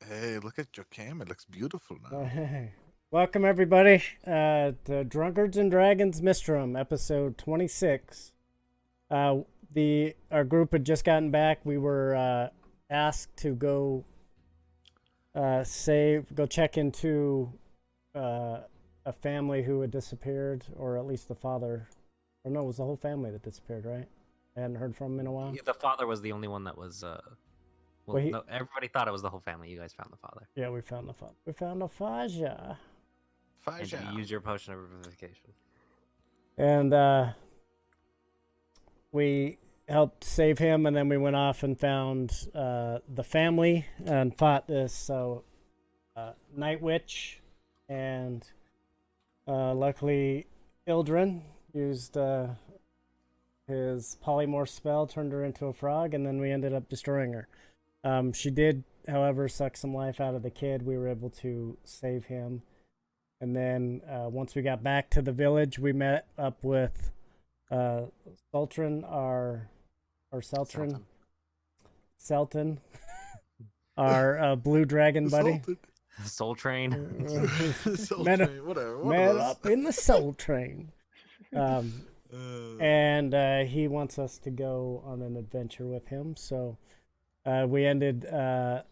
Hey, look at your cam. It looks beautiful now. Hey. Welcome everybody to Drunkards and Dragons Misstrem, episode 26. Uh, our group had just gotten back. We were asked to go go check into a family who had disappeared, or at least the father. Or no, it was the whole family that disappeared, right? I hadn't heard from him in a while. Yeah, the father was the only one that was. Well, No, everybody thought it was the whole family. You guys found the father. yeah, we found the father. We found the Faja. And you use your potion of revivification. And we helped save him, and then we went off and found the family and fought this Night Witch, and luckily Ildren used his polymorph spell, turned her into a frog, and then we ended up destroying her. She did, however, suck some life out of the kid. We were able to save him. And then once we got back to the village, we met up with Sultran, our Selton, our blue dragon buddy. Soul Train. Met up in the Soul Train. And he wants us to go on an adventure with him. So we ended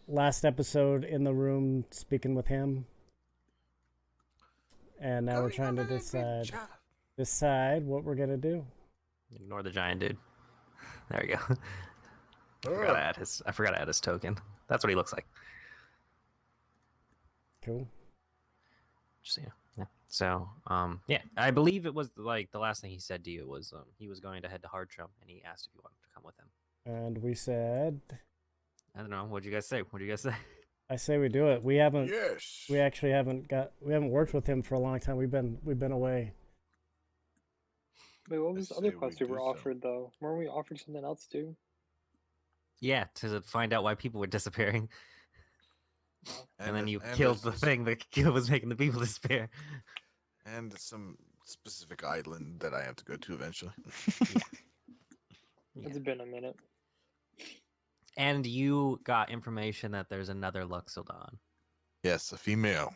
last episode in the room speaking with him. And now we're trying to decide what we're gonna do. Ignore the giant dude. There you go. I forgot to add his token. That's what he looks like. Cool. Just yeah. So yeah, I believe it was like the last thing he said to you was he was going to head to Hardsham, and he asked if you wanted to come with him. And we said, I don't know. What'd you guys say? I say we do it. We haven't. Yes. We actually haven't worked with him for a long time. We've been away. Wait, what was the other quest we were offered though? Weren't we offered something else too? Yeah, to find out why people were disappearing. And then you and killed the thing that was making the people disappear. And some specific island that I have to go to eventually. Yeah. It's been a minute. And you got information that there's another Luxodon. Yes, a female.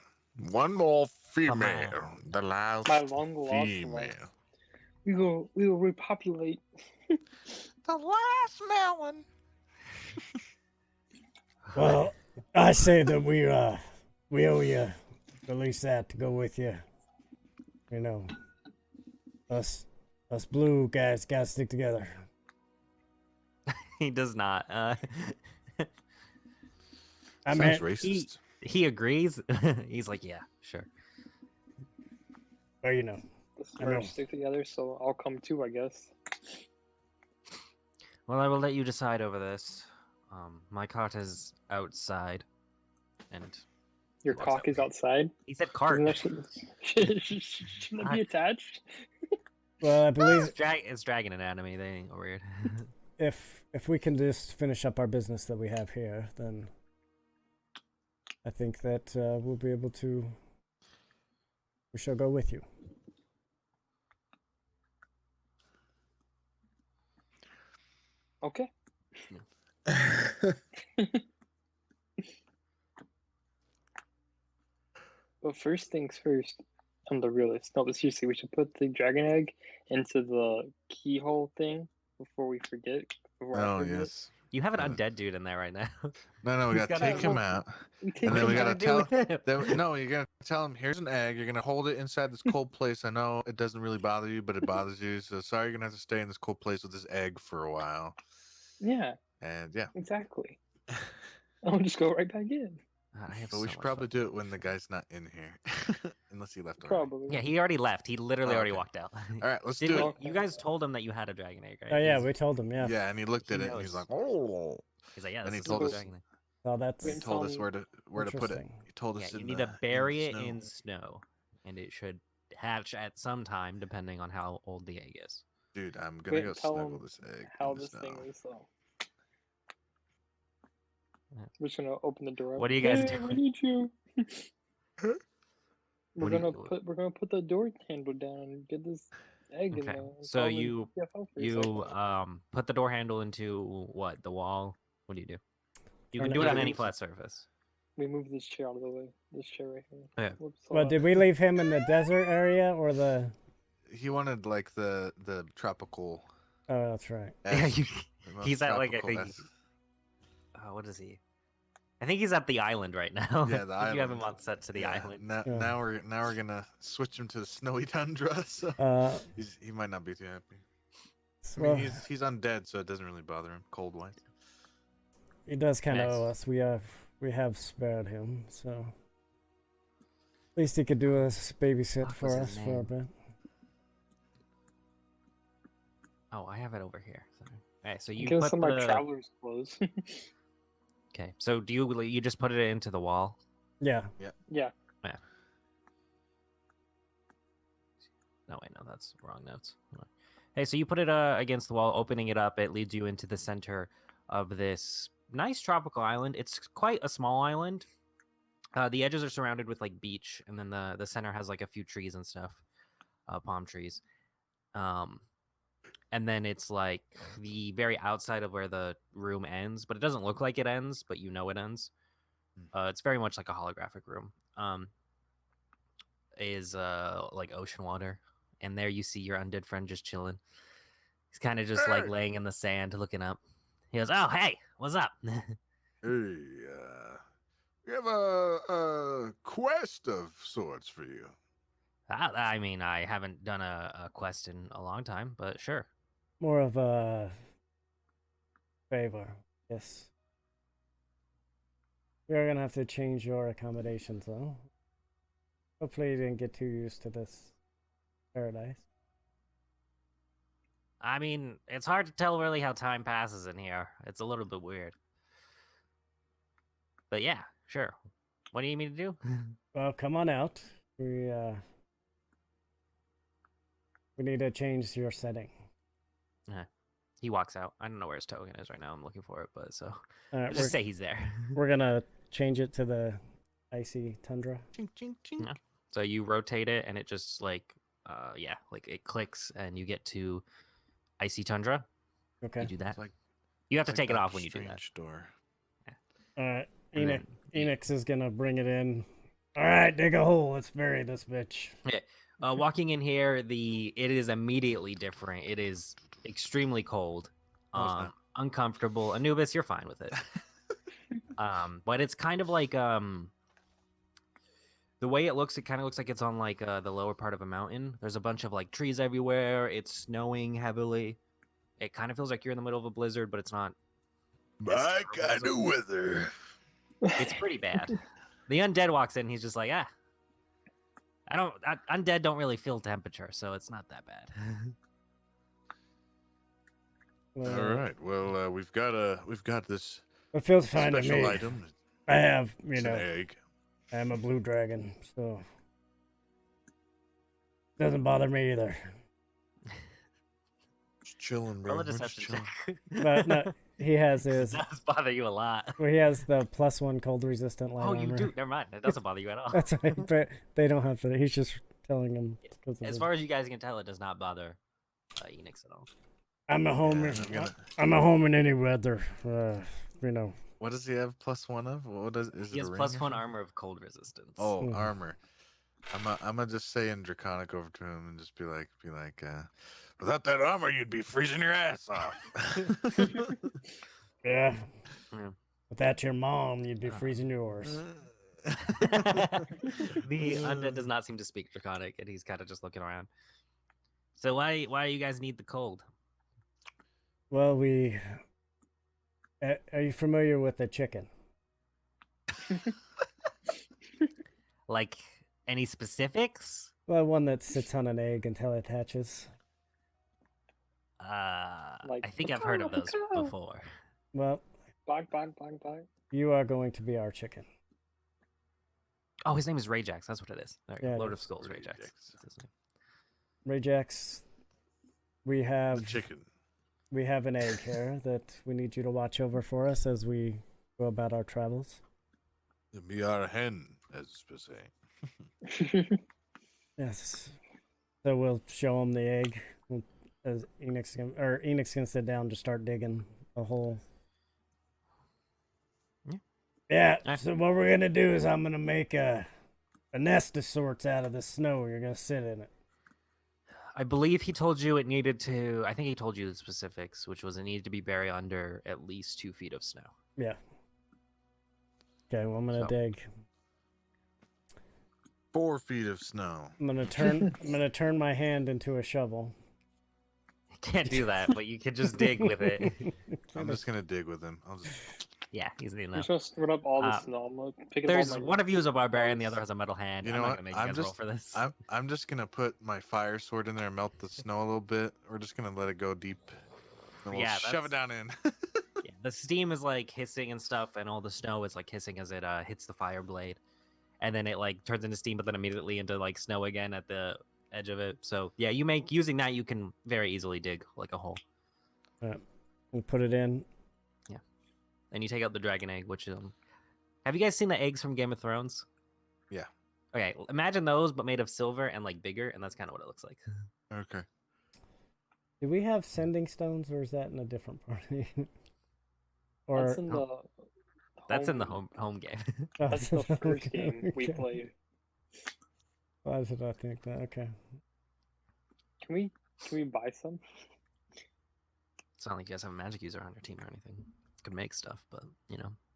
One more female. The last My long lost female. one. We will repopulate. The last melon. Well, I say that we owe you at least that to go with you. You know, us blue guys gotta stick together. He does not. I Sounds mean, racist. He agrees. He's like, yeah, sure. Well, you know, Let's stick together, so I'll come too, I guess. Well, I will let you decide over this. My cart is outside, and Your cock is outside. he said cart. Shouldn't it be attached? well, I believe It's dragon anatomy. They ain't weird. if we can just finish up our business that we have here, then I think that we'll be able to. We shall go with you. Okay. But first things first, I'm the realist. No, but seriously, we should put the dragon egg into the keyhole thing before we forget. Oh, yes. You have an undead dude in there right now. No, we gotta take him out. And then we gotta tell no, you're gonna tell him, here's an egg, you're gonna hold it inside this cold place. I know it doesn't really bother you, but it bothers you, so sorry you're gonna have to stay in this cold place with this egg for a while. Yeah. And yeah. Exactly. I'll just go right back in. But we should probably do it when the guy's not in here. Unless he left already. Probably. Yeah, he already left. He literally already walked out. Alright, let's do it. You guys told him that you had a dragon egg, right? Oh yeah, we told him. Yeah. Yeah, and he looked at it and he's like, oh. He's like, yeah. And he this told is us. dragon egg. Oh, that's. He told us where to put it. He told us. Yeah, you in need the, to bury in it snow. in snow, and it should hatch at some time, depending on how old the egg is. Dude, I'm gonna go snuggle this egg. How in the this snow. thing is though. We're just gonna open the door. What are you guys Hey, doing? We need you. What We're are you gonna put the door handle down and get this egg in Okay, there. and so call in you TFL for a second. put the door handle into what? The wall? What do you do? You Turn can it do it on loose. any flat surface. We move this chair out of the way. This chair right here. Yeah. Whoops, Well, did we leave him in the desert area or the? He wanted like the tropical. Oh, that's right. Yeah, The most he's at like I tropical think. S. What is he? I think he's at the island right now. Yeah, the I think you have island. him on set to the island. Yeah. Now we're gonna switch him to the snowy tundra. So he might not be too happy. I mean, he's undead, so it doesn't really bother him cold wise. He does kind of Nice. owe us. We have spared him, so at least he could do a babysit Fuck was for his us for a name? bit. Oh, I have it over here. Sorry. Alright, so you Give us put some of the. my traveler's clothes. Okay, so do you just put it into the wall? Yeah. Yeah. No, wait, no, that's wrong notes. Hold on. Hey, so you put it against the wall, opening it up. It leads you into the center of this nice tropical island. It's quite a small island. The edges are surrounded with like beach, and then the center has like a few trees and stuff, palm trees. And then it's like the very outside of where the room ends, but it doesn't look like it ends, but you know it ends. It's very much like a holographic room. Is like ocean water, and there you see your undead friend just chilling. He's kind of just like laying in the sand, looking up. He goes, "Oh, hey, what's up?" Hey, we have a quest of sorts for you. I mean, I haven't done a quest in a long time, but sure. More of a favor. Yes. We are gonna have to change your accommodations though. Hopefully you didn't get too used to this paradise. I mean, it's hard to tell really how time passes in here. It's a little bit weird. But yeah, sure. What do you need me to do? Well, come on out. We need to change your setting. He walks out. I don't know where his token is right now. I'm looking for it, but so All right, just say he's there. we're gonna change it to the icy tundra. Chink, chink, chink. Yeah. So you rotate it, and it just like, like it clicks, and you get to icy tundra. Okay. You do that. It's like You have to like take it Doctor off when you do that. Strange door. All right. And then Enix is gonna bring it in. All right, dig a hole. Let's bury this bitch. Walking in here, it is immediately different. It is extremely cold, No, it's not. uncomfortable. Anubis, you're fine with it. But it's kind of like the way it kind of looks like it's on like the lower part of a mountain. There's a bunch of like trees everywhere. It's snowing heavily. It kind of feels like you're in the middle of a blizzard, but it's not. My kind of weather. It's pretty bad. The undead walks in. He's just like, undead don't really feel temperature, so it's not that bad. All right. Well, we've got this It feels fine to special me. item. I have, It's an egg. I'm a blue dragon, so doesn't bother me either. Just chilling, bro. Roll a We're just deception chilling. check. But no, he has It his. does bother you a lot. Well, he has the +1 cold resistant light Oh, you armor. do? Never mind. It doesn't bother you at all. That's right, but they don't have to. He's just telling them. As far as you guys can tell, it does not bother Enix at all. I'm a home. Yeah, I'm a home in any weather. You know. What does he have +1 of? What is He it? has a ring or +1 something? armor of cold resistance. Oh, Mhm. armor. I'm gonna just say in Draconic over to him and just be like, without that armor, you'd be freezing your ass off. Yeah. Yeah. Without your mom, you'd be freezing yours. The undead does not seem to speak Draconic, and he's kind of just looking around. So why do you guys need the cold? Well, we. Are you familiar with the chicken? Like any specifics? Well, one that sits on an egg until it hatches. I think I've heard of those before. Well, Bog, bog, bog, bog. you are going to be our chicken. Oh, his name is Rajax. That's what it is. There you Yeah, go. it Lord is. of Skulls, Rajax. Rajax. That's his name. Rajax, we The have chicken. an egg here that we need you to watch over for us as we go about our travels. Be our hen, as per se. Yes. So we'll show him the egg. As Enix can sit down to start digging a hole. Yeah, so what we're gonna do is I'm gonna make a nest of sorts out of the snow. You're gonna sit in it. I believe he told you it needed to. I think he told you the specifics, which was it needed to be buried under at least 2 feet of snow. Yeah. Okay, well, I'm gonna dig. 4 feet of snow. I'm gonna turn my hand into a shovel. You can't do that, but you can just dig with it. I'm just gonna dig with him. Yeah, easy I'm enough. just gonna split up all the snow. I'm gonna pick up There's all my one of you is a barbarian, the other has a metal hand. You I'm know not what? gonna make you guys roll for this. I'm just gonna put my fire sword in there and melt the snow a little bit. We're just gonna let it go deep. And we'll shove it down in. Yeah, the steam is like hissing and stuff, and all the snow is like hissing as it hits the fire blade, and then it like turns into steam, but then immediately into like snow again at the edge of it. So yeah, using that you can very easily dig like a hole. We'll put it in. Yeah, and you take out the dragon egg, which have you guys seen the eggs from Game of Thrones? Yeah. Okay, imagine those but made of silver and like bigger, and that's kind of what it looks like. Okay. Do we have sending stones, or is that in a different party? Or that's in the home game. That's the first game we played. Why did I think that? Okay. Can we buy some? It's not like you guys have a magic user on your team or anything. Could make stuff, but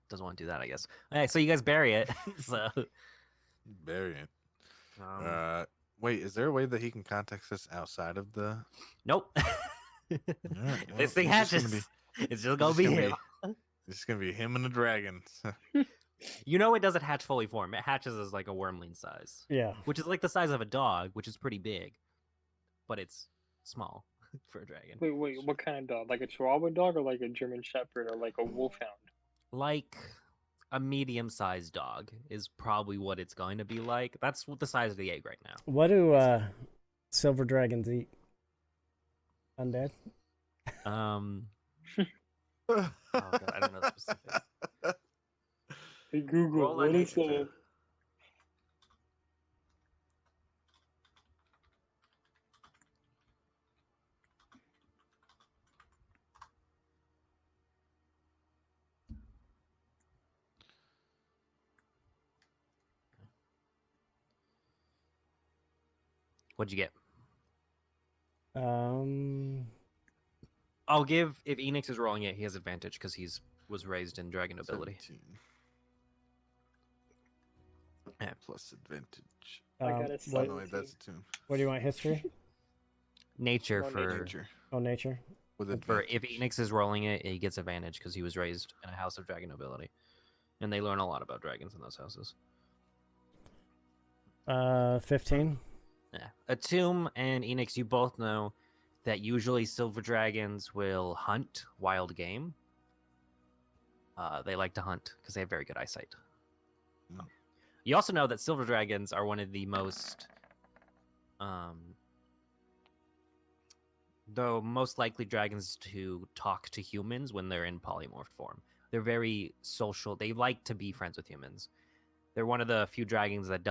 doesn't want to do that, I guess. Okay, so you guys bury it. So bury it. Wait, is there a way that he can contact us outside of the? Nope. This thing hatches. It's just gonna be him. It's gonna be him and the dragon. It doesn't hatch fully formed. It hatches as like a wormling size. Yeah. Which is like the size of a dog, which is pretty big, but it's small for a dragon. Wait, what kind of dog? Like a Chihuahua dog, or like a German Shepherd, or like a Wolfhound? Like a medium-sized dog is probably what it's going to be like. That's the size of the egg right now. What do silver dragons eat? Undead? Oh God, I don't know the specifics. Hey Google, what is that? What'd you get? I'll give, if Enix is rolling it, he has advantage because was raised in dragon nobility. 17. Yeah. Plus advantage. I got a 17. That's a tune. What do you want? History? Nature for nature. Oh, nature. For if Enix is rolling it, he gets advantage because he was raised in a house of dragon nobility, and they learn a lot about dragons in those houses. 15. Yeah, Atum and Enix, you both know that usually silver dragons will hunt wild game. They like to hunt because they have very good eyesight. Mm. You also know that silver dragons are one of the most likely dragons to talk to humans when they're in polymorphed form. They're very social. They like to be friends with humans. They're one of the few dragons that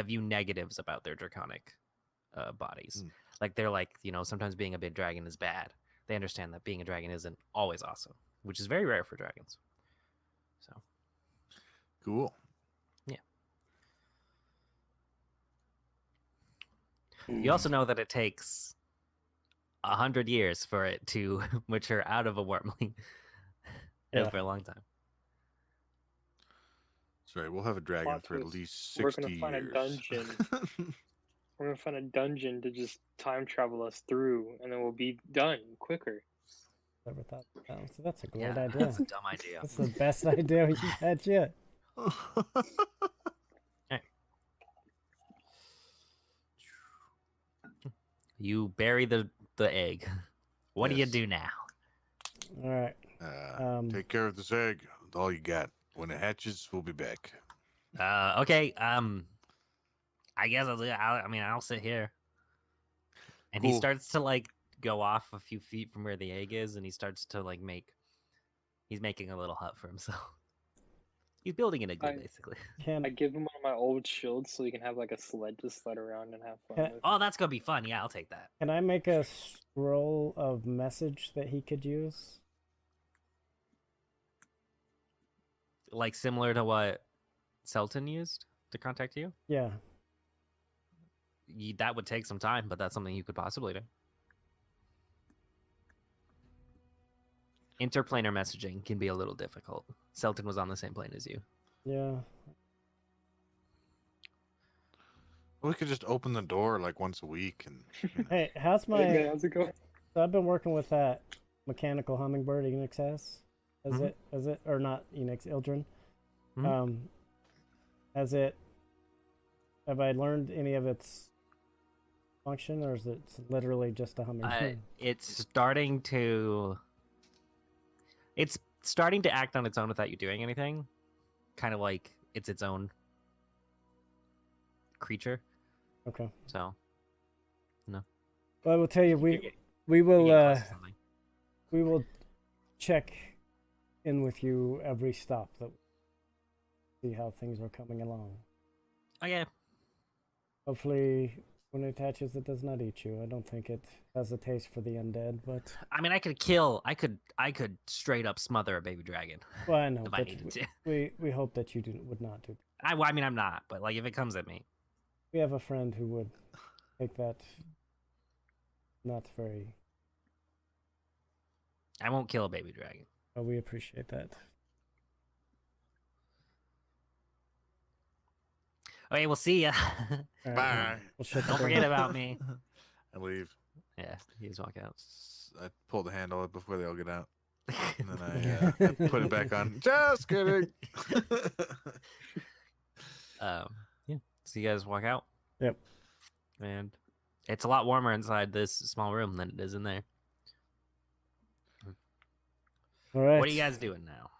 view negatives about their draconic bodies. Mm. Like they're like, sometimes being a big dragon is bad. They understand that being a dragon isn't always awesome, which is very rare for dragons. So cool. Yeah. You also know that it takes 100 years for it to mature out of a wormling. For a long time. That's right. We'll have a dragon for at least 60 years. We're gonna find a dungeon. We're gonna find a dungeon to just time travel us through, and then we'll be done quicker. Never thought that. So that's a great idea. That's a dumb idea. That's the best idea you've had yet. Right. You bury the egg. What do you do now? All right. Take care of this egg. That's all you got. When it hatches, we'll be back. Okay. I guess I'll sit here. And cool. He starts to like go off a few feet from where the egg is, and he starts to like he's making a little hut for himself. He's building an igloo, basically. I give him one of my old shields so he can have like a sled to sled around and have fun with. Oh, that's gonna be fun. Yeah, I'll take that. Can I make a scroll of message that he could use? like similar to what Selton used to contact you? Yeah. That would take some time, but that's something you could possibly do. Interplanar messaging can be a little difficult. Selton was on the same plane as you. Yeah. We could just open the door like once a week and. Hey, how's my? Hey man, how's it going? So I've been working with that mechanical hummingbird Enix has. Is it or not Enix Ildren? Has it? Have I learned any of its function, or is it literally just a hummingbird? It's starting to act on its own without you doing anything. Kind of like it's its own creature. Okay. So, no. Well, I will tell you, we will check in with you every stop that see how things are coming along. Okay. Hopefully, when it attaches, it does not eat you. I don't think it has a taste for the undead, but I mean, I could straight up smother a baby dragon. Well, I know, if I but needed to. we hope that you would not do that. I mean, I'm not, but like if it comes at me, we have a friend who would take that not very. I won't kill a baby dragon. Oh, we appreciate that. Okay, we'll see ya. Right, Bye. Don't forget about me. I leave. Yeah, you just walk out. I pull the handle up before they all get out. And then I put it back on. Just kidding. Yeah. So you guys walk out. Yep. And it's a lot warmer inside this small room than it is in there. All right. What are you guys doing now?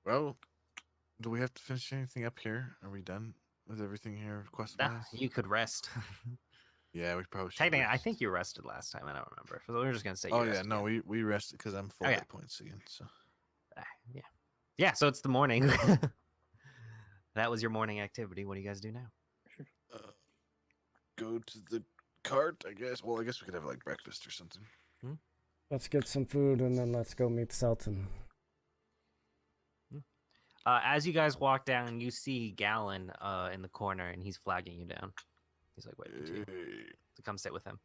Well, do we have to finish anything up here? Are we done with everything here? Quest-wise? You could rest. Yeah, we probably should. Technically, rest. I think you rested last time. I don't remember. So we're just gonna say. Oh yeah, no, we rested because I'm full hit points again. So. Yeah. So it's the morning. That was your morning activity. What do you guys do now? Go to the cart, I guess. Well, I guess we could have like breakfast or something. Let's get some food and then let's go meet Selton. As you guys walk down, you see Gallon in the corner, and he's flagging you down. He's like waiting for you to come sit with him.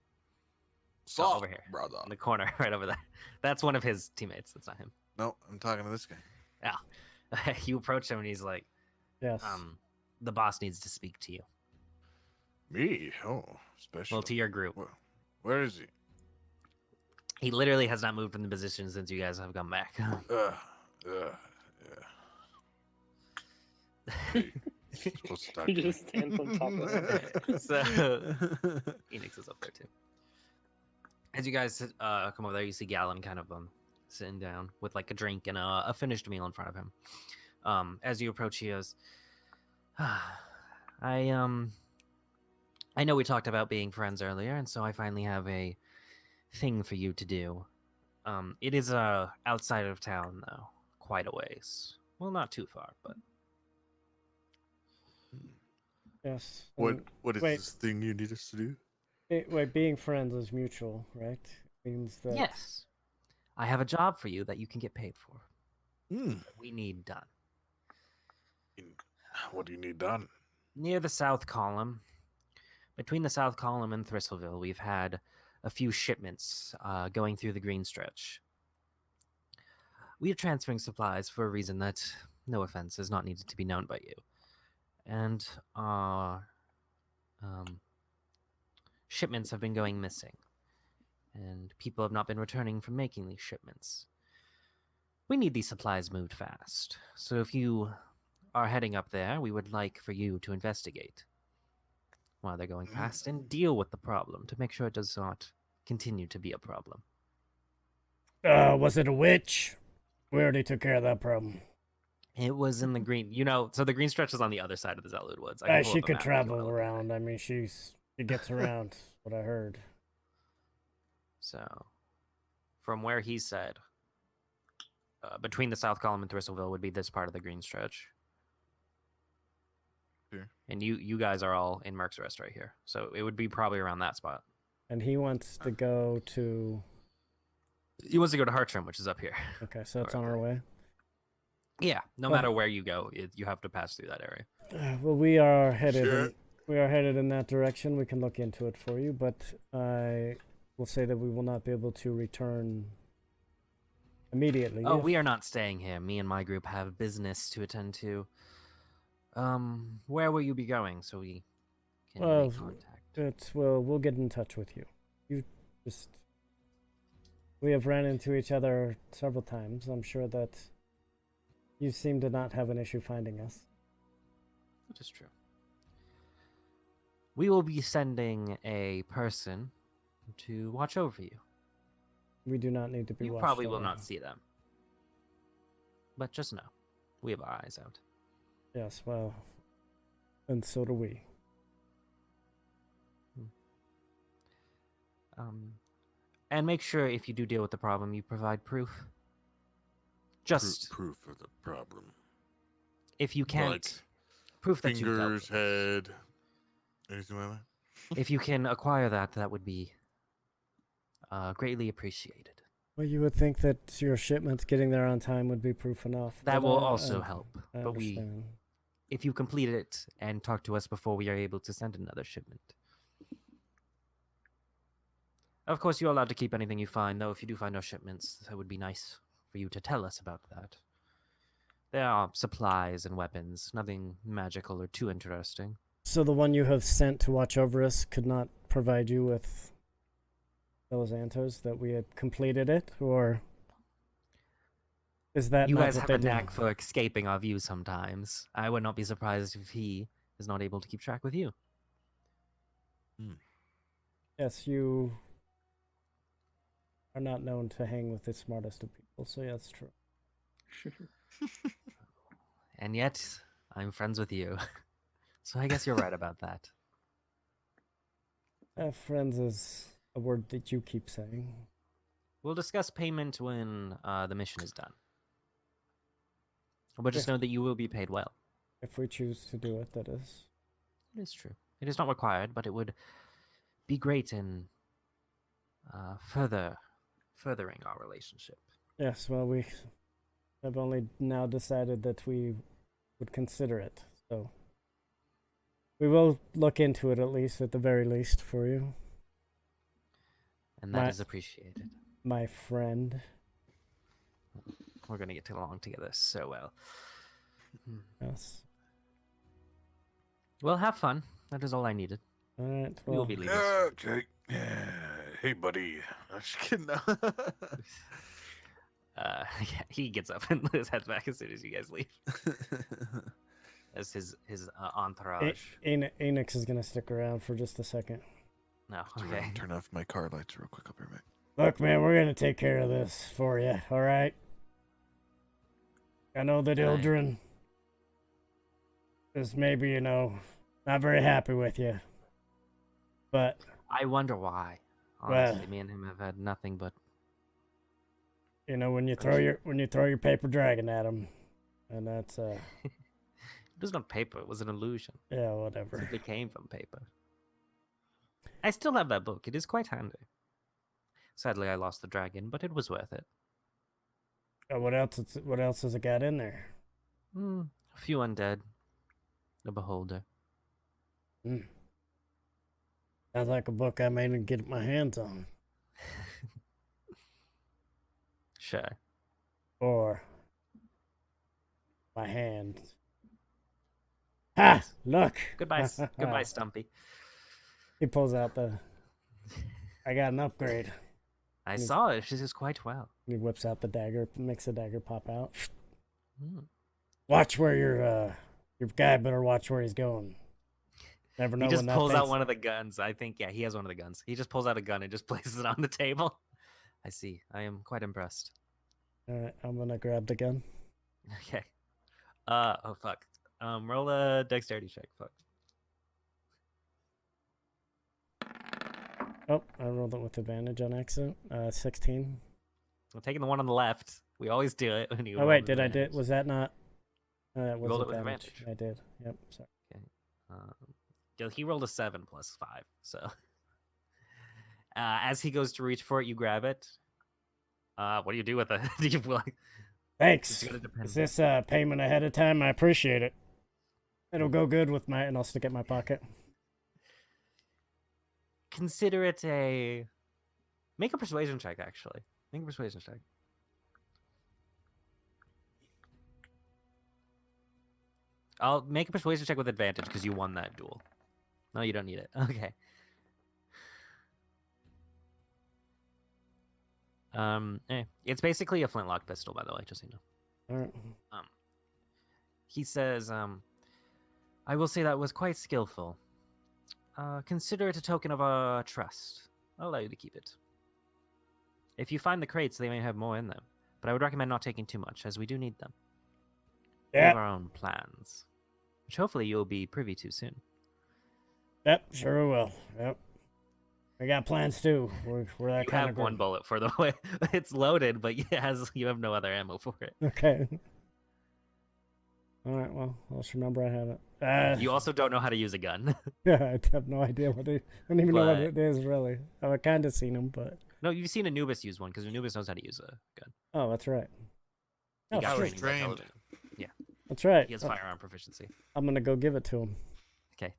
So over here, brother. in the corner, right over there. That's one of his teammates. That's not him. No, I'm talking to this guy. Yeah. You approach him, and he's like, Yes. The boss needs to speak to you. Me? Oh, special. Well, to your group. Where is he? He literally has not moved from the position since you guys have come back. Yeah. He just stands on top of it. So, Phoenix is up there too. As you guys come over there, you see Gallon kind of sitting down with like a drink and a finished meal in front of him. As you approach, he goes, I know we talked about being friends earlier, and so I finally have a thing for you to do. It is outside of town though, quite a ways. Well, not too far, but. Yes. What is this thing you need us to do? Wait, being friends is mutual, right? Means that. Yes. I have a job for you that you can get paid for. That we need done. What do you need done? Near the South Column. Between the South Column and Thristleville, we've had a few shipments going through the Green Stretch. We are transferring supplies for a reason that, no offense, is not needed to be known by you. And shipments have been going missing. And people have not been returning from making these shipments. We need these supplies moved fast. So if you are heading up there, we would like for you to investigate while they're going past and deal with the problem to make sure it does not continue to be a problem. Was it a witch? We already took care of that problem. It was in the green, so the Green Stretch is on the other side of the Zelud Woods. She could travel around. I mean, she gets around, what I heard. So, from where he said, between the South Column and Thristleville would be this part of the Green Stretch. Here. And you guys are all in Merc's Rest right here. So it would be probably around that spot. And he wants to go to... He wants to go to Hartrim, which is up here. Okay, so it's on our way. Yeah, no matter where you go, you have to pass through that area. Well, we are headed in that direction. We can look into it for you, but I will say that we will not be able to return immediately. Oh, we are not staying here. Me and my group have business to attend to. Where will you be going so we can make contact? We'll get in touch with you. We have ran into each other several times. I'm sure that you seem to not have an issue finding us. That is true. We will be sending a person to watch over you. We do not need to be watched over. You probably will not see them. But just know, we have our eyes out. Yes, well, and so do we. And make sure if you do deal with the problem, you provide proof. Just proof of the problem. If you can't, like proof that you fingers, head, anything like that. If you can acquire that, that would be greatly appreciated. Well, you would think that your shipments getting there on time would be proof enough. That will also help. But if you complete it and talk to us before we are able to send another shipment. Of course, you're allowed to keep anything you find, though if you do find our shipments, that would be nice for you to tell us about that. There are supplies and weapons, nothing magical or too interesting. So the one you have sent to watch over us could not provide you with those answers that we had completed it, or is that you not guys what have they a do? knack for escaping our view sometimes. I would not be surprised if he is not able to keep track with you. Yes, you are not known to hang with the smartest of people, so yeah, that's true. And yet, I'm friends with you. So I guess you're right about that. Friends is a word that you keep saying. We'll discuss payment when the mission is done. But just know that you will be paid well. If we choose to do it, that is. It is true. It is not required, but it would be great in furthering our relationship. Yes, well, we have only now decided that we would consider it, so we will look into it, at least, at the very least, for you. And that is appreciated. My friend. We're going to get along together so well. Yes. Well, have fun. That is all I needed. All right. Well, we'll be leaving. Okay. Hey, buddy. I'm just kidding. Yeah, he gets up and heads back as soon as you guys leave. As his entourage. Enix is going to stick around for just a second. No, okay. Turn off my car lights real quick. I'll be right back. Look, man, we're going to take care of this for you, all right? I know that Ildren is maybe, not very happy with you. But I wonder why. Honestly, me and him have had nothing but. When you throw your paper dragon at him, and that's It was not paper. It was an illusion. Yeah, whatever. It came from paper. I still have that book. It is quite handy. Sadly, I lost the dragon, but it was worth it. What else has it got in there? A few undead. A beholder. Sounds like a book I may get my hands on. Sure. Or my hands. Ha! Look! Goodbye, goodbye, Stumpy. He pulls out I got an upgrade. I saw it. She does quite well. He whips out the dagger, makes the dagger pop out. Watch where your guy better watch where he's going. Never know. He just pulls out one of the guns. I think, yeah, he has one of the guns. He just pulls out a gun and just places it on the table. I see. I am quite impressed. All right, I'm gonna grab the gun. Okay. Oh fuck. Roll a dexterity check. Fuck. Oh, I rolled it with advantage on accident. 16. I'm taking the one on the left. We always do it when you. Oh wait, was that not? That was rolled it advantage. with advantage. I did. Yep. Sorry. Okay. He rolled a 7 plus 5. So, as he goes to reach for it, you grab it. What do you do with it? Do you like? Thanks. Gonna depend. Is this payment ahead of time? I appreciate it. It'll go good with my, and I'll stick it in my pocket. Consider it a. Make a persuasion check, actually. Make a persuasion check. I'll make a persuasion check with advantage because you won that duel. No, you don't need it. Okay. It's basically a flintlock pistol, by the way, just so you know. All right. He says, I will say that was quite skillful. Consider it a token of trust. I'll allow you to keep it. If you find the crates, they may have more in them, but I would recommend not taking too much, as we do need them. We have our own plans, which hopefully you'll be privy to soon. Yep, sure will. Yep. We got plans too. We're that You kind have of group. one bullet for the way. It's loaded, but you have no other ammo for it. Okay. All right, well, I'll just remember I have it. You also don't know how to use a gun. Yeah, I have no idea what it is. I don't even know what it is, really. I've kind of seen them, but... No, you've seen Anubis use one, because Anubis knows how to use a gun. Oh, that's right. He got was training by trained. television. Yeah. That's right. He has firearm proficiency. I'm going to go give it to him. Okay.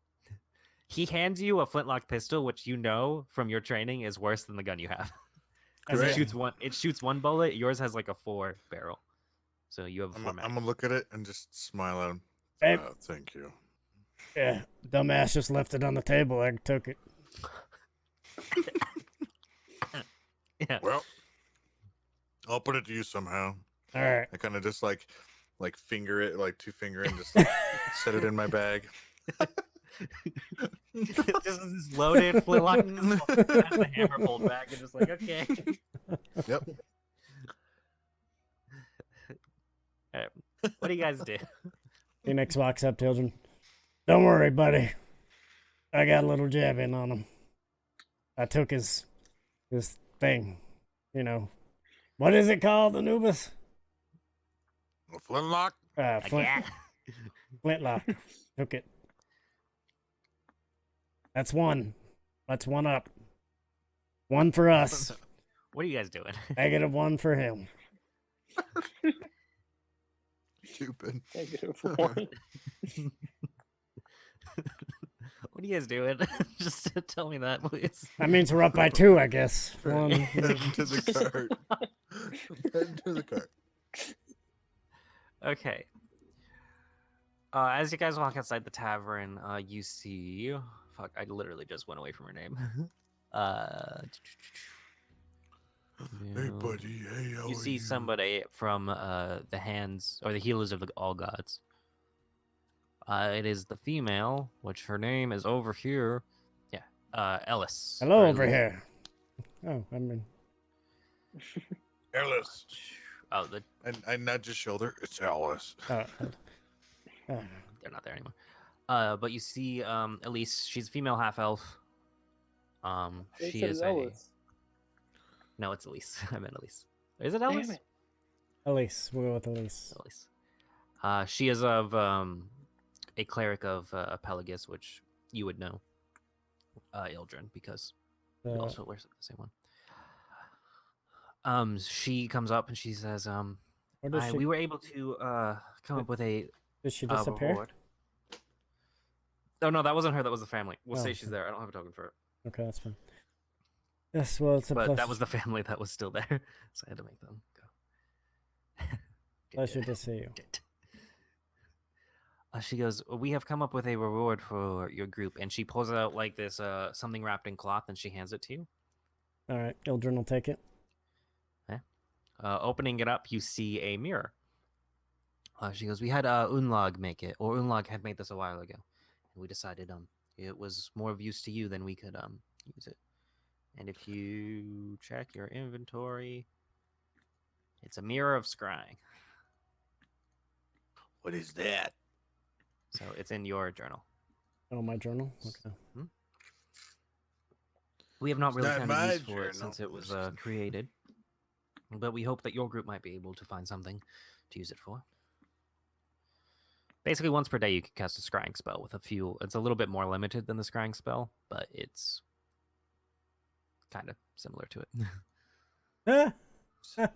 He hands you a flintlock pistol, which you know from your training is worse than the gun you have. Because it shoots one bullet. Yours has like a 4 barrel. So you have a 4 mag. I'm going to look at it and just smile at him. Hey. Thank you. Yeah, dumbass just left it on the table. I took it. Yeah. Well, I'll put it to use somehow. All right. I kind of just like finger it, like 2-finger and just like, set it in my bag. This is loaded flintlock pistol. Has the hammer pulled back and just like, okay. Yep. All right. What do you guys do? Phoenix walks up to him. Don't worry, buddy. I got a little jab in on him. I took his thing. You know. What is it called, Anubis? A flintlock? Flintlock. Took it. That's one. That's one up. One for us. What are you guys doing? -1 for him. Stupid. -1. What are you guys doing? Just tell me that, please. That means we're up by 2, I guess. One. Head to the cart. Head to the cart. Okay. As you guys walk outside the tavern, you see... Fuck, I literally just went away from her name. Hey, buddy. Hey, how You are see somebody from the hands, or the healers of the all gods. It is the female, which her name is over here. Yeah, Ellis. Hello, over here. Oh, I mean... Ellis. Oh, the... I nudge his shoulder. It's Ellis. They're not there anymore. But you see, Elise. She's a female half-elf. She is Ellis. No, it's Elise. I meant Elise. Is it Ellis? Damn it. Elise. We'll go with Elise. Elise. She is of a cleric of Pelagus, which you would know. Ildren, because he also wears the same one. She comes up and she says, we were able to come up with a Did she disappear? reward. Oh, no, that wasn't her. That was the family. We'll say she's there. I don't have a token for it. Okay, that's fine. Yes, well, it's a But plus. that was the family that was still there, so I had to make them go. Pleasure to see you. She goes, we have come up with a reward for your group, and she pulls out like this something wrapped in cloth, and she hands it to you. All right, Ildren will take it. Okay. Opening it up, you see a mirror. She goes, we had Unlag make it, or Unlag had made this a while ago, and we decided it was more of use to you than we could use it. And if you check your inventory, it's a mirror of scrying. What is that? So it's in your journal. Oh, my journal? Okay. We have not really not found my a use for it journal. since it was created. But we hope that your group might be able to find something to use it for. Basically, once per day you can cast a scrying spell with a few... It's a little bit more limited than the scrying spell, but it's kind of similar to it. Ah! It's a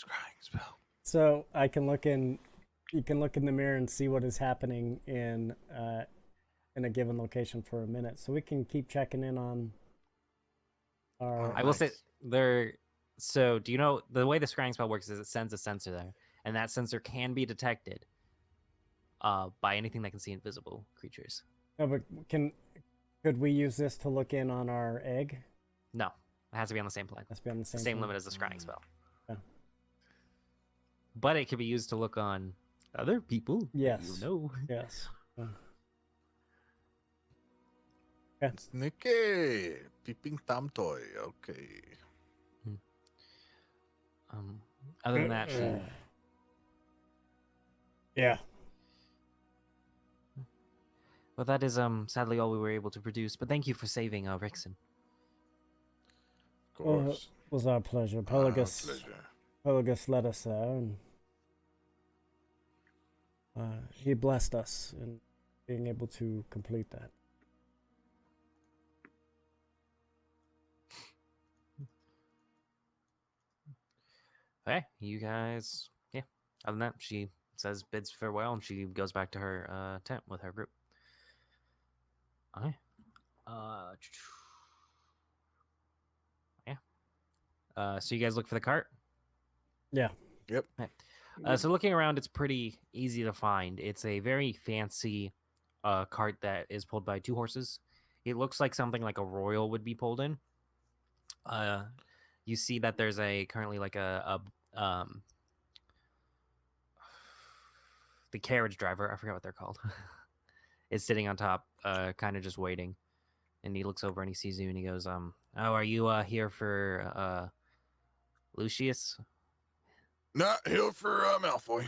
scrying spell. So I can look in. You can look in the mirror and see what is happening in a given location for a minute. So we can keep checking in on our. I will say there. So do you know the way the scrying spell works is it sends a sensor there, and that sensor can be detected by anything that can see invisible creatures. No, but could we use this to look in on our egg? No, it has to be on the same plane. Has to be on the It's the same same plane? limit as the scrying spell. Yeah. But it can be used to look on other people. Yes. You know. Yes. Sneaky. Peeping Tom toy. Okay. Other than that, she. Yeah. Well, that is sadly all we were able to produce. But thank you for saving Rixon. Of course. It was our pleasure. Pleasure. Pelagus led us there, and he blessed us in being able to complete that. Hey, you guys. Yeah. Other than that, she says bids farewell and she goes back to her tent with her group. Okay. Yeah. So you guys look for the cart? Yeah. Yep. Okay. So looking around, it's pretty easy to find. It's a very fancy cart that is pulled by 2 horses. It looks like something like a royal would be pulled in. You see that there's currently like the carriage driver, I forgot what they're called, is sitting on top, kind of just waiting. And he looks over and he sees you and he goes, "Oh, are you here for Lucius?" Not here for Malfoy.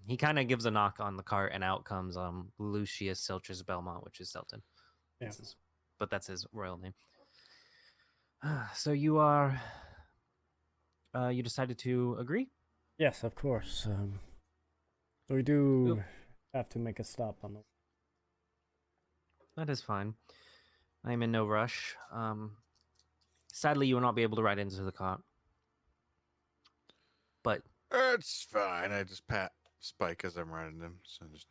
He kind of gives a knock on the cart and out comes Lucius Siltrus Belmont, which is Selton. Yeah. But that's his royal name. So you are... you decided to agree? Yes, of course. We do have to make a stop on the... That is fine. I am in no rush. Sadly, you will not be able to ride into the cart. But... It's fine. I just pat Spike as I'm riding him. So just...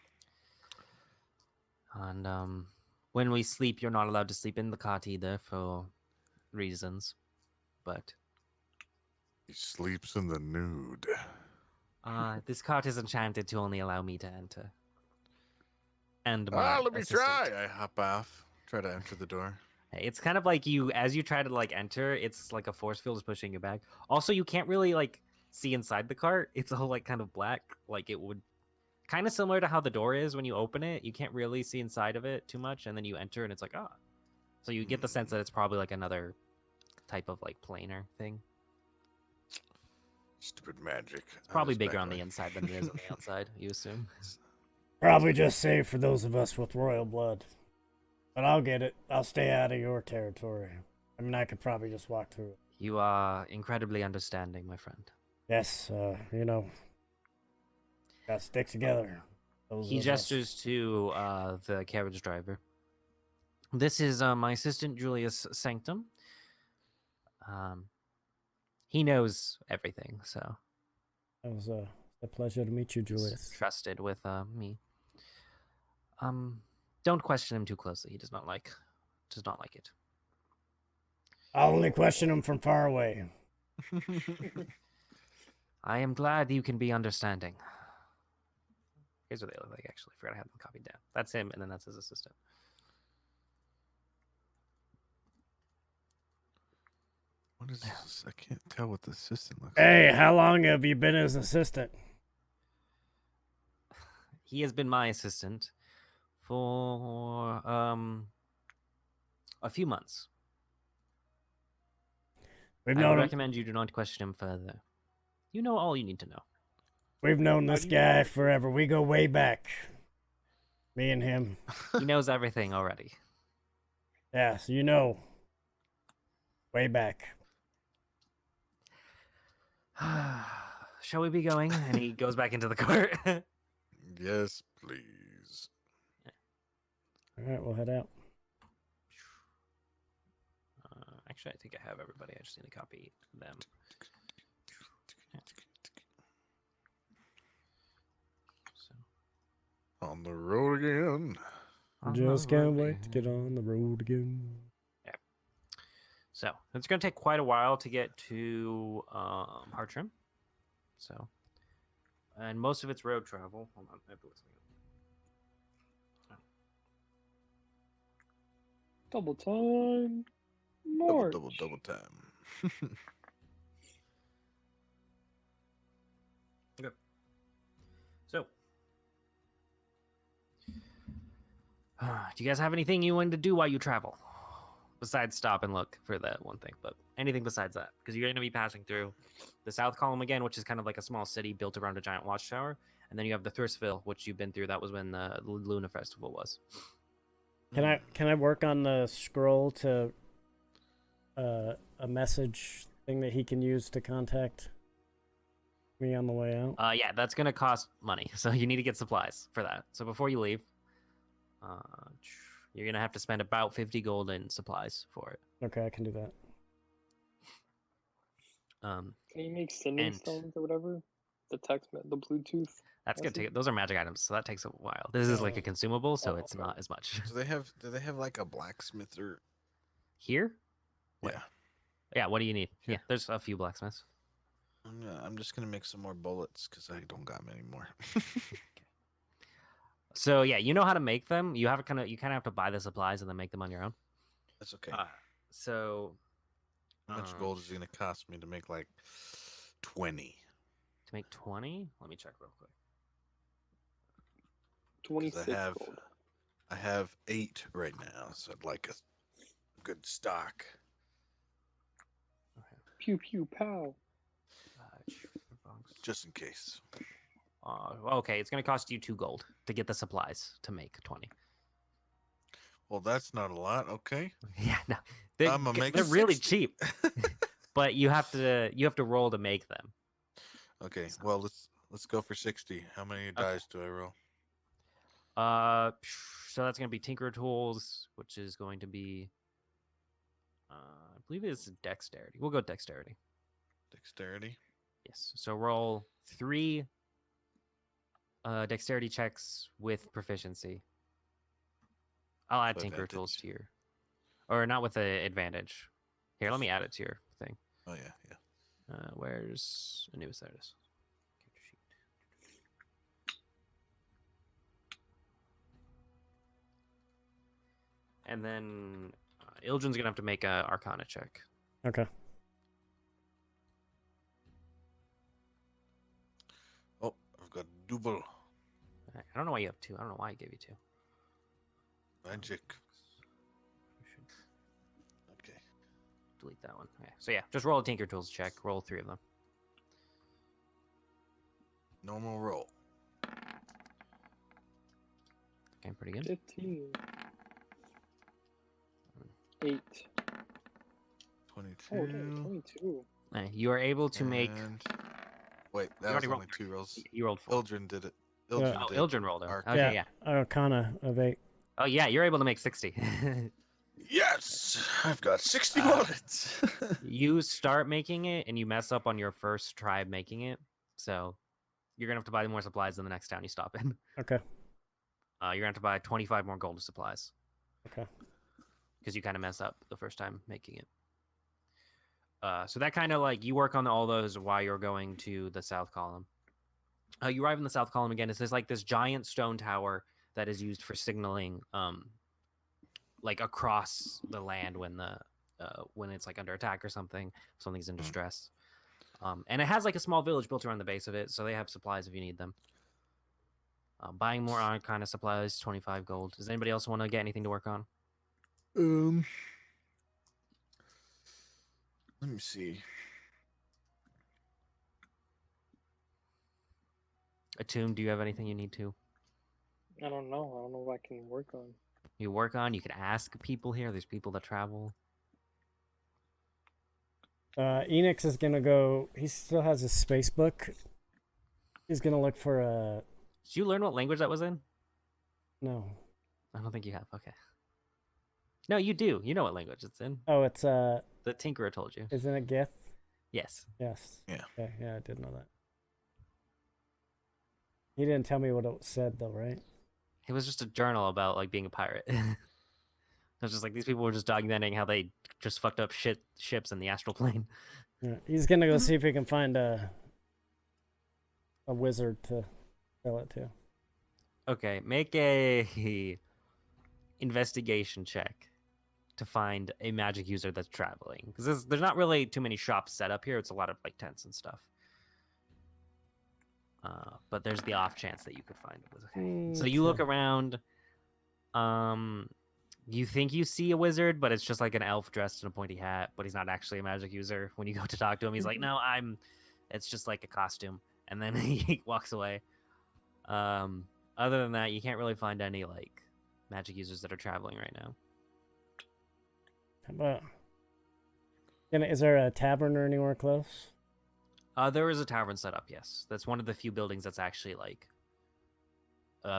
And when we sleep, you're not allowed to sleep in the cart either for reasons. But... He sleeps in the nude. This cart is enchanted to only allow me to enter. And my let me assistant. try. I hop off. Try to enter the door. It's kind of like as you try to like enter, it's like a force field is pushing you back. Also, you can't really like see inside the cart. It's all like kind of black. Like it would kind of similar to how the door is when you open it. You can't really see inside of it too much, and then you enter and it's like, So you get the sense that it's probably like another type of like planar thing. Stupid magic. It's probably bigger on the inside than it is on the outside, you assume. Probably just safe for those of us with royal blood. But I'll get it. I'll stay out of your territory. I mean, I could probably just walk through it. You are incredibly understanding, my friend. Yes, gotta stick together. He gestures to the carriage driver. This is my assistant, Julius Sanctum. He knows everything, so... It was a pleasure to meet you, Julius. He's trusted with me. Don't question him too closely. He does not like it. I'll only question him from far away. I am glad you can be understanding. Here's what they look like, actually. Forgot I had them copied down. That's him, and then that's his assistant. What is this? I can't tell what the assistant looks Hey, how long have you been his assistant? He has been my assistant for a few months. I would recommend you do not question him further. You know all you need to know. We've known this guy forever. We go way back. Me and him. He knows everything already. Yeah, so you know. Way back. Shall we be going? And he goes back into the cart. Yes, please. All right, we'll head out. Actually, I think I have everybody. I just need to copy them. So. On the road again. Just can't wait to get on the road again. Yeah. So it's going to take quite a while to get to Hartrim. So, and most of it's road travel. Hold on, I have to look Double time. March. Double time. Okay. So, do you guys have anything you want to do while you travel? Besides stop and look for that one thing, but anything besides that? Because you're going to be passing through the South Column again, which is kind of like a small city built around a giant watchtower. And then you have the Thristville, which you've been through. That was when the Luna Festival was. Can I work on the scroll to a message thing that he can use to contact me on the way out? Yeah, that's going to cost money. So you need to get supplies for that. So before you leave, you're going to have to spend about 50 gold in supplies for it. Okay, I can do that. Can you make sending stones or whatever? The Bluetooth? That's gonna take. Those are magic items, so that takes a while. This is like a consumable, so it's not as much. Do they have like a blacksmith or here? Yeah. Yeah. What do you need? Here. Yeah, there's a few blacksmiths. I'm just gonna make some more bullets because I don't got many more. So yeah, you know how to make them. You kind of have to buy the supplies and then make them on your own. That's okay. So how much gold is it gonna cost me to make like 20? To make 20? Let me check real quick. 26 gold. I have 8 right now, so I'd like a good stock. Okay. Pew pew pow. Just in case. Okay, it's going to cost you 2 gold to get the supplies to make 20. Well, that's not a lot. Okay. Yeah, no, they're really cheap, but you have to roll to make them. Okay. Well, let's go for 60. How many dice do I roll? So that's going to be Tinker Tools, which is going to be, I believe it's Dexterity. We'll go Dexterity. Dexterity? Yes. So roll 3 Dexterity checks with proficiency. I'll add Tinker Tools to your, or not with the advantage. Here, let me add it to your thing. Oh yeah. Where's Anubis? There it is. And then Ildren's gonna have to make a Arcana check. Okay. Oh, I've got double. I don't know why you have 2. I don't know why I gave you 2. Magic. Okay. Delete that one. Okay. So yeah, just roll a Tinker Tools check. Roll 3 of them. Normal roll. Okay, pretty good. 15. 8. 22. Oh, dang, 22. You are able to make. Wait, that was only 2 rolls. You rolled 4. Ildren did it. Ildren rolled it. Arcana. Okay, yeah. Arcana of 8. Oh yeah, you're able to make 60. Yes, I've got 60 bullets. You start making it, and you mess up on your first try making it, so you're gonna have to buy more supplies in the next town you stop in. Okay. You're gonna have to buy 25 more gold supplies. Okay. Because you kind of mess up the first time making it. So that kind of like you work on all those while you're going to the South Column. You arrive in the South Column again. It's like this giant stone tower that is used for signaling, like across the land when it's like under attack or something. If something's in distress. And it has like a small village built around the base of it, so they have supplies if you need them. Buying more on kind of supplies, 25 gold. Does anybody else want to get anything to work on? Let me see. Attuned, do you have anything you need to? I don't know. I don't know what I can work on. You work on? You can ask people here. There's people that travel. Enix is gonna go. He still has his space book. He's gonna look for a. Did you learn what language that was in? No. I don't think you have. Okay. No, you do. You know what language it's in. Oh, it's The Tinkerer told you. Isn't it Gith? Yes. Yes. Yeah. Okay, yeah, I did know that. He didn't tell me what it said though, right? It was just a journal about like being a pirate. It was just like these people were just documenting how they just fucked up ships in the astral plane. Yeah. He's gonna go see if he can find a wizard to sell it to. Okay, make a investigation check to find a magic user that's traveling, because there's not really too many shops set up here. It's a lot of like tents and stuff. But there's the off chance that you could find it. Okay. So you look around. You think you see a wizard, but it's just like an elf dressed in a pointy hat, but he's not actually a magic user. When you go to talk to him, he's like, "No, it's just like a costume," and then he walks away. Other than that, you can't really find any like magic users that are traveling right now. How about? Is there a tavern or anywhere close? There is a tavern set up. Yes, that's one of the few buildings that's actually like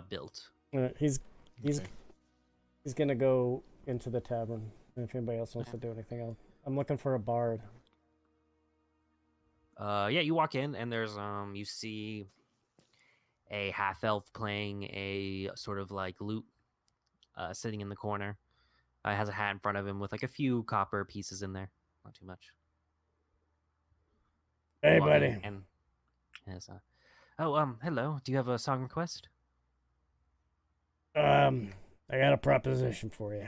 built. He's gonna go into the tavern. And if anybody else wants to do anything, I'm looking for a bard. Yeah, you walk in and there's you see a half elf playing a sort of like lute, sitting in the corner. Has a hat in front of him with like a few copper pieces in there, not too much. Hey, buddy. And has hello. Do you have a song request? I got a proposition for you.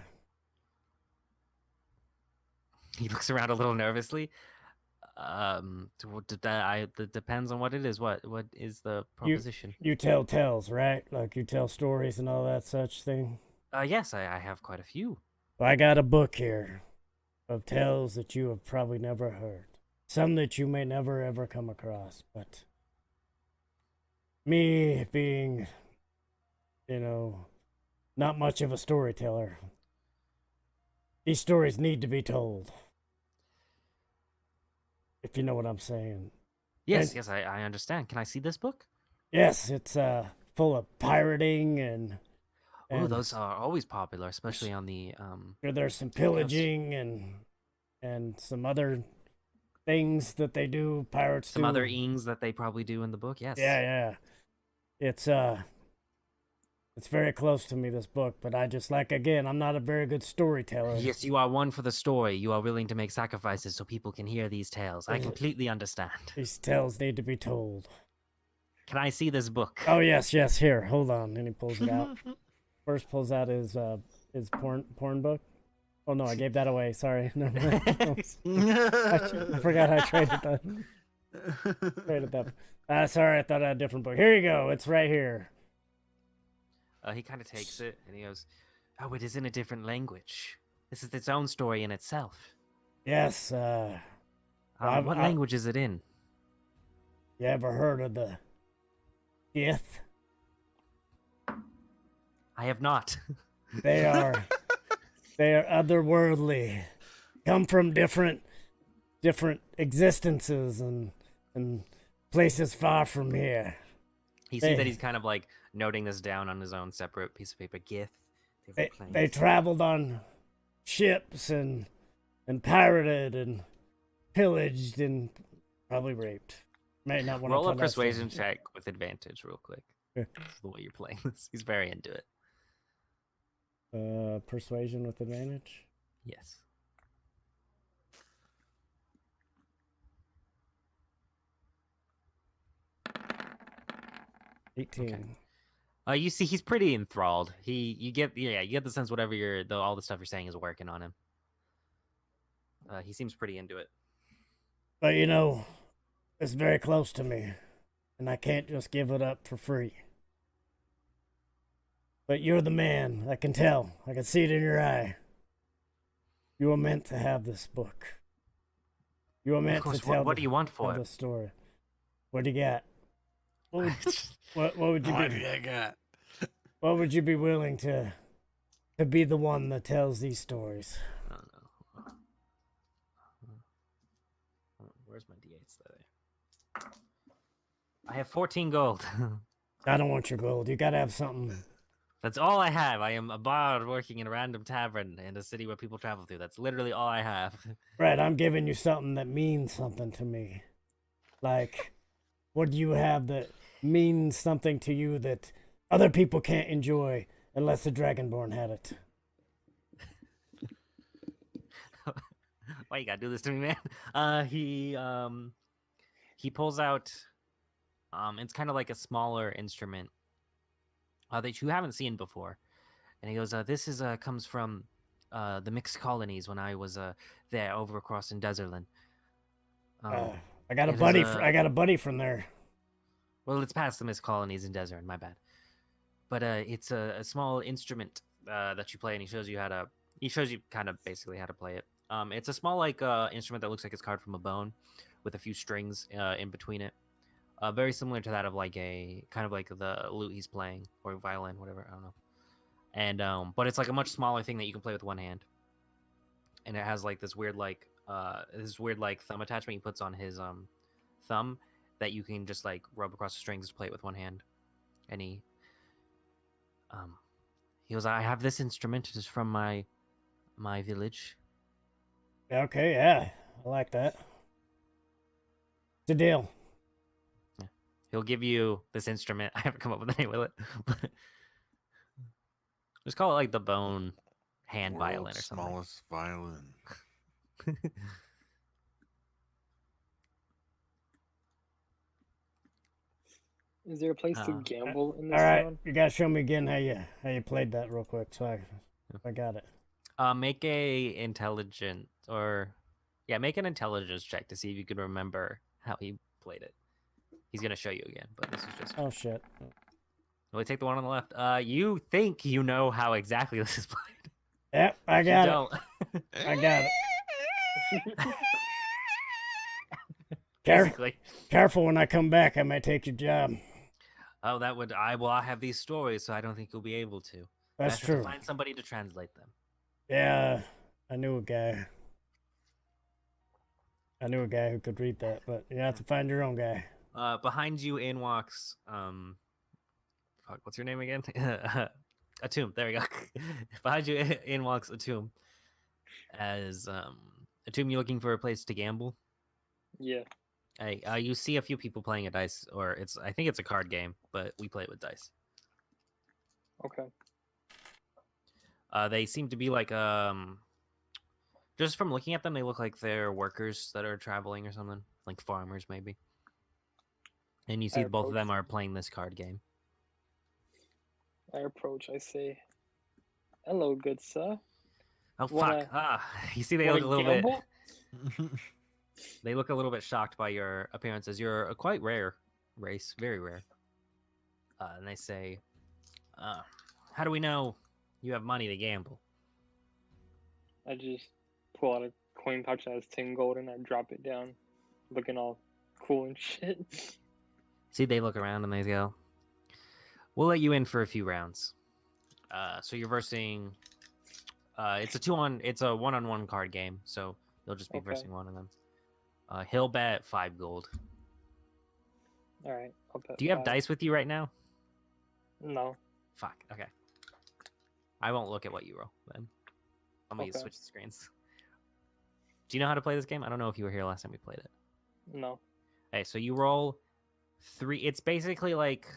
He looks around a little nervously. That depends on what it is. What is the proposition? You tell tales, right? Like you tell stories and all that such thing. Yes, I have quite a few. Well, I got a book here of tales that you have probably never heard. Some that you may never ever come across, but me being, not much of a storyteller, these stories need to be told. If you know what I'm saying. Yes, I understand. Can I see this book? Yes, it's full of pirating and oh, those are always popular, especially on the there's some pillaging and some other things that they do. Pirates some do. Other ings that they probably do in the book. Yes. Yeah. It's very close to me, this book, but I'm not a very good storyteller. Yes, you are one for the story. You are willing to make sacrifices so people can hear these tales. I completely understand. These tales need to be told. Can I see this book? Oh, yes. Here, hold on. And he pulls it out. First pulls out his porn book. Oh, no, I gave that away. Sorry. No, I forgot I traded that. Sorry, I thought I had a different book. Here you go. It's right here. He kind of takes it and he goes, "Oh, it is in a different language. This is its own story in itself." Yes. What language is it in? You ever heard of the Gith? I have not. They are otherworldly. Come from different existences and places far from here. You see that he's kind of like noting this down on his own separate piece of paper. Gith. They traveled on ships and pirated and pillaged and probably raped. May not want roll a persuasion check with advantage, real quick. That's the way you're playing this. He's very into it. Persuasion with advantage. Yes. $18. Okay. You see, he's pretty enthralled. You get the sense whatever all the stuff you're saying is working on him. He seems pretty into it. But it's very close to me, and I can't just give it up for free. But you're the man. I can tell. I can see it in your eye. You were meant to have this book. You were meant to tell. What do you want for it? The story. What do you got? What would you What do you got? What would you be willing to be the one that tells these stories? I don't know. Where's my D8s today? I have 14 gold. I don't want your gold. You gotta have something That's all I have. I am a bard working in a random tavern in a city where people travel through. That's literally all I have. Right, I'm giving you something that means something to me. Like, what do you have that means something to you that other people can't enjoy unless the Dragonborn had it? Why you gotta do this to me, man? He pulls out. It's kind of like a smaller instrument that you haven't seen before, and he goes, "This is comes from the mixed colonies when I was there over across in Desertland. I got a it is buddy. I got a buddy from there. Well, it's past the mixed colonies in Desertland. My bad. But it's a small instrument that you play, and he shows you how to. He shows you kind of basically how to play it. It's a small like instrument that looks like it's carved from a bone, with a few strings in between it. Very similar to that of like a kind of like the lute he's playing or violin, whatever, I don't know. And but it's like a much smaller thing that you can play with one hand. And it has like this weird like thumb attachment he puts on his thumb that you can just like rub across the strings to play it with one hand. And he goes, I have this instrument. It is from my village. Okay, yeah, I like that. It's a deal. He'll give you this instrument. I haven't come up with a name with it. Just call it like the bone hand violin or something. Smallest violin. Is there a place to gamble in this All right, town? you gotta show me again how you played that real quick, so I got it. Make a intelligent make an intelligence check to see if you can remember how he played it. He's gonna show you again, but this is just. Oh shit. Well, take the one on the left. You think you know how exactly this is played? Yep, I got it. I got it. Careful when I come back. I might take your job. Oh, that would I have these stories, so I don't think you'll be able to. That's true. To find somebody to translate them. Yeah, I knew a guy. Who could read that, but you have to find your own guy. Behind you in walks fuck, what's your name again? Atum. There we go. Behind you in walks Atum. As Atum, you looking for a place to gamble? Yeah. Hey, you see a few people playing a dice, or I think it's a card game, but we play it with dice. Okay. They seem to be like just from looking at them, they look like they're workers that are traveling or something, like farmers maybe. And you see both of them are playing this card game. I approach. I say, "Hello, good sir." Oh fuck! You see, they look a little bit. They look a little bit shocked by your appearances. You're a quite rare race, very rare. And they say, "How do we know you have money to gamble?" I just pull out a coin pouch that has 10 gold and I drop it down, looking all cool and shit. See, they look around and they go, "We'll let you in for a few rounds." So you're versing. It's a one-on-one card game, so you'll just be versing one of them. He'll bet 5 gold. All right, I'll bet. Do you have dice with you right now? No. Fuck. Okay. I won't look at what you roll then. I'm gonna switch the screens. Do you know how to play this game? I don't know if you were here last time we played it. No. Okay, so you roll 3. It's basically like,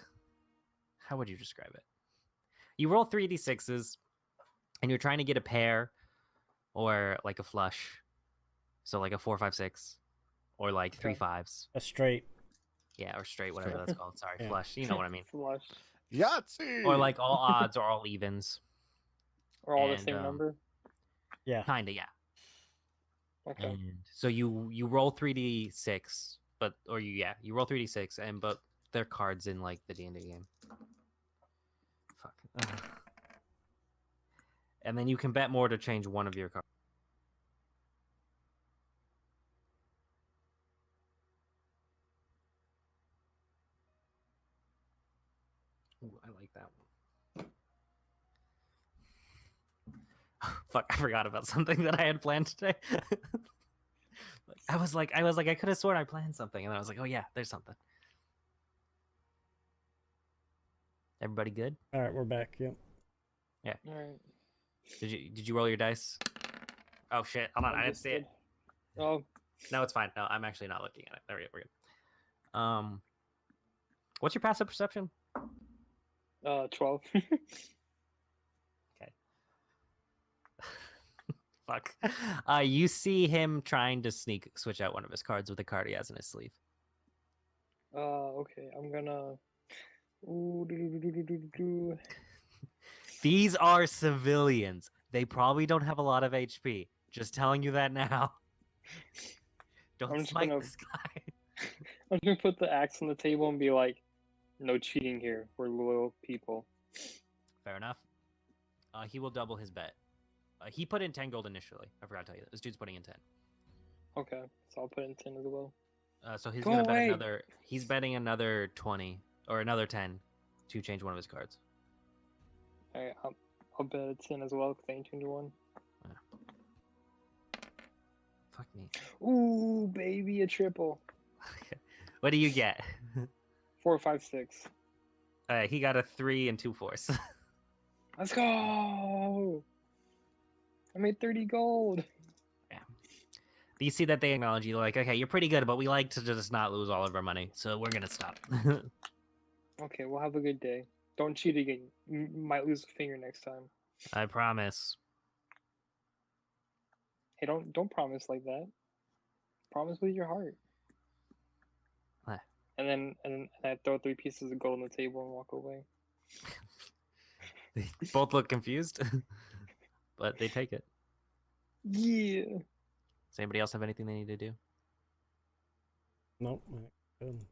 how would you describe it? You roll 3d6s, and you're trying to get a pair, or like a flush. So like a 4, 5, 6, or like 3 5s. A straight. Yeah, or straight, whatever that's called. Sorry, flush. You know what I mean. Flush. Yahtzee! Or like all odds or all evens. Or all the same number? Yeah. Kinda, yeah. Okay. And so you roll 3d6, you roll 3d6, but they're cards in like the D&D game. Fuck. And then you can bet more to change one of your cards. Ooh, I like that one. Fuck, I forgot about something that I had planned today. I was like, I could have sworn I planned something, and then I was like, oh yeah, there's something. Everybody good? All right, we're back. Yep. Yeah. All right. Did you roll your dice? Oh shit! Hold on, I didn't see it. Oh. No, it's fine. No, I'm actually not looking at it. There we go. We're good. What's your passive perception? 12. Okay. Fuck. You see him trying to switch out one of his cards with a card he has in his sleeve. Okay. I'm gonna. Ooh, do. These are civilians. They probably don't have a lot of HP. Just telling you that now. Don't smite this guy. I'm gonna put the axe on the table and be like, "No cheating here. We're loyal people." Fair enough. He will double his bet. He put in 10 gold initially. I forgot to tell you that. This dude's putting in 10. Okay, so I'll put in 10 as well. So he's gonna bet another. He's betting another 20 or another 10 to change one of his cards. Alright, I'll bet a 10 as well because I ain't changed one. Fuck me. Ooh, baby, a triple. What do you get? 4, 5, 6. He got a 3 and 2 4s. Let's go! I made 30 gold. Yeah. You see that they acknowledge you, like, okay, you're pretty good, but we like to just not lose all of our money, so we're gonna stop. Okay, we'll have a good day. Don't cheat again. You might lose a finger next time. I promise. Hey, don't promise like that. Promise with your heart. And then I throw 3 pieces of gold on the table and walk away. They both look confused, but they take it. Yeah. Does anybody else have anything they need to do? Nope. Good.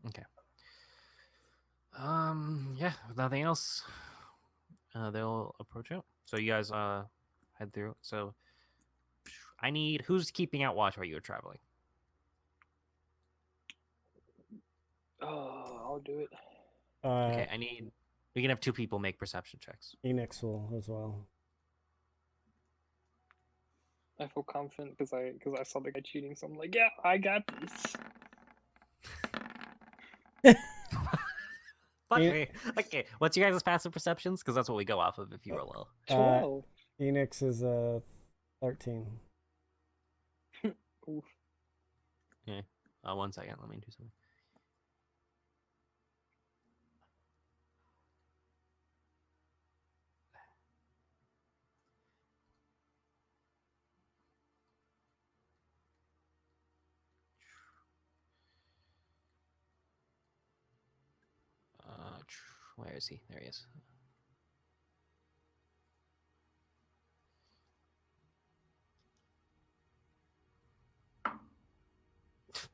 Okay. Yeah, if nothing else, they'll approach out. So you guys head through. So I need who's keeping out watch while you were traveling? Oh, I'll do it. Okay, we can have 2 people make perception checks. Enix will as well. I feel confident because I saw the guy cheating, so I'm like, yeah, I got this. Fuck me. Okay, what's your guys' passive perceptions? Because that's what we go off of if you roll low. 12. Enix is 13. Oof. Okay. 1 second. Let me do something. Where is he? There he is.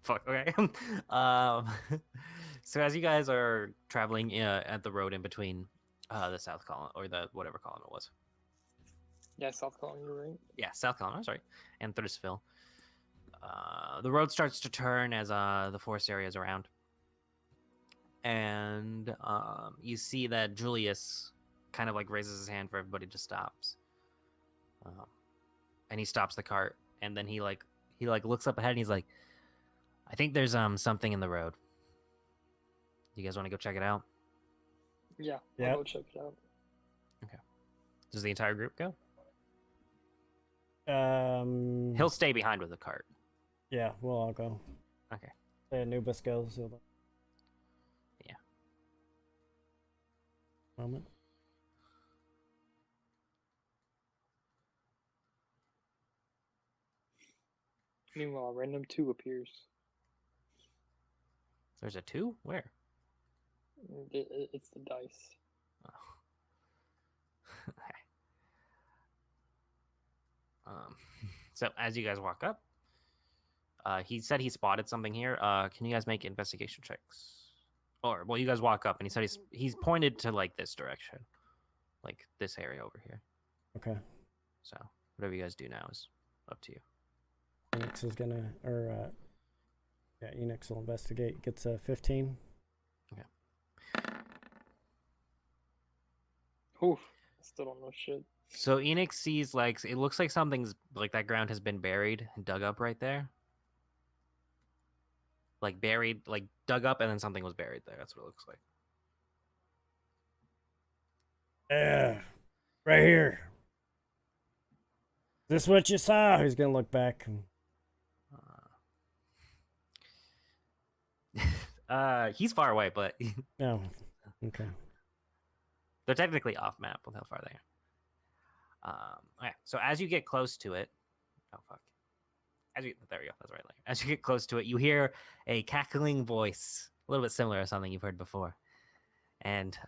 Fuck. Okay. So as you guys are traveling at the road in between the South Column or the whatever column it was. Yeah, South Column, you're right. Yeah, South Column. Sorry, and Thursville. The road starts to turn as the forest area is around, and you see that Julius kind of like raises his hand for everybody to stops, and he stops the cart, and then he looks up ahead and he's like, I think there's something in the road. You guys want to go check it out? Yeah, Yep. I'll go check it out. Okay. Does the entire group go? He'll He'll stay behind with the cart. Yeah, we'll all go. Okay. Anubis goes. Yeah. Moment. Meanwhile, random 2 appears. There's a 2? Where? It's the dice. Oh. So as you guys walk up, he said he spotted something here. Can you guys make investigation checks? Or well, you guys walk up and he said he's pointed to like this direction, like this area over here. Okay. So whatever you guys do now is up to you. Enix is gonna, Enix will investigate. Gets a 15. Oof. I still don't know shit. So Enix sees it looks like something's like that ground has been buried and dug up right there. Like buried, like dug up, and then something was buried there. That's what it looks like. Yeah, right here. Is this what you saw? He's gonna look back. He's far away, but Oh, okay. they're technically off map with how far they are. Okay, so as you get close to it, oh fuck, there we go, that's right. As you get close to it, you hear a cackling voice, a little bit similar to something you've heard before, and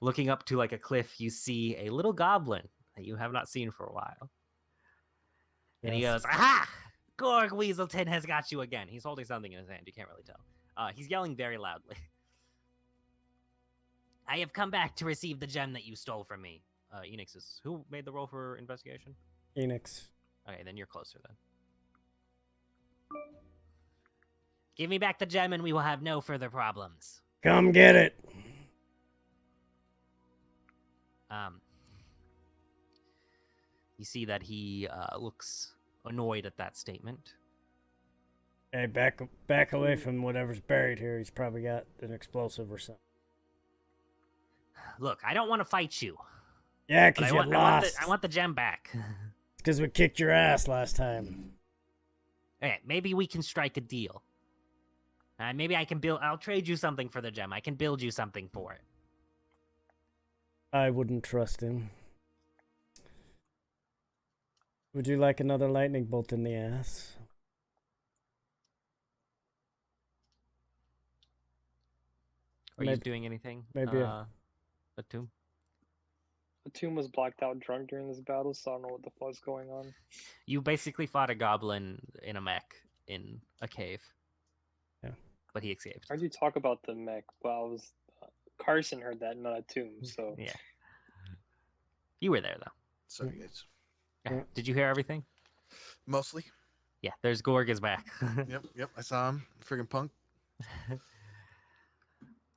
looking up to like a cliff, you see a little goblin that you have not seen for a while, and he goes, "Aha! Gorg Weaselton has got you again." He's holding something in his hand. You can't really tell. He's yelling very loudly. I have come back to receive the gem that you stole from me. Enix is... Who made the roll for investigation? Enix. Okay, then you're closer then. Give me back the gem and we will have no further problems. Come get it. You see that he looks annoyed at that statement. Hey, back away from whatever's buried here. He's probably got an explosive or something. Look, I don't want to fight you. Yeah, because you lost. I want the gem back. Because we kicked your ass last time. Okay, maybe we can strike a deal. Maybe I can build... I'll trade you something for the gem. I can build you something for it. I wouldn't trust him. Would you like another lightning bolt in the ass? Are you doing anything? Maybe a tomb? The tomb was blacked out drunk during this battle, so I don't know what the fuck's going on. You basically fought a goblin in a mech in a cave. Yeah. But he escaped. I heard you talk about the mech, but I was... Carson heard that, not a tomb, so... Yeah. You were there, though. Sorry, guys. Yeah. Did you hear everything? Mostly. Yeah, there's Gorg is back. Yep, I saw him. Friggin' punk.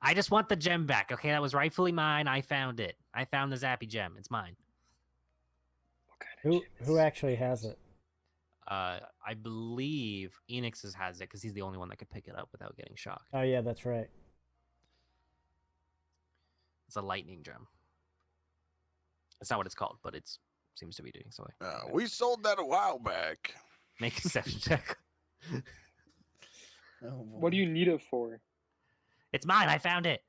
I just want the gem back, okay? That was rightfully mine. I found it. I found the Zappy gem. It's mine. Who actually has it? I believe Enix has it because he's the only one that could pick it up without getting shocked. Oh, yeah, that's right. It's a lightning gem. That's not what it's called, but it seems to be doing so. We sold that a while back. Make a deception check. What do you need it for? It's mine. I found it.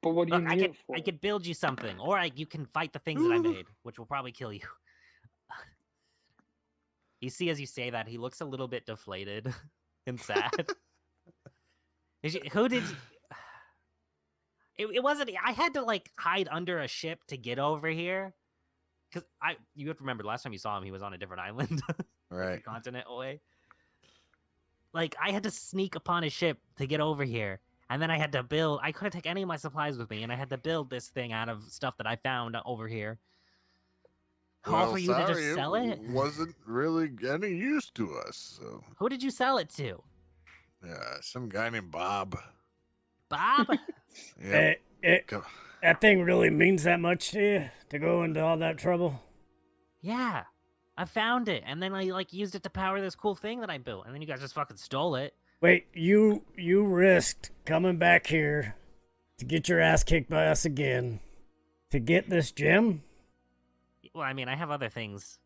But what do you need it for? I could build you something, or you can fight the things that I made, which will probably kill you. You see, as you say that, he looks a little bit deflated and sad. Who did? It wasn't. I had to like hide under a ship to get over here, because you have to remember last time you saw him, he was on a different island, right, continent away. Like, I had to sneak upon his ship to get over here. And then I had to build... I couldn't take any of my supplies with me, and I had to build this thing out of stuff that I found over here. All for you to just sell it? Wasn't really any use to us, so... Who did you sell it to? Some guy named Bob. Bob? Yeah. That thing really means that much to you? To go into all that trouble? Yeah. I found it, and then I like used it to power this cool thing that I built, and then you guys just fucking stole it. Wait, you risked coming back here to get your ass kicked by us again to get this gem? Well, I mean, I have other things.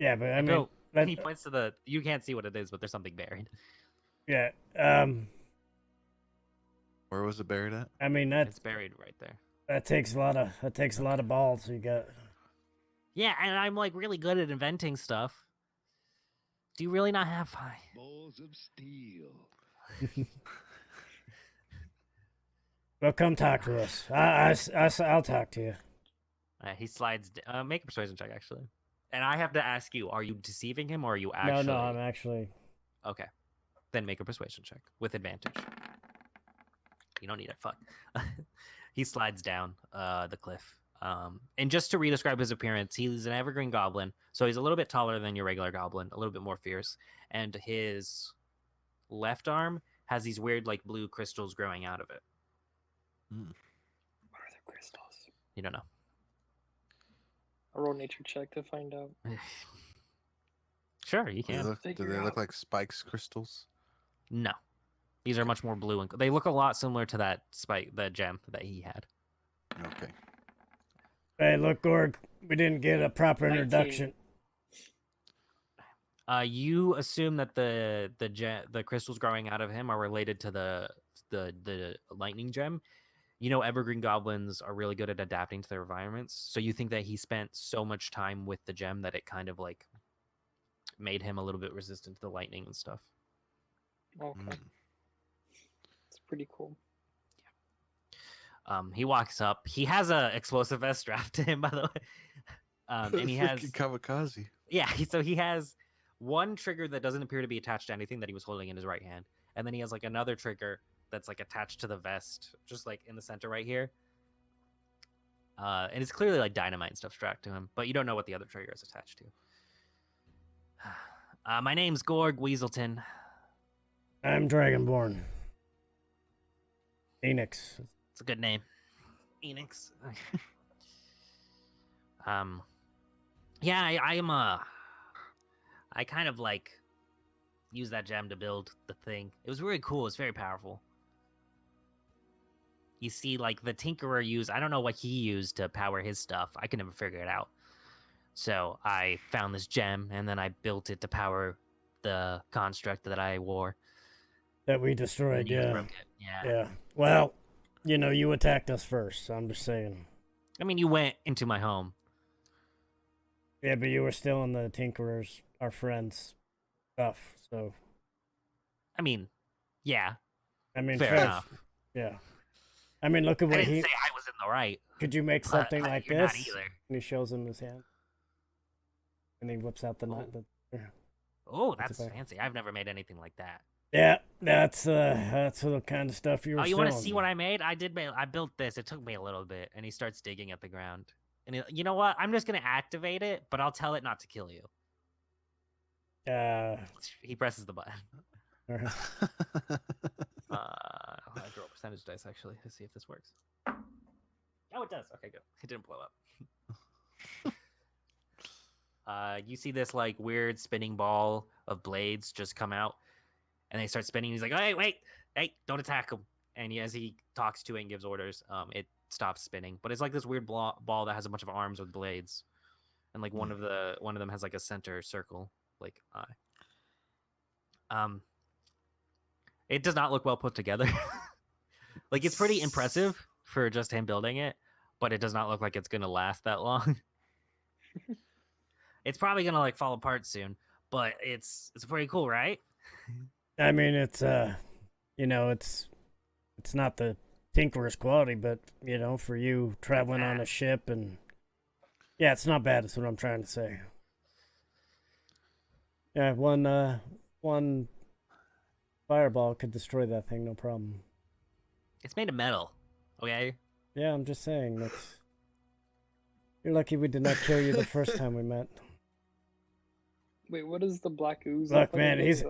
Yeah, but I mean... He points to the... You can't see what it is, but there's something buried. Yeah, Where was it buried at? I mean, it's buried right there. That takes a lot of balls. You got... Yeah, and I'm like really good at inventing stuff. Do you really not have balls of steel? Well, come talk to us. I'll talk to you. He slides. Make a persuasion check, actually. And I have to ask you: are you deceiving him, or are you actually? No, I'm actually. Okay, then make a persuasion check with advantage. You don't need it. Fuck. He slides down the cliff. And just to re-describe his appearance, he's an evergreen goblin, so he's a little bit taller than your regular goblin, a little bit more fierce, and his left arm has these weird, like, blue crystals growing out of it. What are the crystals? You don't know. I roll nature check to find out. Sure, you can. Do they look like spikes crystals? No. These are much more blue, and they look a lot similar to that the gem that he had. Okay. Hey, look, Gorg, we didn't get a proper 19. introduction. You assume that the crystals growing out of him are related to the lightning gem. You know, evergreen goblins are really good at adapting to their environments. So you think that he spent so much time with the gem that it kind of like made him a little bit resistant to the lightning and stuff. Okay. It's pretty cool. He walks up. He has a explosive vest strapped to him, by the way. And he has kamikaze. Yeah, so he has one trigger that doesn't appear to be attached to anything that he was holding in his right hand, and then he has like another trigger that's like attached to the vest, just like in the center right here. And it's clearly like dynamite and stuff strapped to him, but you don't know what the other trigger is attached to. My name's Gorg Weaselton. I'm Dragonborn. Phoenix. It's a good name. Enix. Yeah, I am I kind of like use that gem to build the thing. It was really cool. It's very powerful. You see, like the Tinkerer I don't know what he used to power his stuff. I could never figure it out. So I found this gem and then I built it to power the construct that I wore. That we destroyed, yeah. Broke it. Yeah. Yeah. Well, you know, you attacked us first, so I'm just saying. I mean, you went into my home. Yeah, but you were still in the Tinkerers, our friends' stuff, so. I mean, yeah. I mean, fair enough. Yeah. I mean, look at what I didn't say I was in the right. Could you make something like you're this? Not either. And he shows him his hand. And he whips out the knife. Oh, that's fancy. I've never made anything like that. Yeah, that's the kind of stuff you were you want to selling. see what I made? I built this. It took me a little bit. And he starts digging at the ground. And you know what? I'm just going to activate it, but I'll tell it not to kill you. He presses the button. Right. I draw percentage dice, actually, to see if this works. Oh, it does. Okay, good. It didn't blow up. You see this, like, weird spinning ball of blades just come out. And they start spinning. He's like, hey, wait. Hey, don't attack him. And as he talks to it and gives orders, it stops spinning. But it's like this weird ball that has a bunch of arms with blades. And, like, one of them has, like, a center circle, like, eye. It does not look well put together. Like, it's pretty impressive for just him building it, but it does not look like it's going to last that long. It's probably going to, like, fall apart soon, but it's pretty cool, right? I mean, it's, you know, it's not the Tinkerer's quality, but, you know, for you traveling on a ship and... Yeah, it's not bad, is what I'm trying to say. Yeah, one fireball could destroy that thing, no problem. It's made of metal, okay? Yeah, I'm just saying, you're lucky we did not kill you the first time we met. Wait, what is the black ooze? Look, man, he's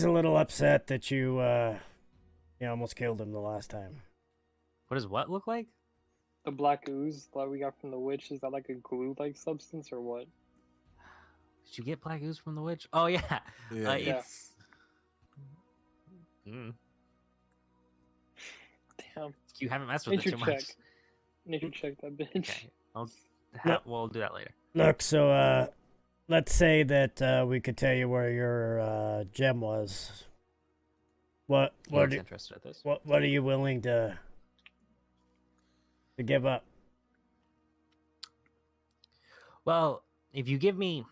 a little upset that you almost killed him the last time. What does what look like? The black ooze that we got from the witch, is that like a glue-like substance or what? Did you get black ooze from the witch? Oh, yeah. It's... Damn. You haven't messed with it too much. Nature check that bitch. Okay. We'll do that later. Look, so, let's say that we could tell you where your gem was. What are you willing to give up? Well, if you give me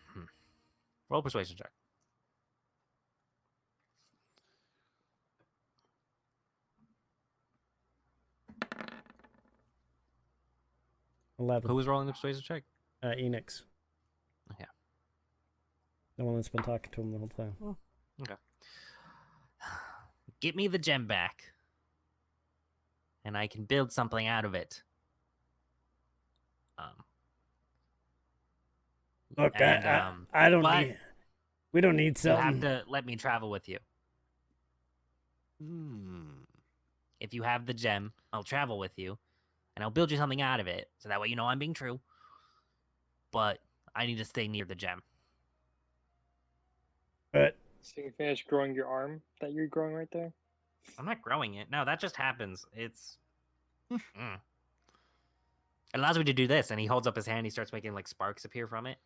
roll a persuasion check. 11. Who was rolling the persuasion check? Enix. Yeah. The one that's been talking to him the whole time. Oh, okay. Get me the gem back, and I can build something out of it. Look, I don't need... We don't need something. You have to let me travel with you. If you have the gem, I'll travel with you, and I'll build you something out of it, so that way you know I'm being true. But I need to stay near the gem. But... So you finish growing your arm that you're growing right there? I'm not growing it. No, that just happens. It's... It allows me to do this, and he holds up his hand. He starts making like sparks appear from it.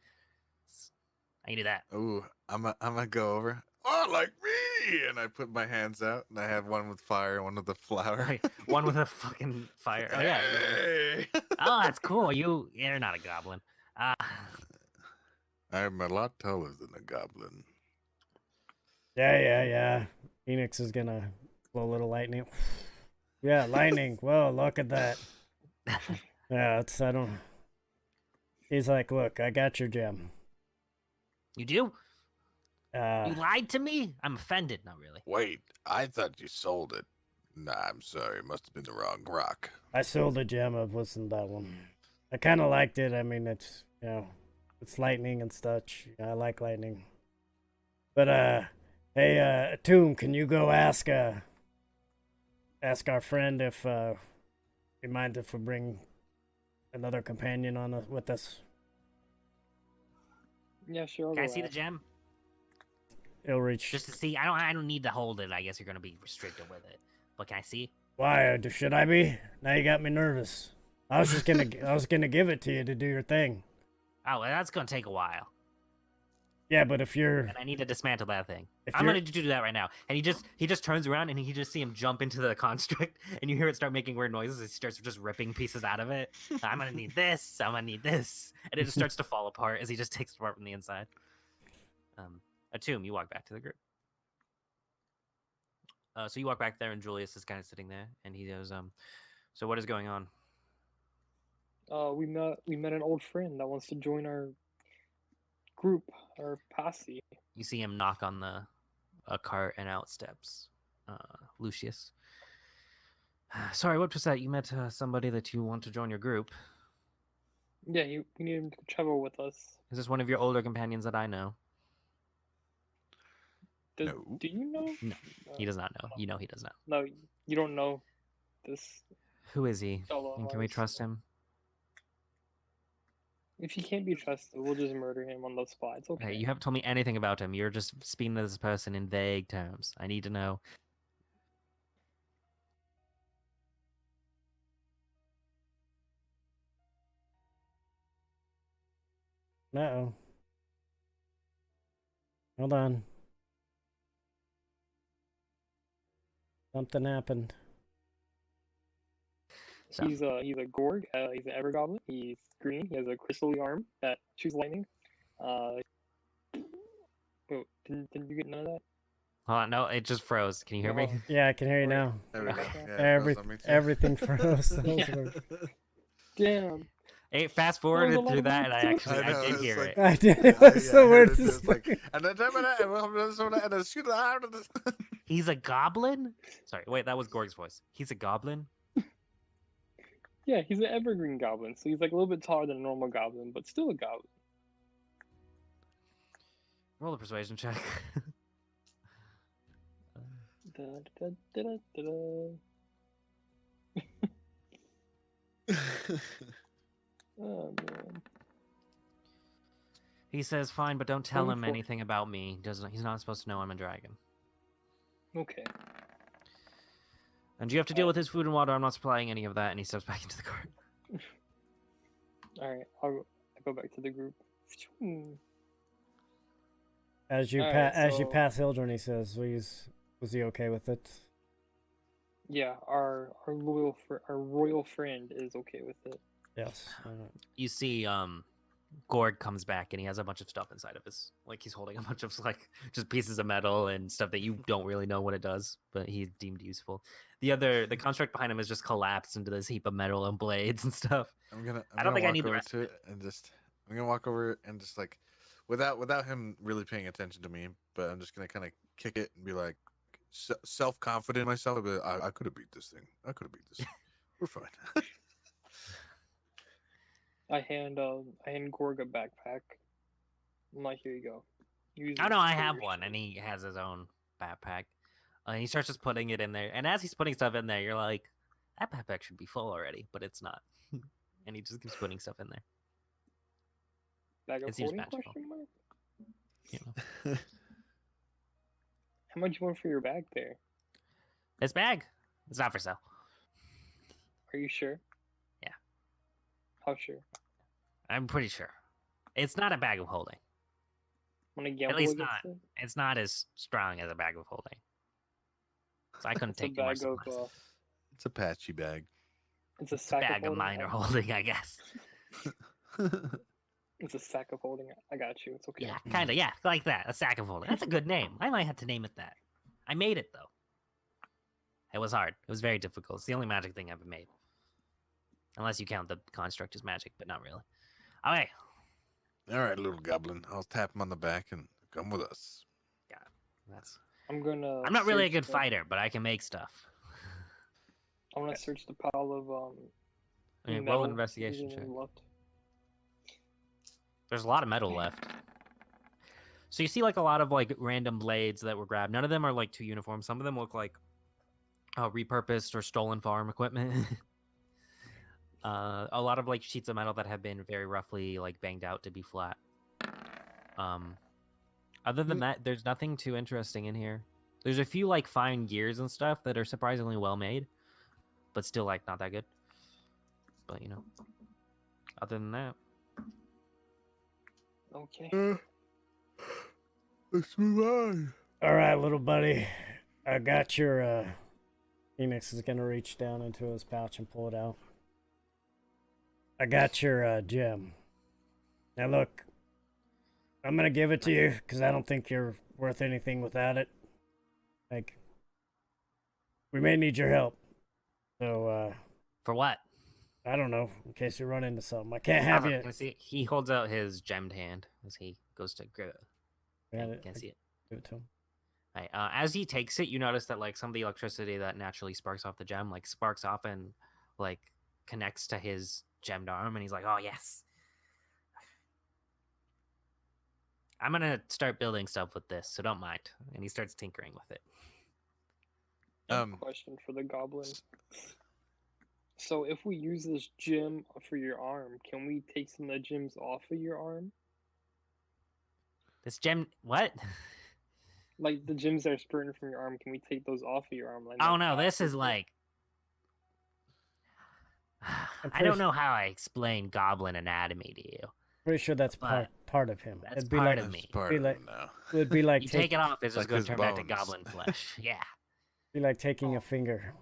I can do that. Ooh, I'm gonna go over. Oh, like me! And I put my hands out, and I have one with fire and one with the flower. Right, one with a fucking fire. Oh yeah. Hey! Oh, that's cool. You're not a goblin. I'm a lot taller than a goblin. Yeah. Phoenix is gonna blow a little lightning. Yeah, lightning. Whoa, look at that. Yeah, I don't. He's like, look, I got your gem. You do? You lied to me? I'm offended. Not really. Wait, I thought you sold it. Nah, I'm sorry. It must have been the wrong rock. I sold a gem. It wasn't that one. I kind of liked it. I mean, it's it's lightning and such. I like lightning. But hey, Tomb, can you go ask our friend if he mind if we bring another companion on with us? Yeah, sure. Can I see the gem? He'll reach. Just to see. I don't need to hold it. I guess you're gonna be restricted with it. But can I see? Why should I be? Now you got me nervous. I was gonna give it to you to do your thing. Oh, well, that's gonna take a while. Yeah, but if you're... And I need to dismantle that thing. If I'm you're- gonna do that right now. And he just turns around and he just see him jump into the construct, and you hear it start making weird noises. He starts just ripping pieces out of it. I'm gonna need this. I'm gonna need this, and it just starts to fall apart as he just takes it apart from the inside. Tomb, you walk back to the group. So you walk back there, and Julius is kind of sitting there, and he goes, so what is going on? We met an old friend that wants to join our group, our posse. You see him knock on a cart, and out steps Lucius. Sorry, what was that? You met somebody that you want to join your group. Yeah, we need him to travel with us. Is this one of your older companions that I know? No. Do you know? No, he does not know. You know he does not. No, you don't know this Who is he? fellow. And can we trust him? If he can't be trusted, we'll just murder him on the spot. It's okay. Hey, you haven't told me anything about him. You're just speaking to this person in vague terms. I need to know. Uh-oh. Hold on. Something happened. So, He's a Gorg. He's an Evergoblin. He's green. He has a crystally arm that shoots lightning. Oh, didn't you get none of that? hold on, no, it just froze. Can you hear me? Yeah, I can hear you now. There we go. Okay. Yeah, it froze on me too. Everything froze. Damn. Hey, fast That was a forwarded lot through of that, and words, I I know, did it's hear like- it. I did. It Yeah, was yeah, the I word. heard it just like, and then and then shoot out of this. He's a goblin? Sorry, wait, that was Gorg's voice. He's a goblin? Yeah, he's an evergreen goblin, so he's like a little bit taller than a normal goblin, but still a goblin. Roll a persuasion check. Da, da, da, da, da. Oh man. He says, fine, but don't tell him 24. anything about me. He's not supposed to know I'm a dragon. Okay. And you have to deal with his food and water. I'm not supplying any of that. And he steps back into the cart. All right. I'll go back to the group. As you Alright, as you so- pass Hildren, he says, "Was he okay with it?" Yeah, our royal friend is okay with it. Yes. You see, Gorg comes back and he has a bunch of stuff inside of his, like he's holding a bunch of like just pieces of metal and stuff that you don't really know what it does, but he deemed useful. The construct behind him is just collapsed into this heap of metal and blades and stuff. I'm gonna I need the walk over rest to of it and just I'm gonna walk over and just like without him really paying attention to me, but I'm just gonna kind of kick it and be like self-confident in myself. I'll be like, I could have beat this thing. I could have beat this. We're fine. I hand Gorg a backpack. I'm like, here you go. Use Oh this no, I for have your one, shit." and he has his own backpack. And he starts just putting it in there, and as he's putting stuff in there, you're like, that backpack should be full already, but it's not. And he just keeps putting stuff in there. Bag of It seems holding? magical. Question mark? You know, How much you want for your bag there? this bag, it's not for sale. Are you sure? Yeah. How sure? I'm pretty sure. It's not a bag of holding. Want to At gamble least against not. it? It's not as strong as a bag of holding. So I couldn't It's a take too much bag of. supplies. It's a patchy bag. It's a It's a sack bag of of holding. minor holding, I guess. It's a sack of holding. I got you. It's okay. Yeah, kind of. Yeah, like that. A sack of holding. That's a good name. I might have to name it that. I made it though. It was hard. It was very difficult. It's the only magic thing I've ever made. Unless you count the construct as magic, but not really. Okay. All right, little goblin. I'll tap him on the back and come with us. Yeah, that's. I'm gonna. I'm not really a search good the- fighter, but I can make stuff. I'm gonna search the pile of I mean, metal roll an investigation using check. left. There's a lot of metal left. So you see like a lot of like random blades that were grabbed. None of them are like too uniform. Some of them look like repurposed or stolen farm equipment. A lot of like sheets of metal that have been very roughly like banged out to be flat. Other than that, there's nothing too interesting in here. There's a few like fine gears and stuff that are surprisingly well made, but still like not that good. But you know, other than that, Okay. Let's move on. All right, little buddy. I got your. Phoenix is gonna reach down into his pouch and pull it out. I got your gem. Now look, I'm gonna give it to you because I don't think you're worth anything without it. Like, we may need your help. So, for what? I don't know, in case you run into something. I can't have you. Can I see? He holds out his gemmed hand as he goes to grab it. Can I see it? Give it to him. Right, as he takes it, you notice that like some of the electricity that naturally sparks off the gem, like sparks off and like connects to his gemmed arm, and he's like, "Oh yes, I'm gonna start building stuff with this, so don't mind." And he starts tinkering with it. Question for the goblin. So if we use this gem for your arm, can we take some of the gems off of your arm? This gem, what? Like the gems that are spurting from your arm, can we take those off of your arm? Like, Oh no, this is like. I don't know how I explain goblin anatomy to you. Pretty sure that's part of him. That's It'd be part like, of me. Part be of like, him now. it'd be like You take it off, it's like just going his to turn back to bones. goblin flesh. Yeah, be like taking a finger.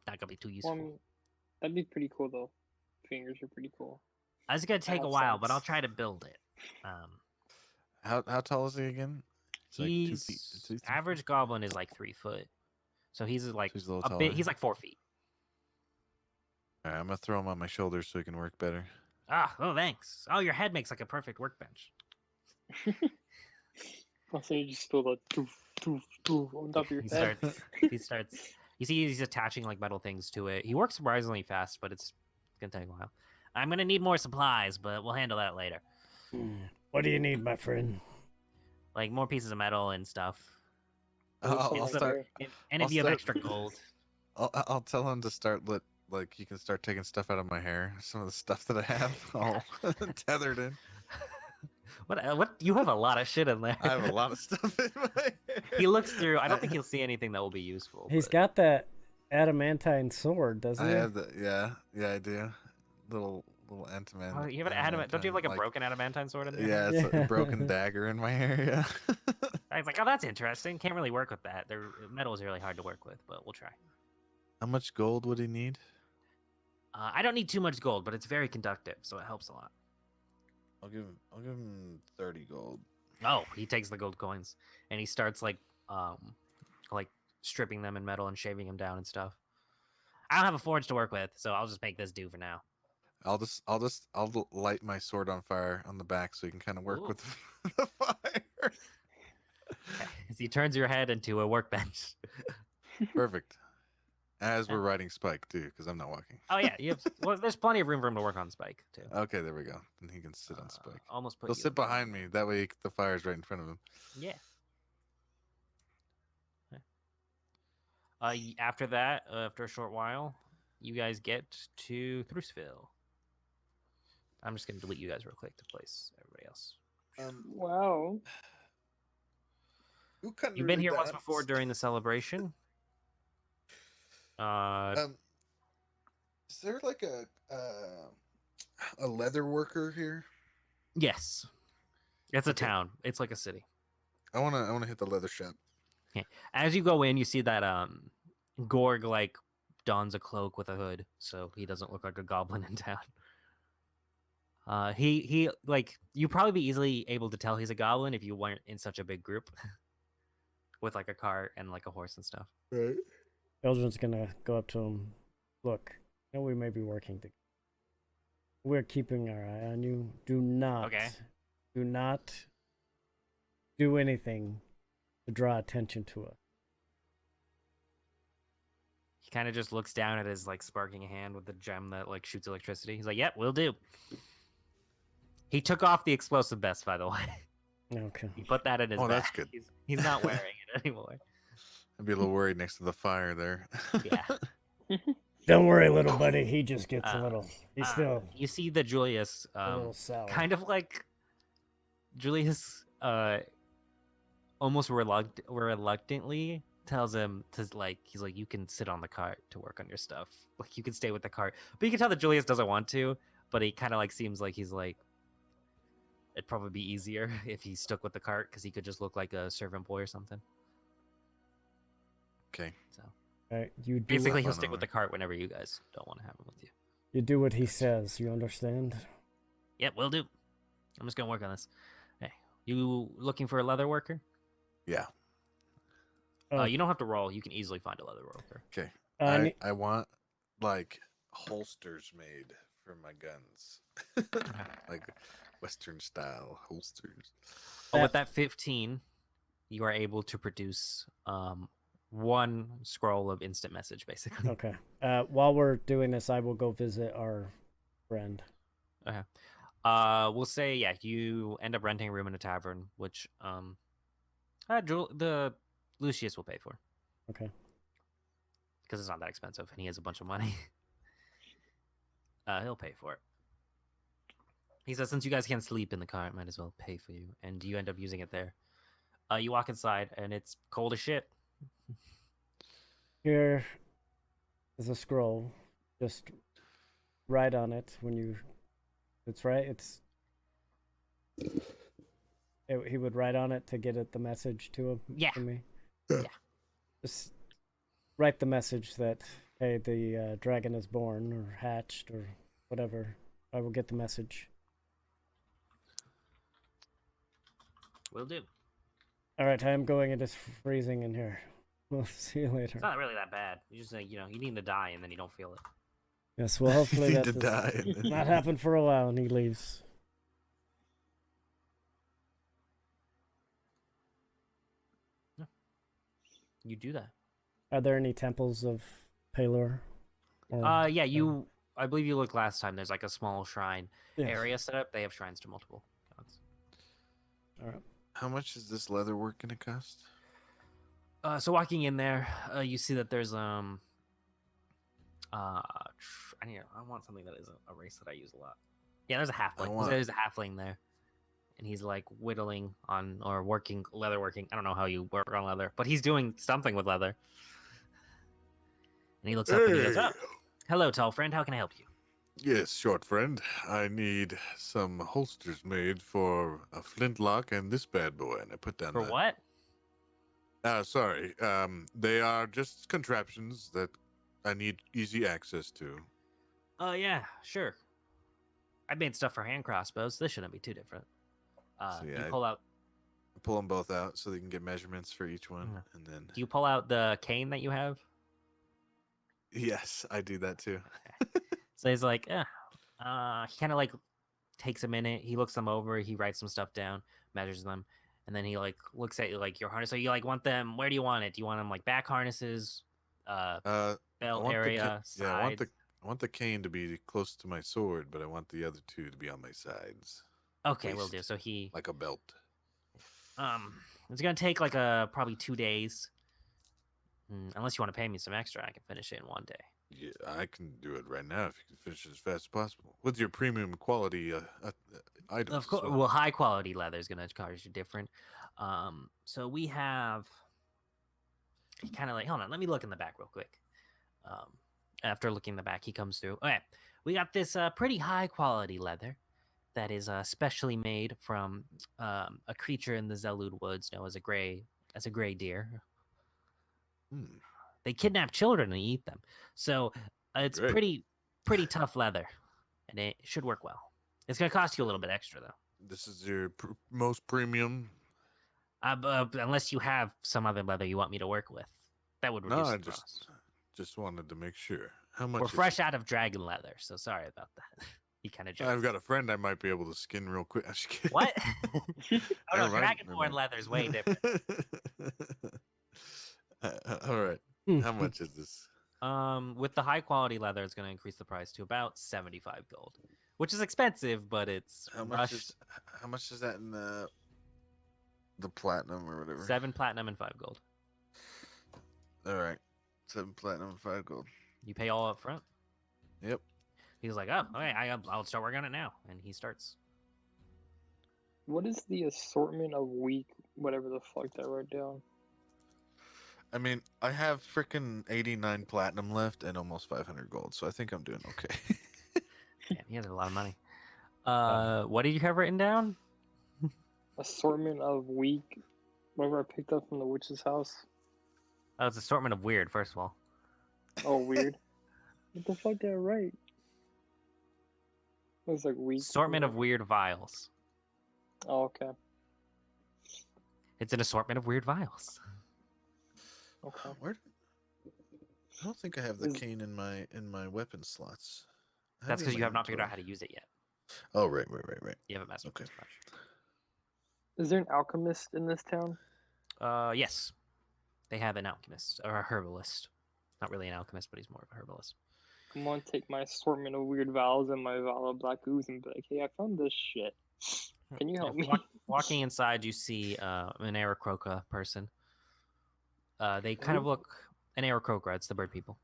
not gonna be too useful. That'd be pretty cool though. Fingers are pretty cool. It's gonna take a have while, but sense. I'll try to build it. How tall is he again? It's like 2 He's feet. 2 feet. average goblin is like 3 foot, so he's like So he's a little a bit. taller. He's like 4 feet. All right, I'm gonna throw him on my shoulders so he can work better. Oh, thanks. Oh, your head makes like a perfect workbench. Also, you just spill the doof on top of your He head. starts. He starts. You see, he's attaching like metal things to it. He works surprisingly fast, but it's gonna take a while. I'm gonna need more supplies, but we'll handle that later. What do you need, my friend? Like more pieces of metal and stuff. I'll It's a- start. And I'll if you have start- extra gold. I'll tell him to start like he can start taking stuff out of my hair. Some of the stuff that I have all tethered in. What? You have a lot of shit in there. I have a lot of stuff in my hair. He looks through. I don't think he'll see anything that will be useful. He's but- got that adamantine sword, doesn't I he? have the yeah I do. Little adamant. Oh, you have an adamant. Don't you have like a broken adamantine sword in there? Yeah, it's Yeah. a broken dagger in my hair. Yeah. I was like, oh, that's interesting. Can't really work with that. Metal is really hard to work with, but we'll try. How much gold would he need? I don't need too much gold, but it's very conductive, so it helps a lot. I'll give him 30 gold. Oh, he takes the gold coins and he starts like stripping them in metal and shaving them down and stuff. I don't have a forge to work with, so I'll just make this do for now. I'll light my sword on fire on the back so you can kind of work Ooh. with the fire. As he turns your head into a workbench. Perfect. As we're riding Spike too, because I'm not walking. Oh yeah, well, there's plenty of room for him to work on Spike too. Okay, there we go. Then he can sit on Spike. Almost put He'll you sit in- behind me. That way the fire's right in front of him. Yeah. After that, after a short while, you guys get to Thrusville. I'm just gonna delete you guys real quick to place everybody else. Wow. You've been here once before during the celebration. Is there like a leather worker here? Yes, it's a Okay. town. It's like a city. I wanna hit the leather shop. Okay. As you go in, you see that Gorg like dons a cloak with a hood, so he doesn't look like a goblin in town. He like you'd probably be easily able to tell he's a goblin if you weren't in such a big group with like a cart and like a horse and stuff. Right. Eldrin's gonna go up to him. Look, I know we may be working together. We're keeping our eye on you. Do not do anything to draw attention to us. He kind of just looks down at his like sparking hand with the gem that like shoots electricity. He's like, "Yep, will do." He took off the explosive vest, by the way. Okay. He put that in his bag. That's good. He's not wearing it anymore. I'd be a little worried next to the fire there. Yeah. Don't worry, little buddy. He just gets a little. He's still. You see that Julius, a little sour. kind of like Julius, almost reluctantly tells him to like. He's like, you can sit on the cart to work on your stuff. Like you can stay with the cart, but you can tell that Julius doesn't want to. But he kind of like seems like he's like. It'd probably be easier if he stuck with the cart because he could just look like a servant boy or something. Okay. So. You do Basically, what, he'll stick with the cart whenever you guys don't want to have him with you. you do what he says. You understand? Yep, will do. I'm just gonna work on this. Hey, you looking for a leather worker? Yeah. You don't have to roll. You can easily find a leather worker. Okay. Uh, I want like holsters made for my guns, like Western style holsters. Oh, with that 15, you are able to produce one scroll of instant message, basically. Okay. While we're doing this, I will go visit our friend. Okay. We'll say you end up renting a room in a tavern, which the Lucius will pay for. Okay. Because it's not that expensive, and he has a bunch of money. He'll pay for it. He says, since you guys can't sleep in the car, it might as well pay for you. And you end up using it there. You walk inside, and it's cold as shit. Here is a scroll. Just write on it when you... It's right. He would write on it to get the message to him. Yeah. To me. Yeah. Just write the message that, hey, the dragon is born or hatched or whatever. I will get the message. Will do. All right, I'm going. It is freezing in here. We'll see you later. It's not really that bad. You just you need to die and then you don't feel it. Yes, well, hopefully You that need to die. does not happen for a while, and he leaves. Yeah. You do that. Are there any temples of Palor? Yeah, I believe you looked last time. There's like a small shrine area set up. They have shrines to multiple gods. All right. How much is this leather work gonna cost? So walking in there, you see that there's I want something that isn't a race that I use a lot. Yeah, there's a halfling. There's a halfling there, and he's like whittling on or working leather working. I don't know how you work on leather, but he's doing something with leather. And he looks up and he goes, "Oh, hello, tall friend. How can I help you?" Yes, short friend. I need some holsters made for a flintlock and this bad boy. And I put down For what? Sorry. They are just contraptions that I need easy access to. Oh, yeah, sure. I made stuff for hand crossbows. This shouldn't be too different. You pull out... Pull them both out so they can get measurements for each one, and then... Do you pull out the cane that you have? Yes, I do that too. Okay. So he's like, he kind of like takes a minute. He looks them over. He writes some stuff down, measures them, and then he like looks at like your harness. So you like want them? Where do you want it? Do you want them like back harnesses, belt area, sides? Yeah, I want the cane to be close to my sword, but I want the other two to be on my sides. Okay, will do. So he like a belt. It's gonna take like probably 2 days. Unless you want to pay me some extra, I can finish it in 1 day. Yeah, I can do it right now if you can finish it as fast as possible. With your premium quality items. Of course, well, high quality leather is going to cost you different. So we have kind of like, hold on, let me look in the back real quick. after looking in the back, he comes through. Okay, we got this pretty high quality leather that is specially made from a creature in the Zelud woods known as a gray deer. They kidnap children and eat them. So it's Great. pretty tough leather, and it should work well. It's gonna cost you a little bit extra though. This is your most premium. Unless you have some other leather you want me to work with, that would reduce the cost. Just wanted to make sure. How much? We're fresh out of dragon leather, so sorry about that. He kind of jokes. I've got a friend I might be able to skin real quick. What? Oh no, dragonborn leather is way different. All right. How much is this? With the high quality leather, it's going to increase the price to about 75 gold, which is expensive, but it's how much is that in the platinum or whatever? 7 platinum and 5 gold. All right, 7 platinum and 5 gold. You pay all up front. Yep. He's like, oh, okay, I'll start working on it now, and he starts. What is the assortment of weak, whatever the fuck that I wrote down? I mean, I have freaking 89 platinum left and almost 500 gold, so I think I'm doing okay. Yeah, he has a lot of money. What did you have written down? Assortment of weak, whatever I picked up from the witch's house. Oh, it's assortment of weird, first of all. Oh, weird. What the fuck did I write? It was like weak. Assortment of weird vials. Oh, okay. It's an assortment of weird vials. Okay. Where? I don't think I have the cane in my weapon slots. That's because you have not figured out how to use it yet. Oh, right. You haven't messed with it much. Is there an alchemist in this town? Yes. They have an alchemist, or a herbalist. Not really an alchemist, but he's more of a herbalist. I'm gonna take my assortment of weird vials and my vial of black ooze and be like, hey, I found this shit. Can you help me? Walking inside, you see an Aarakocra person. They kind of look... An Aarakocra, it's the bird people.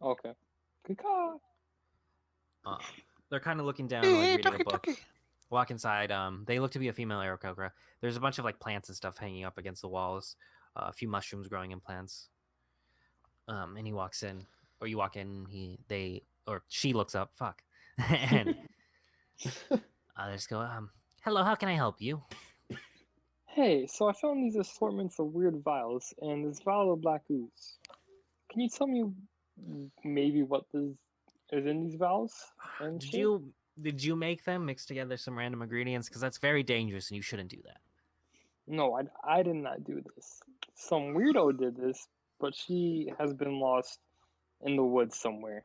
Okay. Good call. They're kind of looking down, like reading a book. Walk inside. They look to be a female Aarakocra. There's a bunch of like plants and stuff hanging up against the walls. A few mushrooms growing in plants. And he walks in, or you walk in. She looks up. Fuck. And they just go, hello, how can I help you? Hey, so I found these assortments of weird vials and this vial of black ooze. Can you tell me maybe what is in these vials? Did you make them, mix together some random ingredients? Because that's very dangerous and you shouldn't do that. No, I did not do this. Some weirdo did this, but she has been lost in the woods somewhere.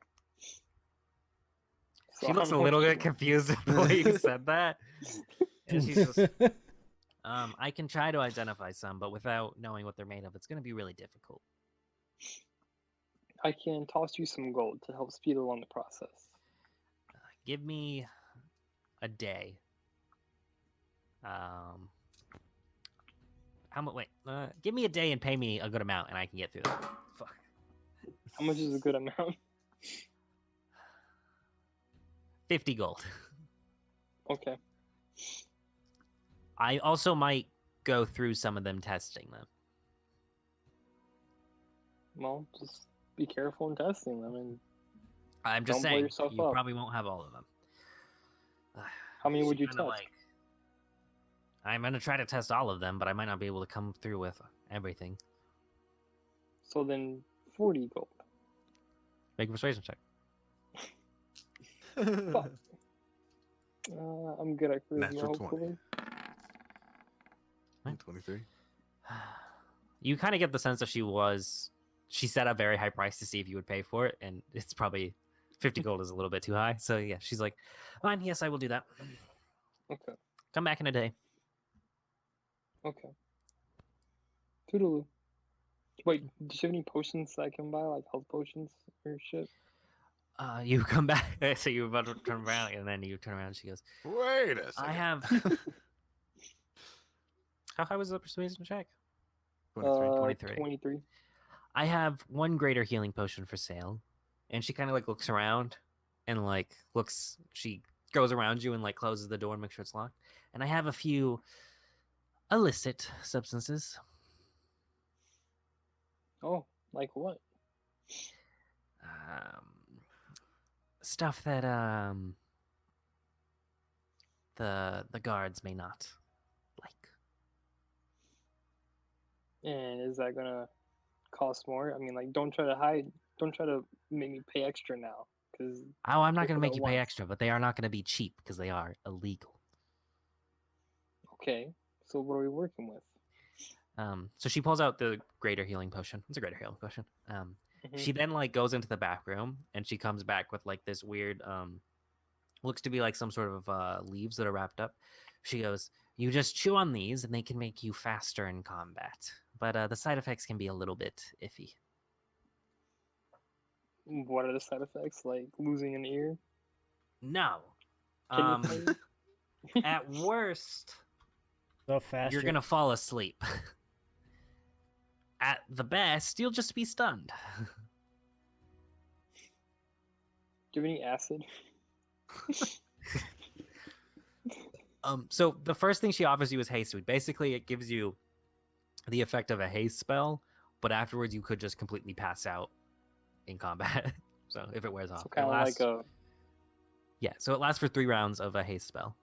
So she looks a little bit confused at the way you said that. And she's just... I can try to identify some, but without knowing what they're made of, it's going to be really difficult. I can toss you some gold to help speed along the process. Give me a day. Give me a day and pay me a good amount, and I can get through that. Fuck. How much is a good amount? 50 gold. Okay. I also might go through some of them testing them. Well, just be careful in testing them, and I'm just saying you probably won't have all of them. How many would you test? I'm gonna try to test all of them, but I might not be able to come through with everything. So then, 40 gold. Make a persuasion check. Fuck. I'm good at charisma, Natural 20. hopefully. 23. You kind of get the sense that she set a very high price to see if you would pay for it, and it's probably 50 gold is a little bit too high. So yeah, she's like, fine, yes, I will do that. Okay. Come back in a day. Okay. Toodaloo. Wait, do you have any potions that I can buy, like health potions or shit? You come back, so you're about to turn around, and then you turn around and she goes, Wait a second. I have... How high was the persuasion check? 23. 23. I have one greater healing potion for sale. And she kind of like looks around and like she goes around you and like closes the door and makes sure it's locked. And I have a few illicit substances. Oh, like what? stuff that the guards may not like. And is that gonna cost more? I mean, like, don't try to hide. Don't try to make me pay extra now, because Oh, I'm not going to make you pay extra, but they are not going to be cheap because they are illegal. Okay, so what are we working with? So she pulls out the greater healing potion. It's a greater healing potion. She then like goes into the back room and she comes back with like this weird looks to be like some sort of leaves that are wrapped up. She goes, "You just chew on these and they can make you faster in combat, but the side effects can be a little bit iffy." What are the side effects? Like losing an ear? No. Kidney pain? At worst, So fast. you're gonna fall asleep. At the best, you'll just be stunned. Do you have any acid? So the first thing she offers you is haste weed. Basically, it gives you the effect of a haste spell, but afterwards you could just completely pass out in combat. So if it wears off, So kind of like a yeah. So it lasts for 3 rounds of a haste spell.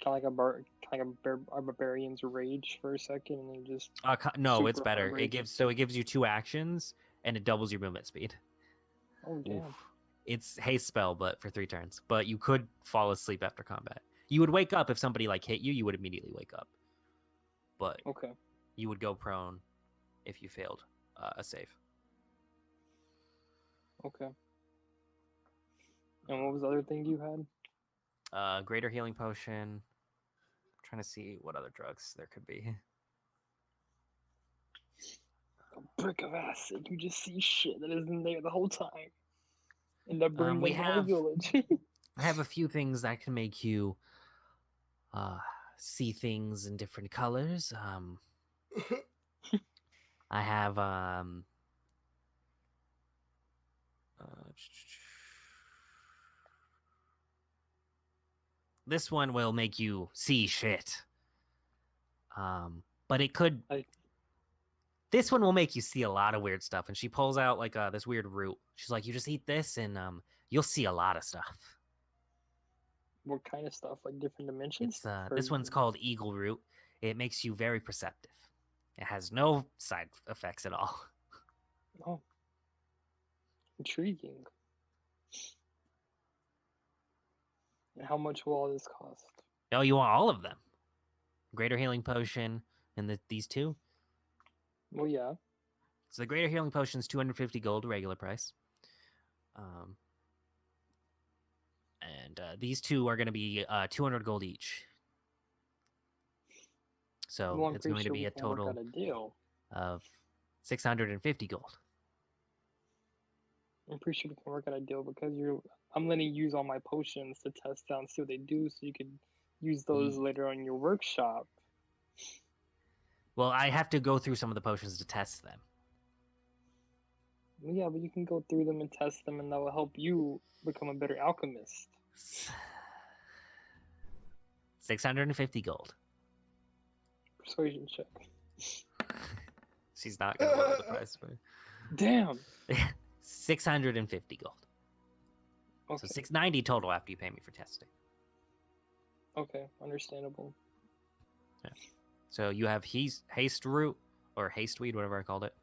kind of like a barbarian's rage for a second, and then just No, it's super better. hard It rage. gives you 2 actions and it doubles your movement speed. Oh damn. Oof. It's haste spell, but for 3 turns. But you could fall asleep after combat. You would wake up if somebody like hit you. You would immediately wake up. But Okay. you would go prone if you failed a save. Okay. And what was the other thing you had? Greater healing potion. I'm trying to see what other drugs there could be. A brick of acid. You just see shit that isn't there the whole time. End up burning we the whole have- village. I have a few things that can make you see things in different colors. I have this one will make you see shit. But it could. This one will make you see a lot of weird stuff. And she pulls out like this weird root. She's like, "You just eat this, and you'll see a lot of stuff." What kind of stuff? Like different dimensions? It's this one's called Eagle Root. It makes you very perceptive. It has no side effects at all. Oh. Intriguing. And how much will all this cost? Oh, you want all of them? Greater healing potion and these 2. Well, yeah. So the greater healing potion is 250 gold, regular price. And these 2 are going to be 200 gold each. So Well, it's going to be a total a deal. of 650 gold. I'm pretty sure we can work out a deal because I'm letting you use all my potions to test out and see what they do, so you could use those later on in your workshop. Well, I have to go through some of the potions to test them. Well, yeah, but you can go through them and test them, and that will help you become a better alchemist. 650 gold. Persuasion check. She's not going to lower the price for it. Damn. 650 gold. Okay. So 690 total after you pay me for testing. Okay, understandable. Yeah. So you have haste root or haste weed, whatever I called it.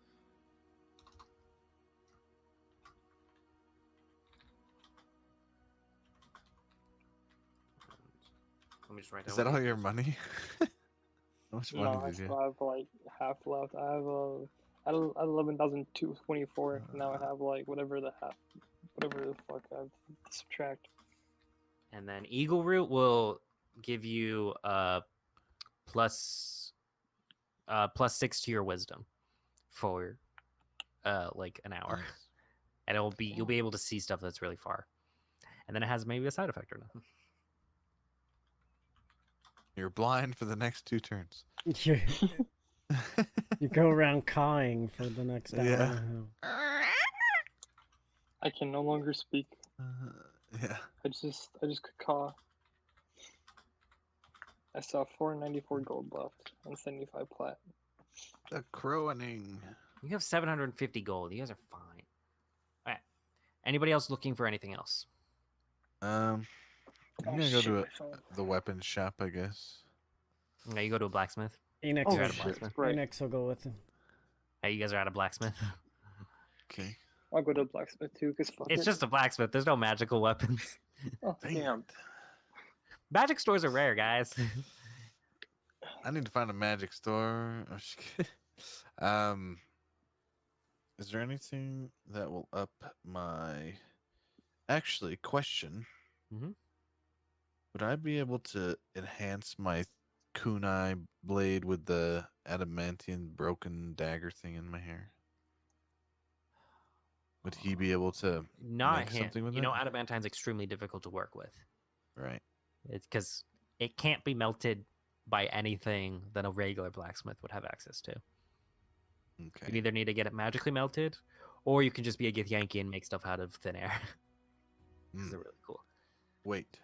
Let me just write down. Is that all your money? How much money No, I did you? still have like half left. I have I had 11,224. Now I have like whatever the fuck I have to subtract. And then Eagle Root will give you plus 6 to your wisdom for like an hour. Nice. And you'll be able to see stuff that's really far. And then it has maybe a side effect or nothing. You're blind for the next 2 turns. You go around cawing for the next hour. Yeah. I can no longer speak. Yeah. I just could caw. I saw 494 gold left and 75 plat. The crowing. You have 750 gold. You guys are fine. All right. Anybody else looking for anything else? I'm gonna go to the weapons shop, I guess. Okay, you go to a blacksmith. Enix, You're at a blacksmith. Right. Enix will go with him. Hey, you guys are at a blacksmith. Okay. I'll go to a blacksmith too, because fuck It's it. just a blacksmith. There's no magical weapons. Oh, damn. Magic stores are rare, guys. I need to find a magic store. I'm just kidding. Is there anything that will up my... Actually, question. Mhm. Would I be able to enhance my kunai blade with the adamantium broken dagger thing in my hair? Would he be able to Not make him. something with You it? know, adamantine's extremely difficult to work with. Right. It's because it can't be melted by anything that a regular blacksmith would have access to. You Okay. either need to get it magically melted, or you can just be a Githyanki and make stuff out of thin air. They're really cool. Wait.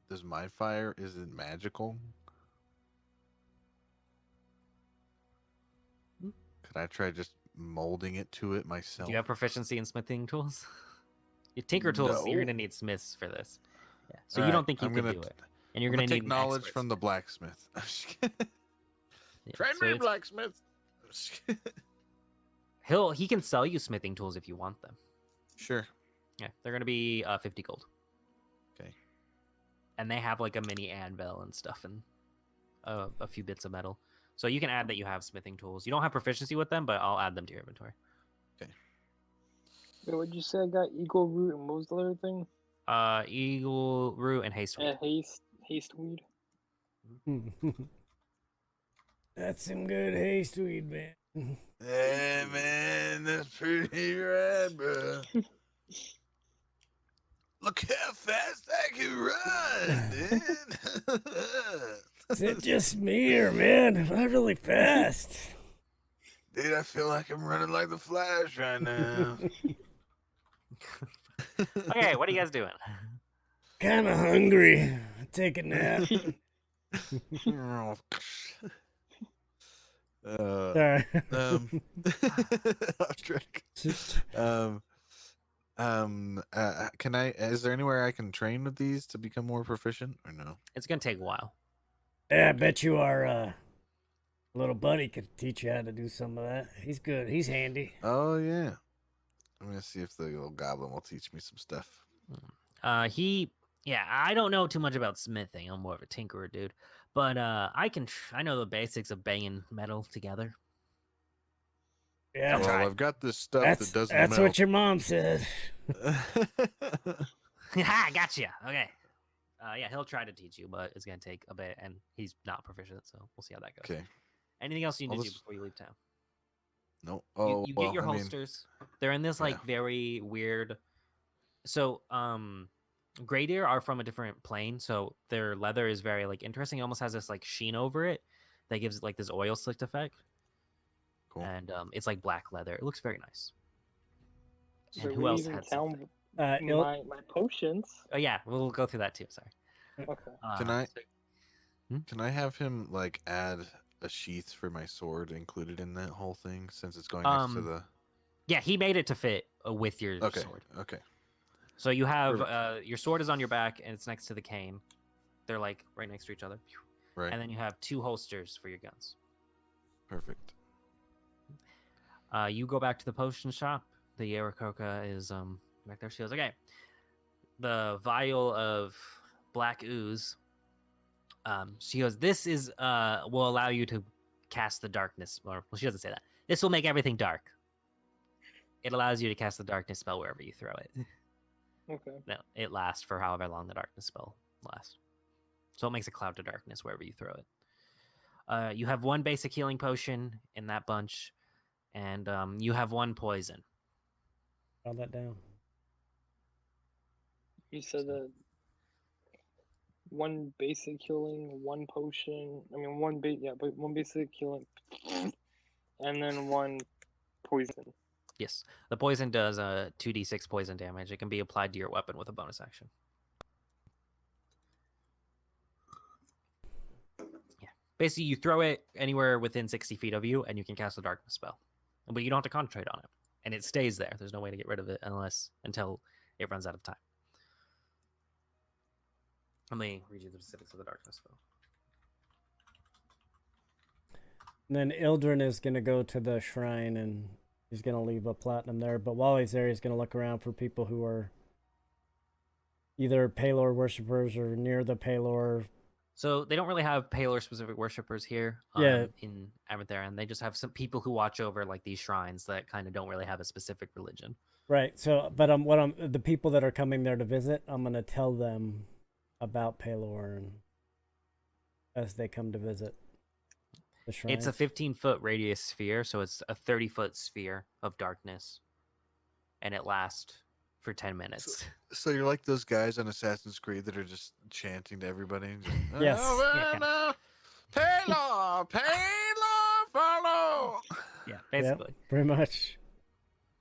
Does my fire, is it magical? Could I try just molding it to it myself? Do you have proficiency in smithing tools? Your tinker tools, you're No. gonna need smiths for this. Yeah. So you Alright, don't think you I'm can gonna do it, and you're I'm gonna gonna need take an knowledge expert from the smith. blacksmith. I'm just kidding. Yeah, Train so me, it's- blacksmith. I'm just kidding. He can sell you smithing tools if you want them. Sure. Yeah, they're gonna be 50 gold. Okay. And they have like a mini anvil and stuff, and a few bits of metal. So you can add that you have smithing tools. You don't have proficiency with them, but I'll add them to your inventory. Wait, what'd you say? I got eagle root and what was the other thing? Eagle root and haste weed. Haste weed. That's some good haste weed, man. Hey man, that's pretty rad, bro. Look how fast I can run, dude. Is it just me or man? Am I really fast? Dude, I feel like I'm running like the Flash right now. Okay, what are you guys doing? Kind of hungry. Take a nap. Sorry. Off track. Can I? Is there anywhere I can train with these to become more proficient, or no? It's gonna take a while. Yeah, I bet you our little buddy could teach you how to do some of that. He's good. He's handy. Oh yeah. I'm gonna see if the little goblin will teach me some stuff. I don't know too much about smithing. I'm more of a tinkerer, dude. But I know the basics of banging metal together. Yeah, Well, try. I've got this stuff that doesn't that's melt. what your mom said. Ha! Gotcha. Okay. Yeah, he'll try to teach you, but it's gonna take a bit, and he's not proficient, so we'll see how that goes. Okay. Anything else you need I'll to do just- before you leave town? No. Oh, You well, get your I mean, holsters. They're in this like yeah. very weird. So, gray deer are from a different plane, so their leather is very like interesting. It almost has this like sheen over it that gives it like this oil slicked effect, Cool. and it's like black leather. It looks very nice. So And who we else even had count something? my potions. Oh yeah, we'll go through that too. Sorry. Okay. Can I? Hmm? Can I have him like add a sheath for my sword included in that whole thing since it's going next to the? Yeah, he made it to fit with your Okay. sword. Okay. So you have Perfect. your sword is on your back and it's next to the cane. They're like right next to each other. Right. And then you have 2 holsters for your guns. Perfect. You go back to the potion shop. The Aarakocra is back there. She goes, okay. The vial of black ooze. She goes, this is will allow you to cast the darkness. Or well, she doesn't say that. This will make everything dark. It allows you to cast the darkness spell wherever you throw it. Okay. No, it lasts for however long the darkness spell lasts. So it makes a cloud to darkness wherever you throw it. You have 1 basic healing potion in that bunch, and you have 1 poison. Write that down. You said that 1 basic healing, 1 potion. I mean, but 1 basic healing, and then 1 poison. Yes, the poison does 2d6 poison damage. It can be applied to your weapon with a bonus action. Yeah, basically you throw it anywhere within 60 feet of you, and you can cast a darkness spell. But you don't have to concentrate on it, and it stays there. There's no way to get rid of it until it runs out of time. Let me read you the specifics of the darkness spell. And then Ildren is going to go to the shrine and he's going to leave a platinum there. But while he's there, he's going to look around for people who are either Palor worshippers or near the Palor. So they don't really have Palor specific worshippers here in Avantheran. They just have some people who watch over like these shrines that kind of don't really have a specific religion. Right. So, but the people that are coming there to visit, I'm going to tell them about Palor and as they come to visit the shrines. It's a 15-foot radius sphere, so it's a 30-foot sphere of darkness, and it lasts for 10 minutes. So you're like those guys on Assassin's Creed that are just chanting to everybody. And just, Yes. Palor, follow. Yeah, basically. Yep, pretty much.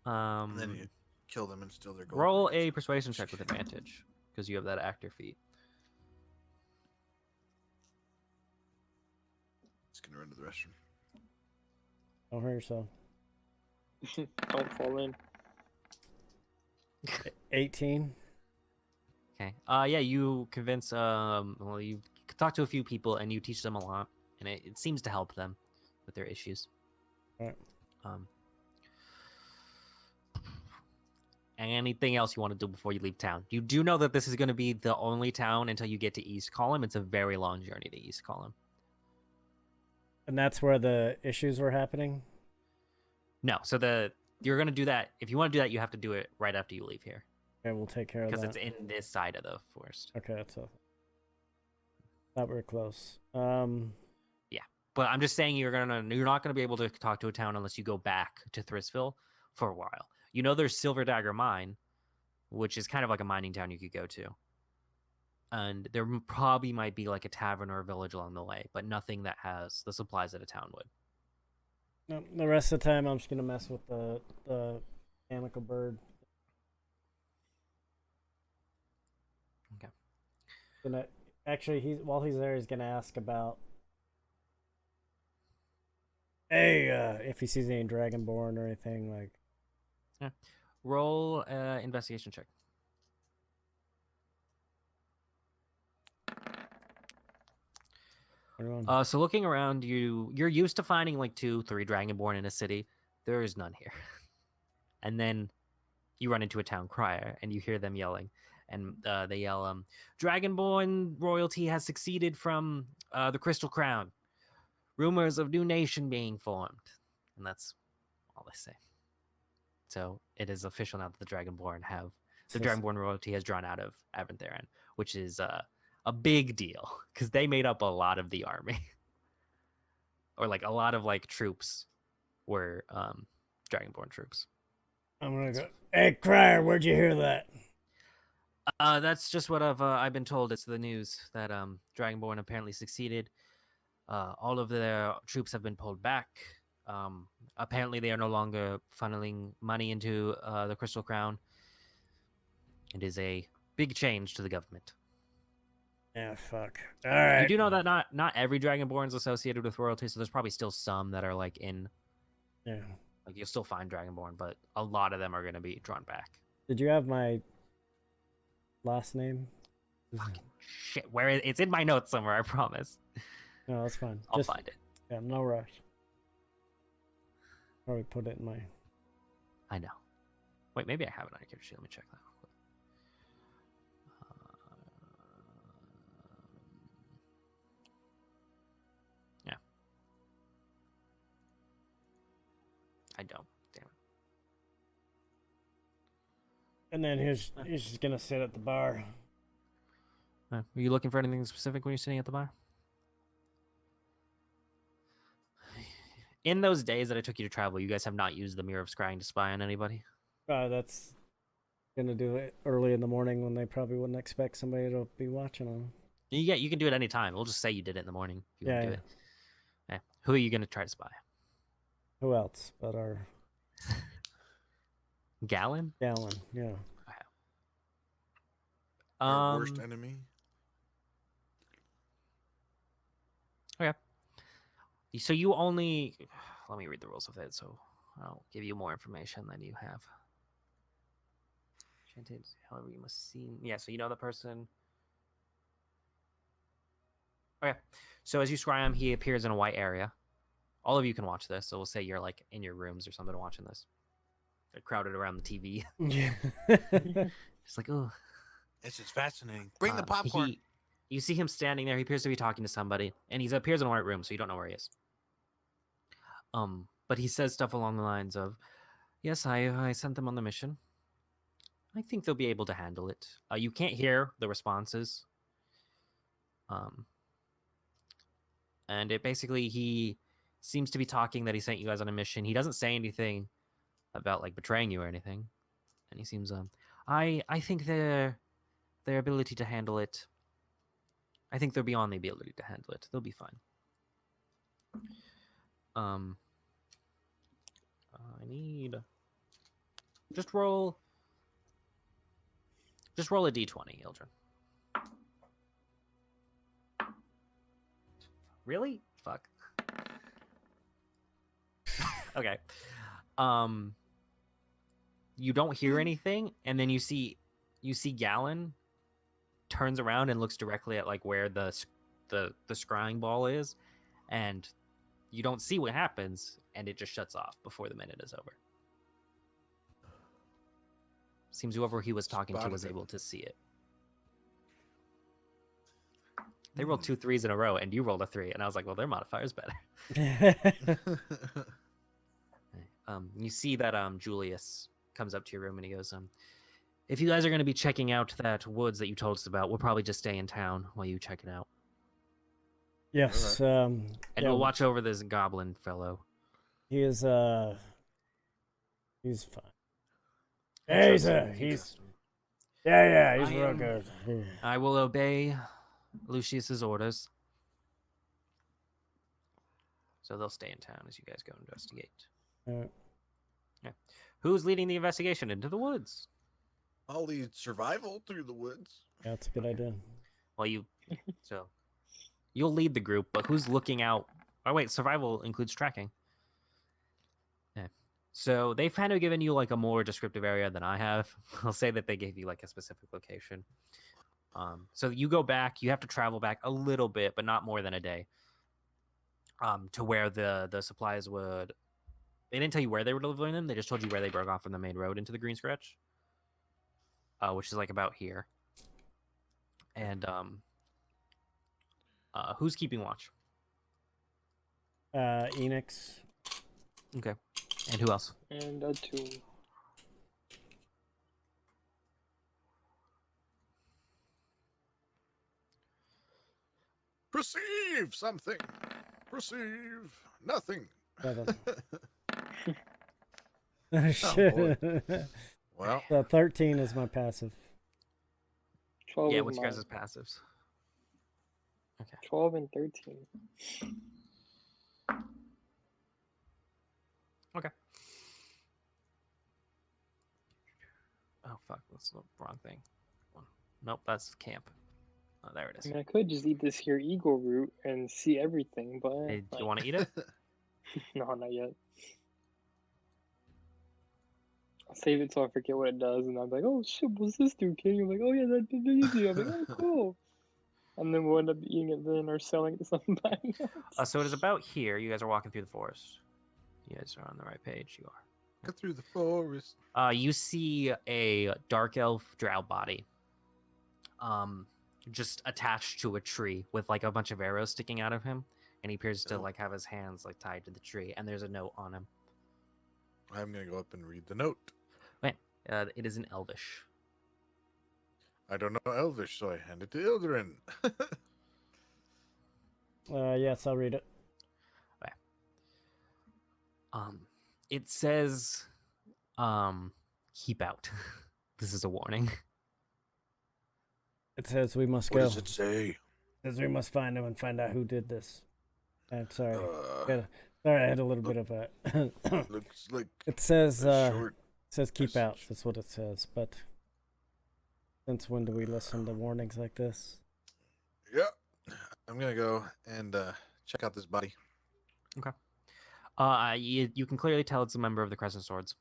And then you kill them and steal their gold. Roll a persuasion check with advantage, because you have that actor feat. Just gonna run to the restroom. Don't hurt yourself. Don't fall in. 18. Okay. Yeah, you convince well, you talk to a few people and you teach them a lot, and it seems to help them with their issues. All right. Anything else you want to do before you leave town? You do know that this is going to be the only town until you get to East Column. It's a very long journey to East Column. And that's where the issues were happening? No, so you're going to do that. If you want to do that, you have to do it right after you leave here. Okay, we'll take care of that. Because it's in this side of the forest. Okay, that's all. Thought we were close. Yeah, but I'm just saying you're not gonna be able to talk to a town unless you go back to Thrisville for a while. You know, there's Silver Dagger Mine, which is kind of like a mining town you could go to, and there probably might be like a tavern or a village along the way, but nothing that has the supplies that a town would. No, the rest of the time, I'm just gonna mess with the mechanical bird. Okay. Actually, while he's there, he's gonna ask about, hey, if he sees any Dragonborn or anything like. Yeah. Roll investigation check. So looking around, you're used to finding like 2-3 Dragonborn in a city. There is none here. And then you run into a town crier and you hear them yelling. And they yell, Dragonborn royalty has succeeded from the Crystal Crown. Rumors of new nation being formed. And that's all they say. So it is official now that the Dragonborn Dragonborn royalty has drawn out of Avantheran, which is a big deal because they made up a lot of the army. Or like a lot of like troops were Dragonborn troops. I'm gonna go, hey, Crier, where'd you hear that? That's just what I've been told. It's the news that Dragonborn apparently succeeded. All of their troops have been pulled back. Apparently, they are no longer funneling money into the Crystal Crown. It is a big change to the government. Yeah, fuck. All right. You do know that not every Dragonborn is associated with royalty, so there's probably still some that are like in. Yeah. Like you'll still find Dragonborn, but a lot of them are going to be drawn back. Did you have my last name? Fucking shit! Where it's in my notes somewhere, I promise. No, that's fine. I'll find it. Yeah, no rush. Probably put it in my. I know. Wait, maybe I have it on a character sheet. Let me check that real quick. Yeah. I don't. Damn it. And then he's just gonna sit at the bar. Were you looking for anything specific when you're sitting at the bar? In those days that I took you to travel, you guys have not used the Mirror of Scrying to spy on anybody? That's gonna do it early in the morning when they probably wouldn't expect somebody to be watching them. Yeah, you can do it anytime. We'll just say you did it in the morning if you want to do it. Yeah. Who are you going to try to spy? Who else but our... Gallon? Gallon, yeah. Our worst enemy? Okay. So you only... Let me read the rules of it so I'll give you more information than you have. Enchanted, however, you must see. Yeah, so you know the person. Okay, so as you scry him, he appears in a white area. All of you can watch this, so we'll say you're like in your rooms or something watching this. They're crowded around the TV. Yeah. It's like, oh. It's just fascinating. Bring the popcorn. You see him standing there. He appears to be talking to somebody, and he appears in a white room, so you don't know where he is. But he says stuff along the lines of, "Yes, I sent them on the mission. I think they'll be able to handle it." You can't hear the responses. And it basically, he seems to be talking that he sent you guys on a mission. He doesn't say anything about like betraying you or anything, and he seems I think their ability to handle it. I think they're beyond the ability to handle it. They'll be fine. I need just roll a d20, Ildren. Really? Fuck. Okay. You don't hear anything, and then you see Gallon turns around and looks directly at like where the scrying ball is, and you don't see what happens, and it just shuts off before the minute is over. Seems whoever he was talking to was able to see it. They rolled 2 3s in a row, and you rolled a 3, and I was like, well, their modifier's better. You see that Julius comes up to your room, and he goes, if you guys are going to be checking out that woods that you told us about, we'll probably just stay in town while you check it out. Yes. Right. And we'll watch over this goblin fellow. He's fine. Yeah, he's real good. I will obey Lucius's orders. So they'll stay in town as you guys go investigate. Yeah. Who's leading the investigation into the woods? I'll lead survival through the woods. Yeah, that's a good idea. Well, you'll lead the group, but who's looking out? Oh wait, survival includes tracking. Yeah. So they've kind of given you like a more descriptive area than I have. I'll say that they gave you like a specific location. So you go back. You have to travel back a little bit, but not more than a day. To where the supplies would. They didn't tell you where they were delivering them. They just told you where they broke off from the main road into the green scratch, which is like about here. And who's keeping watch? Enix. Okay. And who else? And a 2. Perceive something. Perceive nothing. 7. Oh, Shit. Well, So 13 is my passive. 12 Yeah, is what's your mine. guys' passives? Okay. 12 and 13. Okay. Oh fuck, that's the wrong thing. Nope, that's camp. Oh, there it I is. mean, I could just eat this here eagle root and see everything, but Hey, do you want to eat it? no, not yet. I'll save it so I forget what it does, and I'm like, oh shit, what's this do, King? You're like, oh yeah, that did easy. I'm like, oh cool. And then we'll end up eating it then or selling it to somebody else. So it is about here. You guys are walking through the forest. You guys are on the right page. You are. Go through the forest. You see a dark elf drow body. Just attached to a tree with like a bunch of arrows sticking out of him, and he appears to like have his hands like tied to the tree, and there's a note on him. I'm gonna go up and read the note. Wait, it is in Elvish. I don't know Elvish, so I hand it to Ildren. Yes, I'll read it. Okay. It says, keep out. This is a warning. It says we must What go. does it say? It says we must find him and find out who did this. I'm sorry. Uh, Sorry, I had a little bit of a. Looks like It says short. it says keep out. message. That's what it says. But since when do we listen to warnings like this? Yeah, I'm gonna go and check out this body. You can clearly tell it's a member of the Crescent Swords.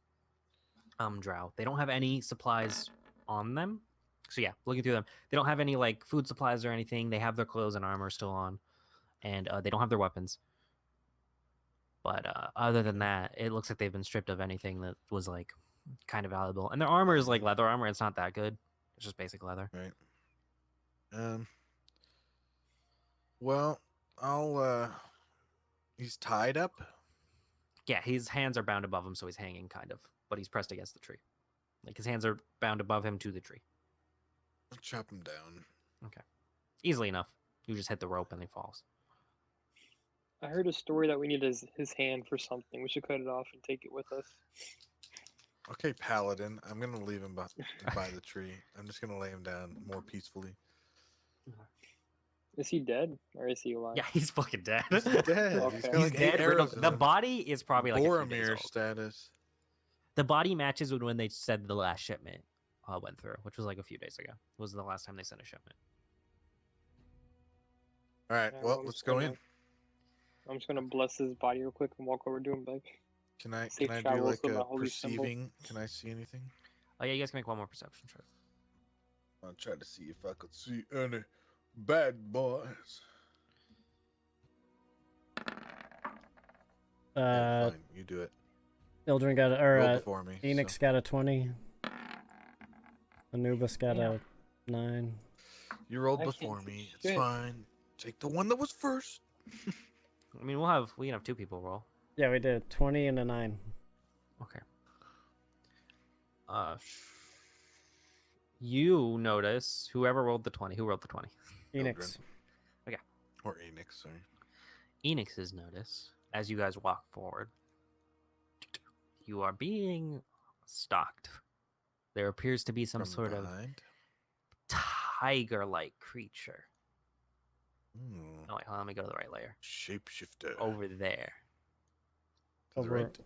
Drow. They don't have any supplies on them. So yeah, looking through them, they don't have any like food supplies or anything. They have their clothes and armor still on, and they don't have their weapons. But other than that, it looks like they've been stripped of anything that was like kind of valuable. And their armor is like leather armor. It's not that good. It's just basic leather. Right. Well, I'll. He's tied up. Yeah, his hands are bound above him, so he's hanging kind of, but he's pressed against the tree. Like his hands are bound above him to the tree. I'll chop him down. Okay, easily enough. You just hit the rope and he falls. I heard a story that we need his hand for something. We should cut it off and take it with us. Okay, Paladin. I'm gonna leave him by the tree. I'm just gonna lay him down more peacefully. Is he dead or is he alive? Yeah, he's fucking dead. He's dead. Okay. He's got He's like 8 dead. arrows in The him. body is probably like a few days Boromir old. status. The body matches when they said the last shipment went through, which was like a few days ago. Was the last time they sent a shipment. All right. Yeah, Well, I'm let's just go gonna- in. I'm just gonna bless his body real quick and walk over to him like. Can I Safe do travels like with my a holy symbol. perceiving? Can I see anything? Oh yeah, you guys can make one more perception check. I'll try to see if I could see any bad boys. Yeah, fine. You do it. Ildren got Roll before me. Phoenix got a 20. Anubis got a 9. You rolled I can't before see me. It's shit. fine. Take the one that was first. I mean, we can have 2 people roll. Yeah, we did 20 and a 9. Okay. You notice whoever rolled the 20. Who rolled the 20? Phoenix. Or Enix, sorry. Enix's notice as you guys walk forward. You are being stalked. There appears to be some From sort of behind. tiger-like creature. Hmm. Oh wait, hold on, let me go to the right layer. Shapeshifter. Over there, To the Over- right.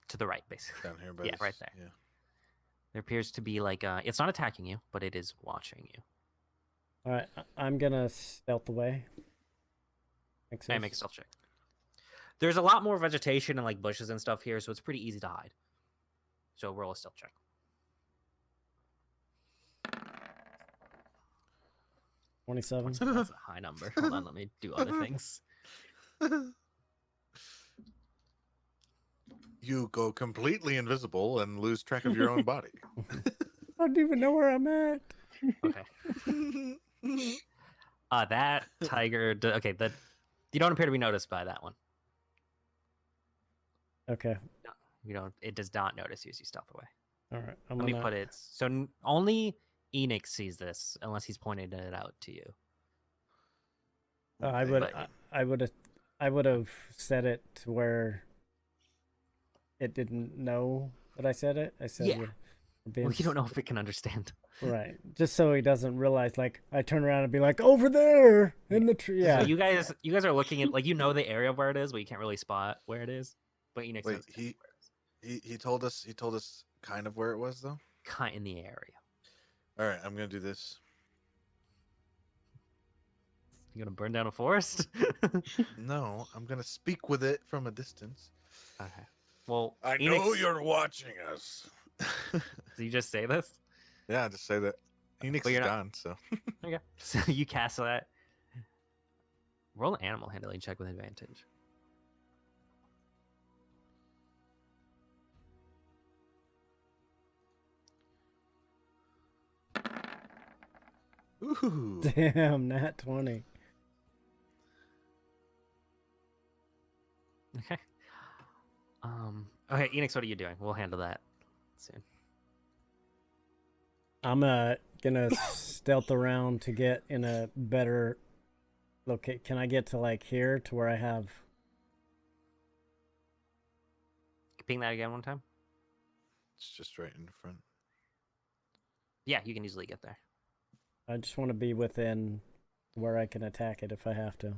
to the right, basically. Down here by Yeah, this- right there. Yeah. There appears to be like it's not attacking you, but it is watching you. All right, I'm gonna stealth away. I make a stealth check. There's a lot more vegetation and like bushes and stuff here, so it's pretty easy to hide. So roll a stealth check. $27. That's a high number. Hold on, let me do other things. You go completely invisible and lose track of your own body. I don't even know where I'm at. Okay. That tiger. Okay, you don't appear to be noticed by that one. Okay. You don't. It does not notice you as you stealth away. All right. Let me put it. So only Enix sees this, unless he's pointed it out to you. I would have set it to where it didn't know that I said it. I said Yeah. we're being Well, you don't know if it can understand. Right. Just so he doesn't realize, like, I turn around and be like, over there in the tree. Yeah. So you guys are looking at like you know the area of where it is, but you can't really spot where it is. But Enix Wait, knows exactly where it is. he told us kind of where it was though. Kind in the area. All right, I'm gonna do this. You gonna burn down a forest? No, I'm gonna speak with it from a distance. Okay. Well, I Enix, know you're watching us. Did you just say this? Yeah, just say that. Enix But is you're not- gone, so. Okay. So you cast that. Roll an animal handling check with advantage. Ooh. Damn, nat 20. Okay. Okay, Enix, what are you doing? We'll handle that soon. I'm gonna stealth around to get in a better locate. Can I get to like here to where I have? Ping that again one time. It's just right in front. Yeah, you can easily get there. I just want to be within where I can attack it if I have to.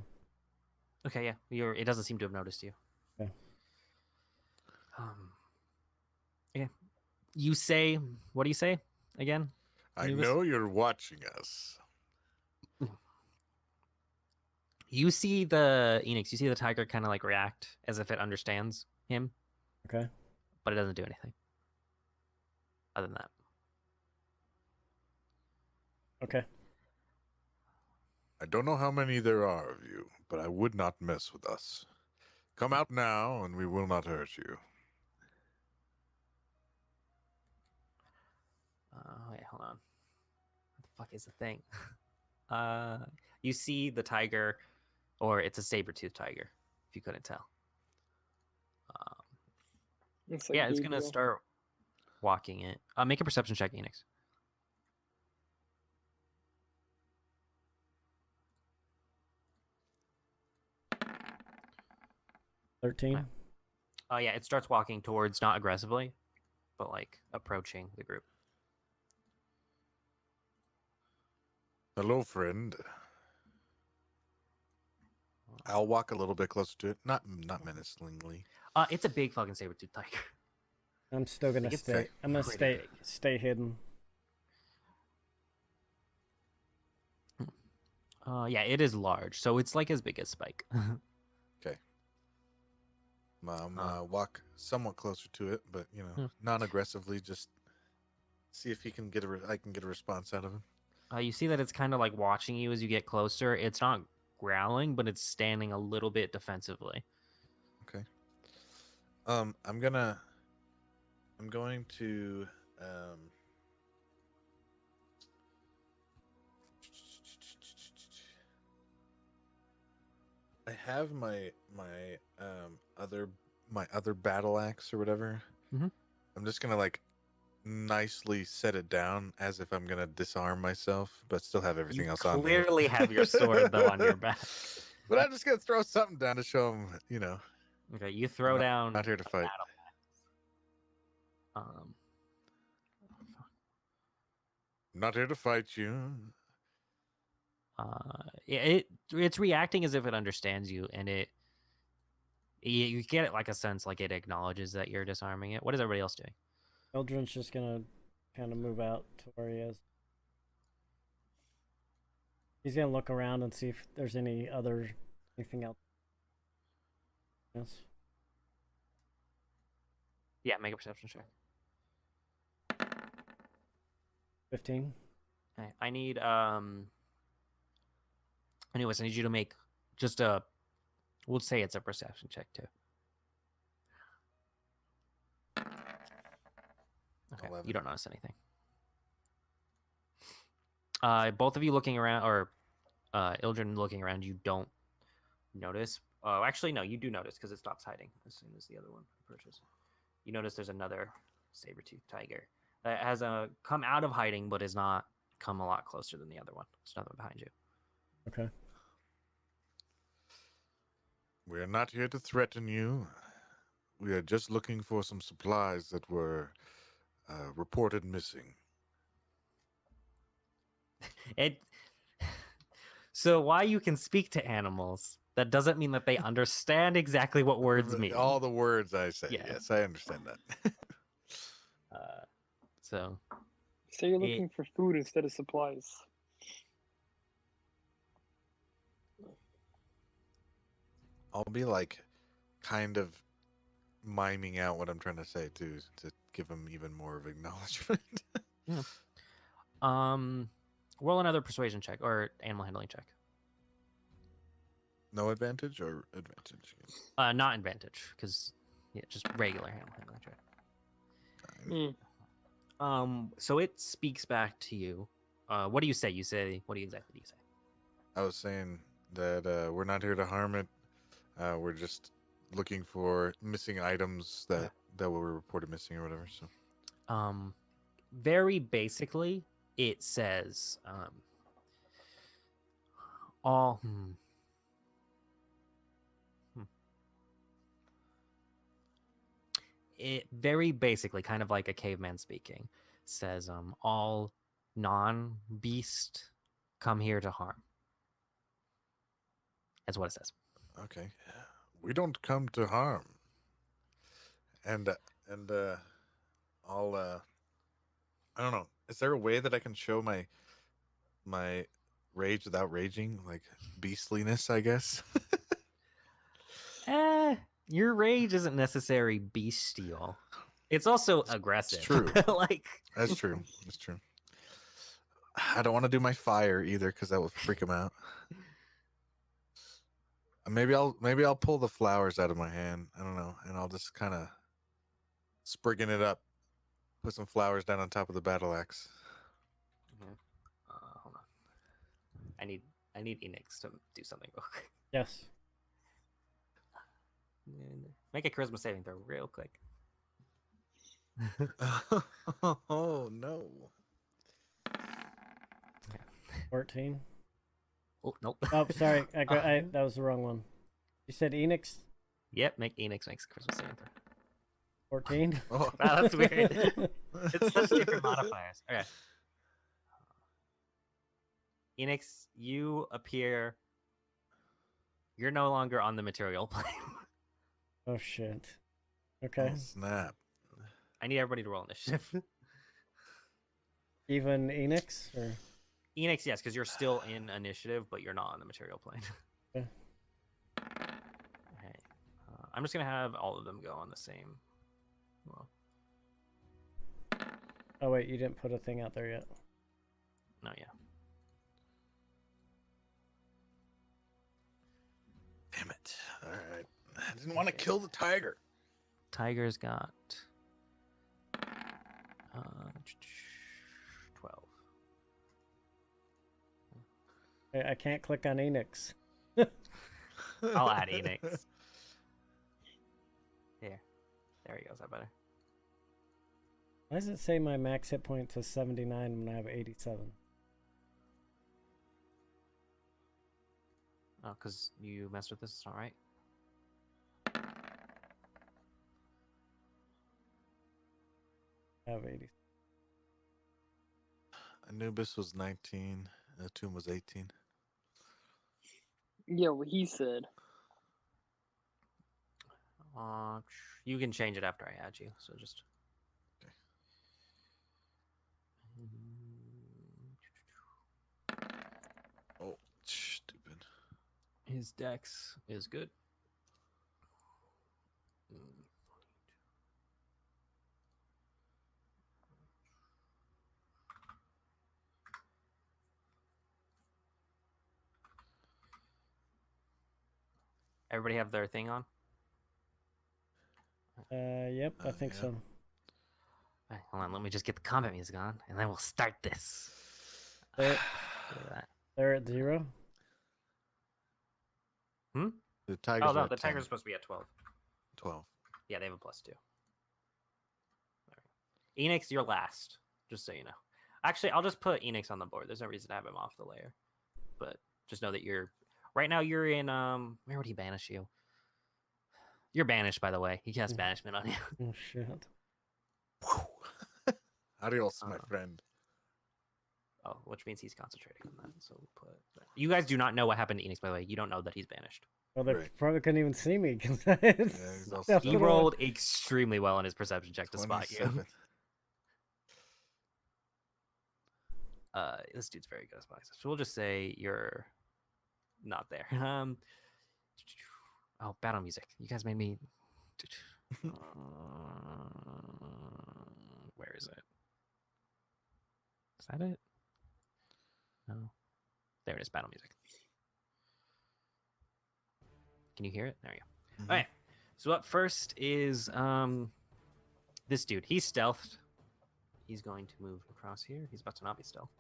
Okay, yeah. It doesn't seem to have noticed you. Okay. Yeah. You say, what do you say again? I Anubis? know you're watching us. You see the Enix, you see the tiger kind of like react as if it understands him, Okay. but it doesn't do anything. Other than that. Okay. I don't know how many there are of you, but I would not mess with us. Come out now, and we will not hurt you. Wait, hold on. What the fuck is the thing? You see the tiger, or it's a saber-toothed tiger, if you couldn't tell. It's like Yeah, it's gonna Gabriel. start walking it. Make a perception check, Enix. Yeah. 13. Yeah, it starts walking towards, not aggressively, but like approaching the group. Hello, friend. I'll walk a little bit closer to it, not menacingly. It's a big fucking saber-toothed tiger. I'm still gonna It's stay. I'm gonna pretty big. stay hidden. Yeah, it is large, so it's like as big as Spike. Okay. Walk somewhat closer to it, but non-aggressively. Just see if he can I can get a response out of him. You see that it's kind of like watching you as you get closer. It's not growling, but it's standing a little bit defensively. Okay. I'm going to I have my other battle axe or whatever. Mhm. I'm just gonna like nicely set it down as if I'm gonna disarm myself, but still have everything else on me. Clearly have your sword though on your back. But I'm just gonna throw something down to show him, Okay, you throw down. Not here to fight. Um, Not here to fight you. it's reacting as if it understands you, and you get it like a sense like it acknowledges that you're disarming it. What is everybody else doing? Eldrin's just gonna kind of move out to where he is. He's gonna look around and see if there's anything else. Yes. Yeah, make a perception check. 15. Okay, I need anyways, I need you to make just we'll say it's a perception check too. Okay, 11. you don't notice anything. Both of you looking around, or Ildren looking around, you don't notice. Actually, no, you do notice because it stops hiding as soon as the other one approaches. You notice there's another saber-toothed tiger that has come out of hiding, but has not come a lot closer than the other one. There's another one behind you. Okay. We are not here to threaten you. We are just looking for some supplies that were reported missing. So why you can speak to animals, that doesn't mean that they understand exactly what words mean. All the words I say. Yeah. Yes, I understand that. So you're looking for food instead of supplies. I'll be like kind of miming out what I'm trying to say too, to give him even more of acknowledgement. Yeah. Roll another persuasion check or animal handling check. No advantage or advantage? Not advantage, because just regular animal handling check. So it speaks back to you. What do you say? What exactly do you say? I was saying that we're not here to harm it. We're just looking for missing items that were reported missing or whatever. So, very basically, it says all. It very basically, kind of like a caveman speaking, says all non-beast come here to harm. That's what it says. Okay, we don't come to harm. And I'll I don't know. Is there a way that I can show my rage without raging, like beastliness, I guess? Your rage isn't necessarily bestial. It's also aggressive. It's true. Like That's true. That's true. I don't want to do my fire either because that will freak him out. Maybe I'll pull the flowers out of my hand. I don't know, and I'll just kind of sprigging it up, put some flowers down on top of the battle axe. Hold on. I need Enix to do something real quick. Yes. Make a charisma saving throw real quick. Oh no. 14. Oh nope. Oh, sorry. That was the wrong one. You said Enix? Yep, Enix makes a charisma saving throw. 14. Oh. Wow, that's weird. It's such different modifiers. Okay. Enix, you appear. You're no longer on the material plane. Oh shit. Okay. Oh, snap. I need everybody to roll initiative. Even Enix or Enix, yes, because you're still in initiative, but you're not on the material plane. Okay. Okay. I'm just gonna have all of them go on the same. Well, Oh wait, you didn't put a thing out there yet. no, yeah. Damn it. All right. I didn't want to kill the tiger. Tiger's got 12. I can't click on Enix. I'll add Enix. Here. There he goes. That better. Why does it say my max hit points is 79 when I have 87? Oh, because you messed with this. It's not right. I have 80. Anubis was 19. Tomb was 18. Yeah, what he said. You can change it after I add you. So just. Okay. Oh, stupid. His dex is good. Everybody have their thing on? Yep, I think yeah. so. Right, hold on, let me just get the combat music on, and then we'll start this. They're, Look at that. they're at 0? The tigers. Oh no, are at the 10. tiger's supposed to be at 12. 12. Yeah, they have a +2. Enix, you're last, just so you know. Actually, I'll just put Enix on the board. There's no reason to have him off the layer. But just know that you're... Right now, you're in... Where would he banish you? You're banished, by the way. He casts banishment on you. Oh, shit. Adios, my friend. Oh, which means he's concentrating on that. So we'll put that. You guys do not know what happened to Enix, by the way. You don't know that he's banished. Well, they Right. probably couldn't even see me. Cause he's also He rolled extremely well on his perception check to spot you. 27. This dude's very good at spotting. So we'll just say you're not there. Oh, battle music. You guys made me. Where is it? Is that it? No. There it is. Battle music. Can you hear it? There you go. Mhm. All right. So up first is this dude. He's stealthed. He's going to move across here. He's about to not be stealth.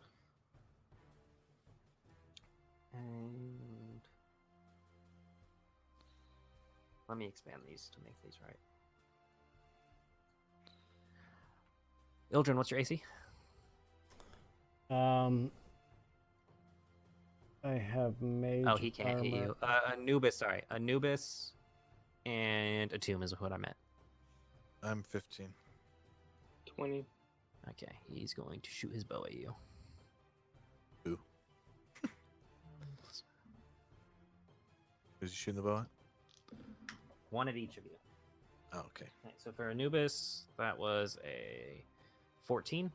And let me expand these to make these right. Ildren, what's your AC? I have mage. Oh, he can't hit armor. you. Anubis, sorry. Anubis and Atum is what I meant. I'm 15. 20. Okay, he's going to shoot his bow at you. Who? Who's he shooting the bow at? One at each of you. Oh, okay. Okay, so for Anubis, that was a 14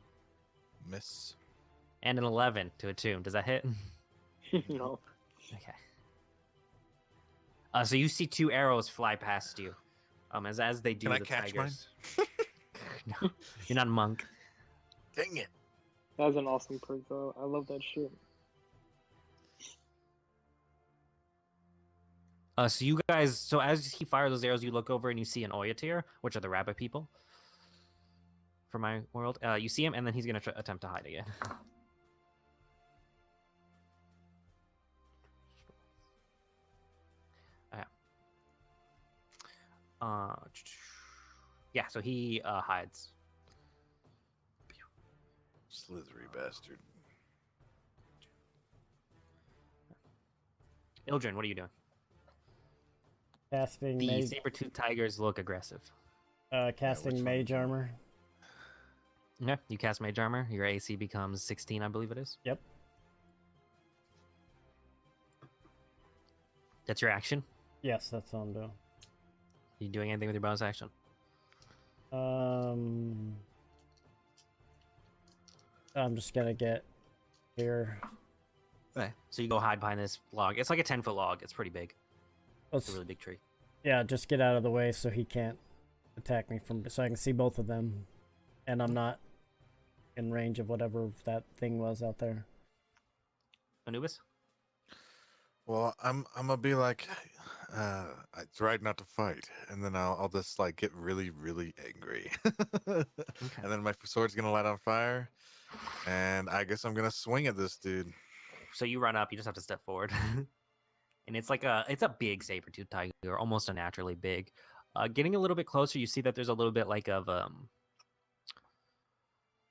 Miss. and an 11 to Atum. Does that hit? No. Okay. So you see two arrows fly past you. As they do, Can I the catch tigers. No, you're not a monk. Dang it. That's an awesome perk, though. I love that shit. So you guys, so as he fires those arrows, you look over and you see an Oyatir, which are the rabbit people from my world. You see him, and then he's gonna attempt to hide again. Yeah, so he hides. Slithery bastard. Ildren, what are you doing? Casting The mage. saber-toothed tigers look aggressive. Casting which mage one? armor. Yeah, you cast mage armor. Your AC becomes 16, I believe it is. Yep. That's your action. Yes, that's what I'm doing. You doing anything with your bonus action? I'm just gonna get here. Okay. So you go hide behind this log. It's like a 10-foot log. It's pretty big. It's a really big tree. Yeah, just get out of the way so he can't attack me so I can see both of them, and I'm not in range of whatever that thing was out there. Anubis? Well, I'm gonna be like, it's right not to fight, and then I'll just like get really, really angry, Okay. and then my sword's gonna light on fire, and I guess I'm gonna swing at this dude. So you run up. You just have to step forward. And it's a big saber-toothed tiger, almost unnaturally big. Getting a little bit closer, you see that there's a little bit like of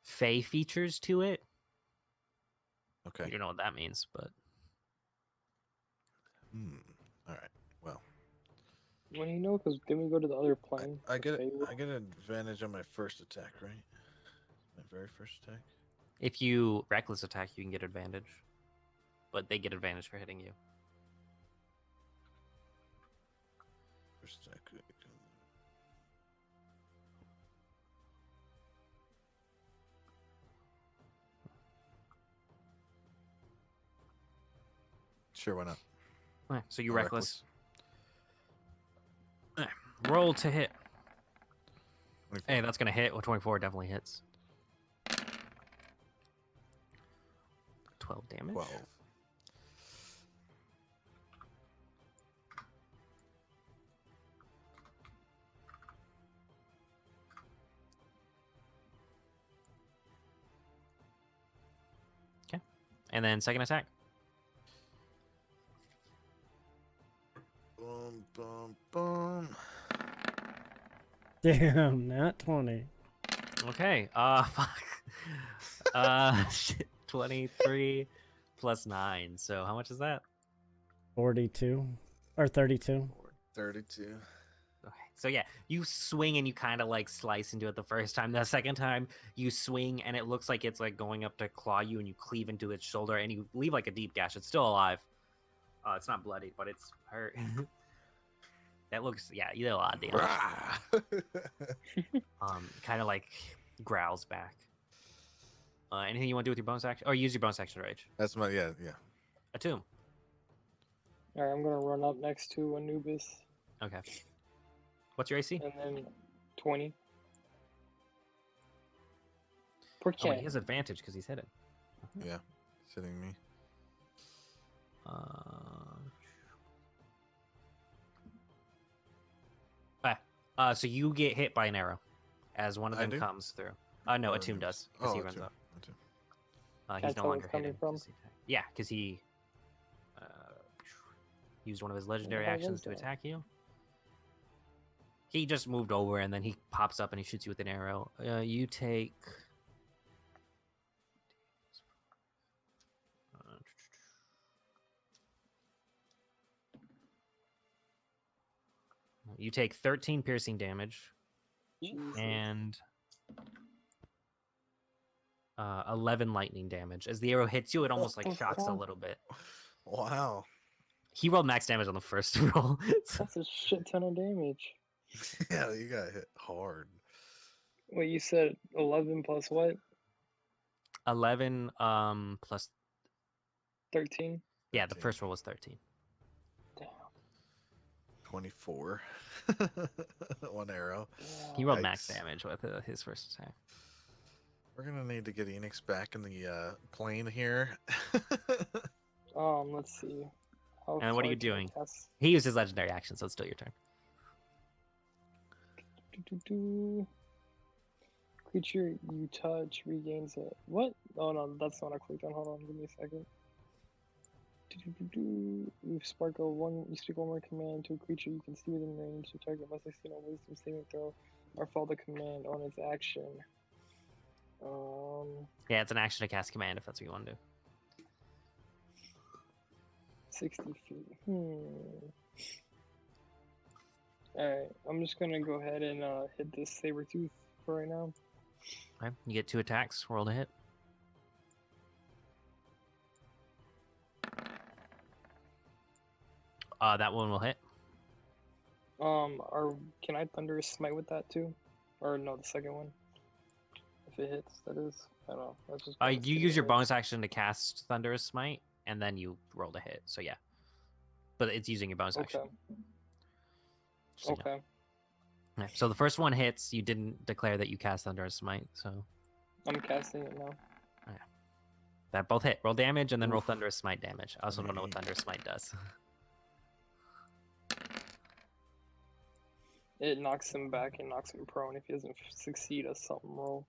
fey features to it. Okay. You don't know what that means, but All right. Well, Well, you know, because then we go to the other plane. I get Okay, I get an advantage on my first attack, right? My very first attack. if you reckless attack, you can get advantage. But they get advantage for hitting you. First attack. Sure, why not? Alright, so you Oh, reckless. Roll to hit. 24. Hey, that's gonna hit. Well, 24 definitely hits. 12 damage. 12. Okay. And then second attack. Boom, boom, boom. Damn, not 20. Okay. Fuck. Shit. 23 plus 9. So how much is that? 42 or 32. 32. Okay. So yeah, you swing and you kind of like slice into it the first time. The second time you swing and it looks like it's like going up to claw you, and you cleave into its shoulder and you leave like a deep gash. It's still alive. It's not bloody, but it's hurt. That looks, yeah, you did a lot of damage. Kind of like growls back. Anything you want to do with your bonus action? Or use your bonus action to rage? That's my yeah. A tomb. Alright, I'm gonna run up next to Anubis, Okay. What's your AC? and then 20. Per Oh, wait, he can. has advantage because he's hidden. Yeah. Sitting me. So you get hit by an arrow as one of I them do? comes through. No, Or a tomb no. does because Oh, he a runs tomb. up. A tomb. He's That's no where longer it's coming hidden. from? 'Cause yeah, because he used one of his legendary hell actions was to that? attack you. He just moved over and then he pops up and he shoots you with an arrow. You take. You take 13 piercing damage Jesus. and 11 lightning damage. As the arrow hits you, it almost What like the shocks a fuck? little bit. Wow. He rolled max damage on the first roll. That's a shit ton of damage. Yeah, you got hit hard. Wait, you said 11 plus what? 11 plus 13? yeah, the 13. first roll was 13. Damn. 24. One arrow. He rolled max Yikes. damage with his first attack. We're gonna need to get Enix back in the plane here. Let's see. How And what are far you can I doing? cast? He used his legendary action, so it's still your turn. Creature you touch regains a what? Oh no, that's not what I clicked on. Hold on, give me a second. You sparkle one. You speak one more command to a creature you can see within range. The target must succeed on Wisdom saving throw or follow the command on its action. Yeah, it's an action to cast command if that's what you want to do. 60 feet. Alright, I'm just gonna go ahead and hit this saber tooth for right now. Okay, you get 2 attacks. Roll to hit. That one will hit. Can I Thunderous Smite with that too? Or no, the second one. If it hits, that is. I don't know. That's just. You use your bonus action to cast Thunderous Smite, and then you roll to hit. So yeah, but it's using your bonus action. So, Okay. yeah. So the first one hits. You didn't declare that you cast Thunderous Smite, so. I'm casting it now. Yeah. That both hit. Roll damage and then roll Thunderous Smite damage. I also don't know what Thunderous Smite does. It knocks him back and knocks him prone if he doesn't succeed a something roll.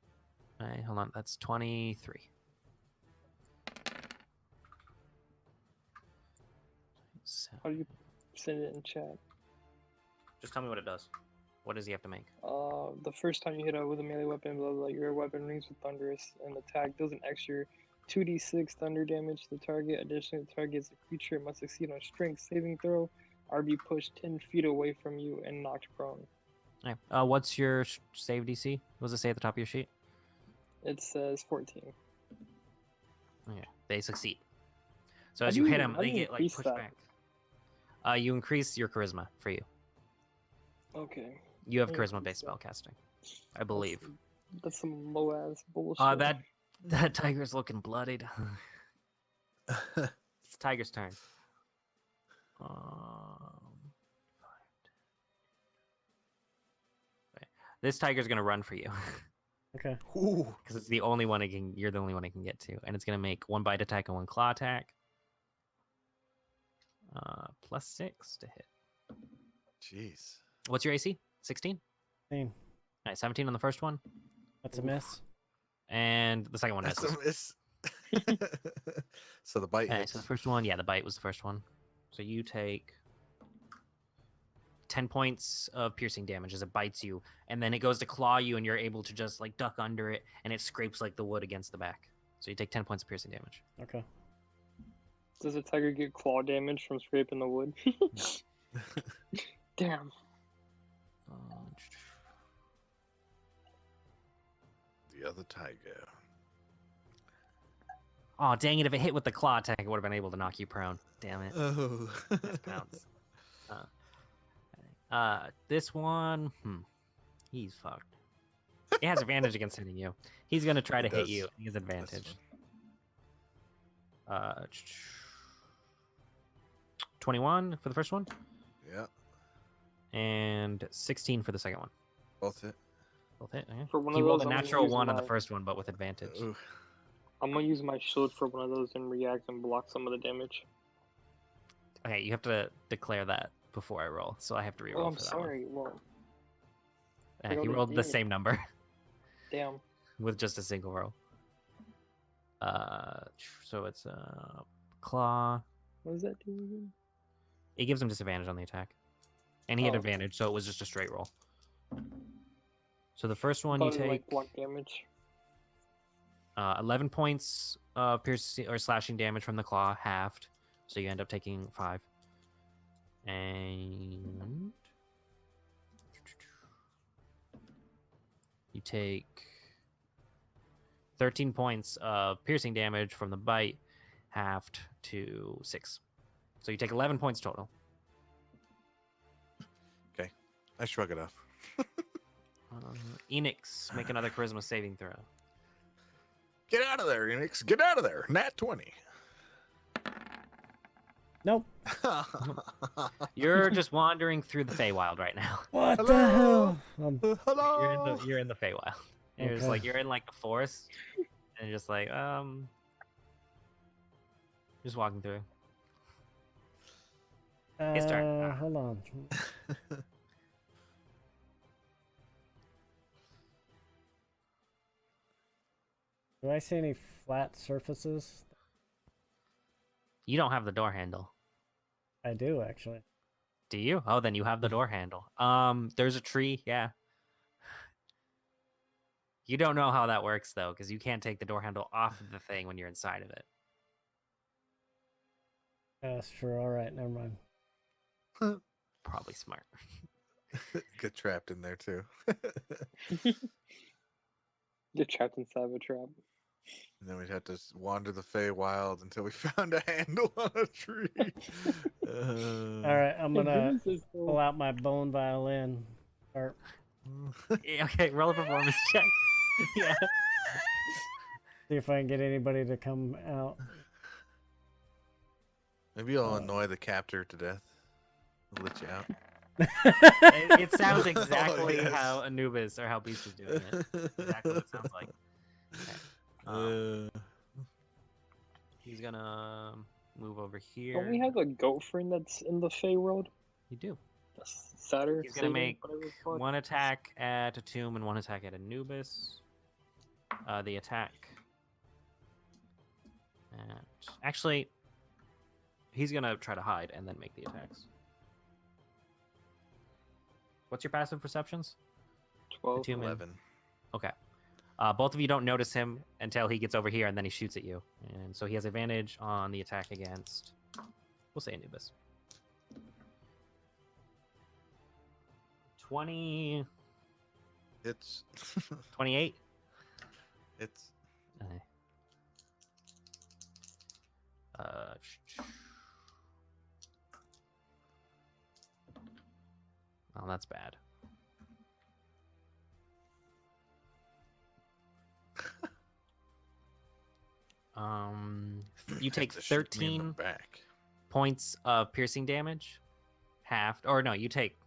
Alright, hold on. That's 23. So, How do you send it in chat? just tell me what it does. What does he have to make? The first time you hit it with a melee weapon, blah, blah, your weapon rings with thunderous, and the attack does an extra 2d6 thunder damage to the target. Additionally, the target is a creature. It must succeed on a strength saving throw or be pushed 10 feet away from you and knocked prone. Okay. What's your save DC? What does it say at the top of your sheet? It says 14. Okay. They succeed. So as you hit them, how do they you get like increase pushed that? back. You increase your charisma for you. Okay. You have Yeah, charisma-based so- spellcasting, I believe. That's some low ass bullshit. That tiger's looking bloodied. It's Tiger's turn. Okay. This tiger's gonna run for you Okay. because it's the only one it can. You're the only one it can get to, and it's gonna make 1 bite attack and 1 claw attack. +6 to hit. Jeez. What's your AC? 16. 16. All right, 17 on the first one, That's a miss. and the second one That's misses. a miss. So the bite Okay, hits. so the first one, yeah, the bite was the first one. So you take 10 points of piercing damage as it bites you, and then it goes to claw you, and you're able to just like duck under it, and it scrapes like the wood against the back. So you take 10 points of piercing damage. Okay. Does a tiger get claw damage from scraping the wood? Damn. The other tiger. Oh, dang it. If it hit with the claw attack, it would have been able to knock you prone. Damn it. Oh. That's pounce. This one, he's fucked. He has advantage against hitting you. He's going to try to hit you. He has advantage. 21 for the first one. Yeah. And 16 for the second one. Both hit. Both hit. Okay. For one You of rolled those, a I'm gonna natural use 1 on the my- first one, but with advantage. Ooh. I'm gonna use my shield for one of those and react and block some of the damage. Okay, you have to declare that before I roll, so I have to reroll Oh, I'm for that sorry. Well, one. I You already rolled the did. same number damn. with just a single roll. So it's claw. What does that do again? It gives him disadvantage on the attack, and he had Oh. advantage, so it was just a straight roll. So the first one Thought you it was, take like block damage. 11 points of piercing or slashing damage from the claw, halved, so you end up taking 5. And you take 13 points of piercing damage from the bite, halved to 6. So you take 11 points total. Okay. I shrug it off. Enix, make another charisma saving throw. Get out of there, Enix. Get out of there. Nat 20. Nope. You're just wandering through the Feywild right now. What Hello? the hell? Hello. You're in the Feywild, You're just like, you're in like the forest, and you're just like, just walking through. His turn. Hold on. Do I see any flat surfaces? You don't have the door handle. I do, actually. Do you? Oh, then you have the door handle. There's a tree, yeah. You don't know how that works, though, because you can't take the door handle off of the thing when you're inside of it. That's true. All right, never mind. Probably smart. Get trapped in there, too. Get trapped inside of a trap. And then we'd have to wander the Feywild until we found a handle on a tree. All right, I'm gonna pull out my bone violin. Or... Okay, roll a performance check. Yeah. See if I can get anybody to come out. Maybe I'll annoy the captor to death. I'll let you out. It sounds exactly yes. how Anubis or how Beast is doing it. Exactly what it sounds like. Okay. He's gonna move over here. Don't we have a goat friend that's in the Fey world? You do. Satyr. He's gonna make one attack at a tomb and one attack at Anubis. The attack. Actually, he's gonna try to hide and then make the attacks. What's your passive perceptions? 12. 11. Okay. Both of you don't notice him until he gets over here and then he shoots at you. And so he has advantage on the attack against, we'll say Anubis. 20. It's 28. It's Okay. Oh, that's bad. You take 13 points of piercing damage, halved, or no, you take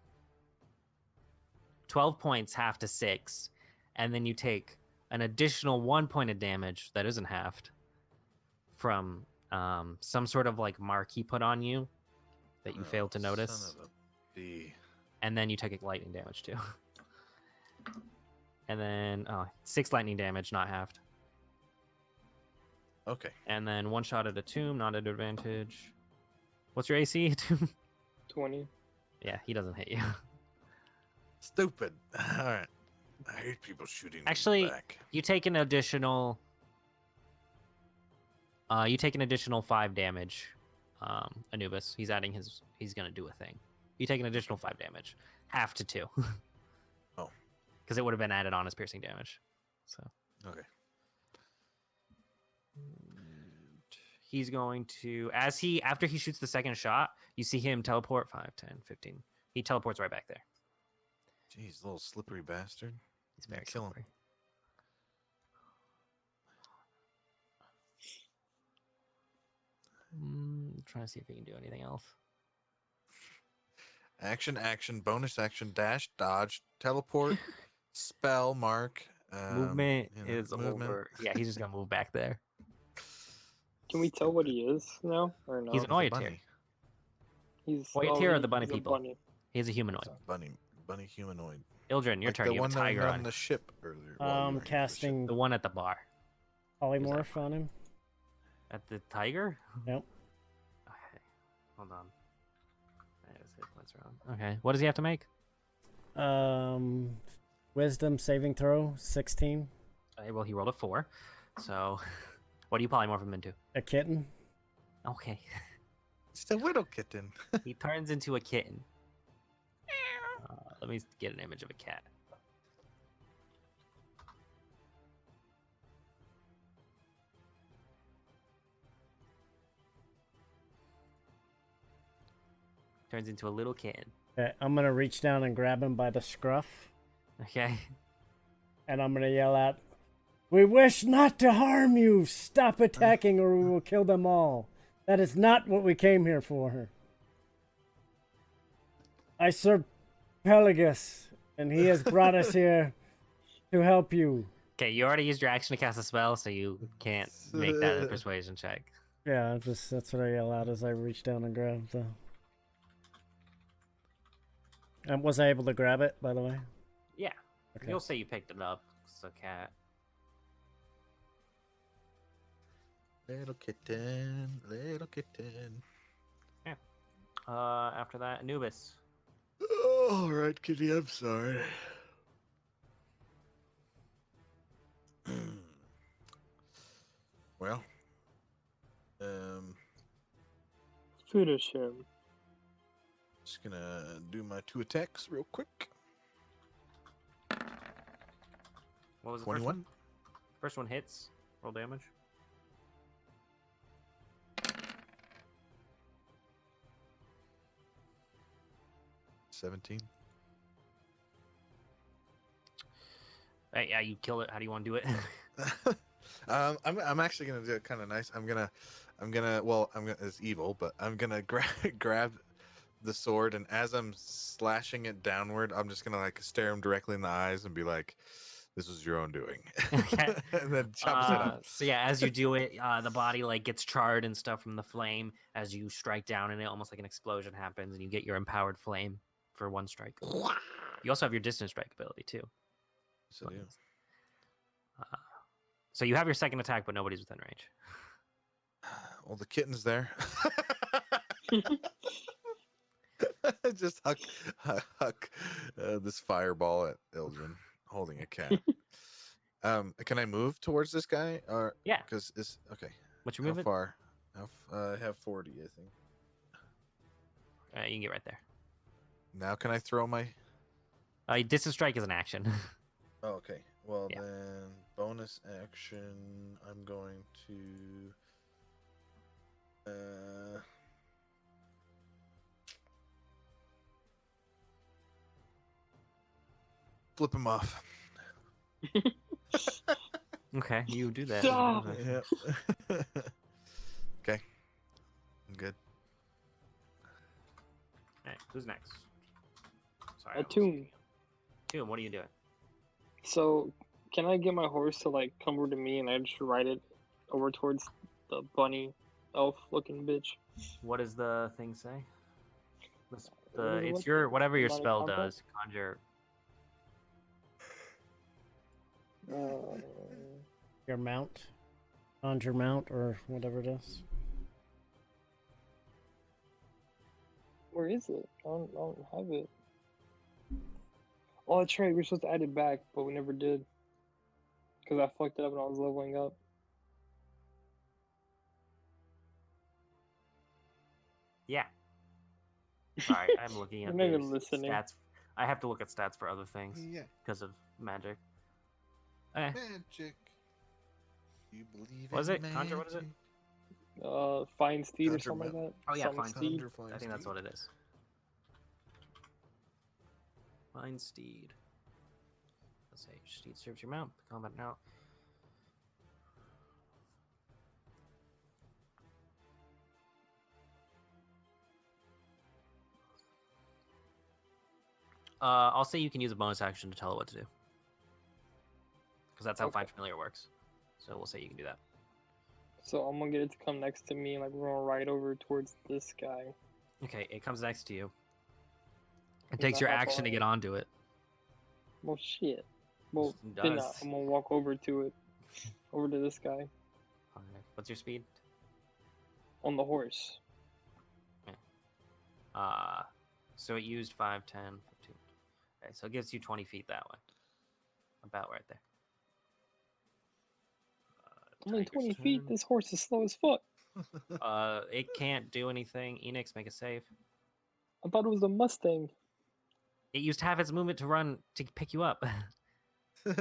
12 points, half to 6, and then you take an additional 1 point of damage that isn't halved from some sort of like mark he put on you that you failed to notice. Son of a bee. And then you take lightning damage too. And then 6 lightning damage, not halved. Okay. And then one shot at a tomb, not at advantage. What's your AC? 20. Yeah, he doesn't hit you. Stupid. All right. I hate people shooting. Actually, back. you take an additional. You take an additional 5 damage. Anubis, he's adding his. He's gonna do a thing. You take an additional 5 damage, half to 2. Oh. Because it would have been added on as piercing damage. So. Okay. He's going to, after he shoots the second shot, you see him teleport 5, 10, 15. He teleports right back there. Jeez, little slippery bastard. He's very kill him. slippery. Trying to see if he can do anything else. Action, bonus action, dash, dodge, teleport, spell, mark. Movement is movement. over. Yeah, he's just going to move back there. Can we tell what he is now or no? He's an Oyatir. He's Oyatir are the bunny he's a people. bunny. He's a humanoid. Bunny humanoid. Ildren, your Like turn. the You have one a that tiger went on. on the ship earlier. Well, you were here Casting The one at the bar. polymorph on him. At the tiger? Yep. Okay. Hold on. His hit points are on. Okay. What does he have to make? Wisdom saving throw 16. Okay, well, he rolled a 4. So, what do you polymorph him into? A kitten. Okay. It's a widow kitten. He turns into a kitten. Let me get an image of a cat. Turns into a little kitten. Okay, I'm gonna reach down and grab him by the scruff, Okay. and I'm gonna yell out, "We wish not to harm you! Stop attacking or we will kill them all! That is not what we came here for. I serve Pelagus, and he has brought us here to help you. Okay, you already used your action to cast a spell, so you can't make that a persuasion check. Yeah, that's what I yell out as I reach down and grab the. Was I able to grab it, by the way? Yeah. Okay. You'll say you picked it up. So cat. Little kitten, little kitten. Yeah. After that, Anubis. Oh, all right, kitty. I'm sorry. Well, Finish him. just gonna do my 2 attacks real quick. What was the 21. first one? First one hits. Roll damage. $17. Yeah, you kill it. How do you want to do it? I'm actually gonna do it kind of nice. I'm gonna it's evil, but I'm gonna grab the sword, and as I'm slashing it downward, I'm just gonna like stare him directly in the eyes and be like, "This was your own doing." Okay. And then chop his head off. So yeah, as you do it, the body like gets charred and stuff from the flame. As you strike down in it, almost like an explosion happens, and you get your empowered flame for 1 strike. You also have your distance strike ability too. So do. So you have your second attack, but nobody's within range. Well, the kitten's there. Just huck this fireball at Ildren, holding a cat. Can I move towards this guy? Or Yeah. Because it's okay. What's your How movement? far? I have 40, I think. You can get right there. Now can I throw my? Distance strike is an action. Oh, okay. Well, Yeah. then bonus action. I'm going to. Flip him off. Okay, you do that. Stop! Yep. Okay. I'm good. Alright, who's next? Sorry. A tomb. Tomb, what are you doing? So, can I get my horse to like come over to me and I just ride it over towards the bunny elf looking bitch? What does the thing say? What It's is it? your whatever your Demonic spell combat? does. Conjure. Your mount, conjure mount, or whatever it is. Where is it? I don't have it. Oh, that's right. We're supposed to add it back, but we never did. Because I fucked it up when I was leveling up. Yeah. Sorry, I'm looking at You're not even these listening. stats. I have to look at stats for other things Yeah. because of magic. Okay. Magic. You believe Was in it? Conjure, what is it? magic? Fine steed or Conjure something like mount. that. Oh, yeah, Summon fine steed. Conjure flying I think that's steed. what it is. Fine steed. Let's say steed serves your mount. Combat now. I'll say you can use a bonus action to tell it what to do. Because that's how Okay. Find Familiar works. So we'll say you can do that. So I'm gonna get it to come next to me, and like we're gonna ride over towards this guy. Okay, it comes next to you. It Is takes that your how action far? to get onto it. Well, shit. Well, It then does. I'm gonna walk over to it, over to this guy Alright, what's your speed? on the horse. So it used 5, 10, 15. Okay, so it gives you 20 feet that way. About right there. Only Tiger's 20 feet. turn. This horse is slow as fuck. It can't do anything. Enix, make a save. I thought it was a Mustang. It used half its movement to run to pick you up. No,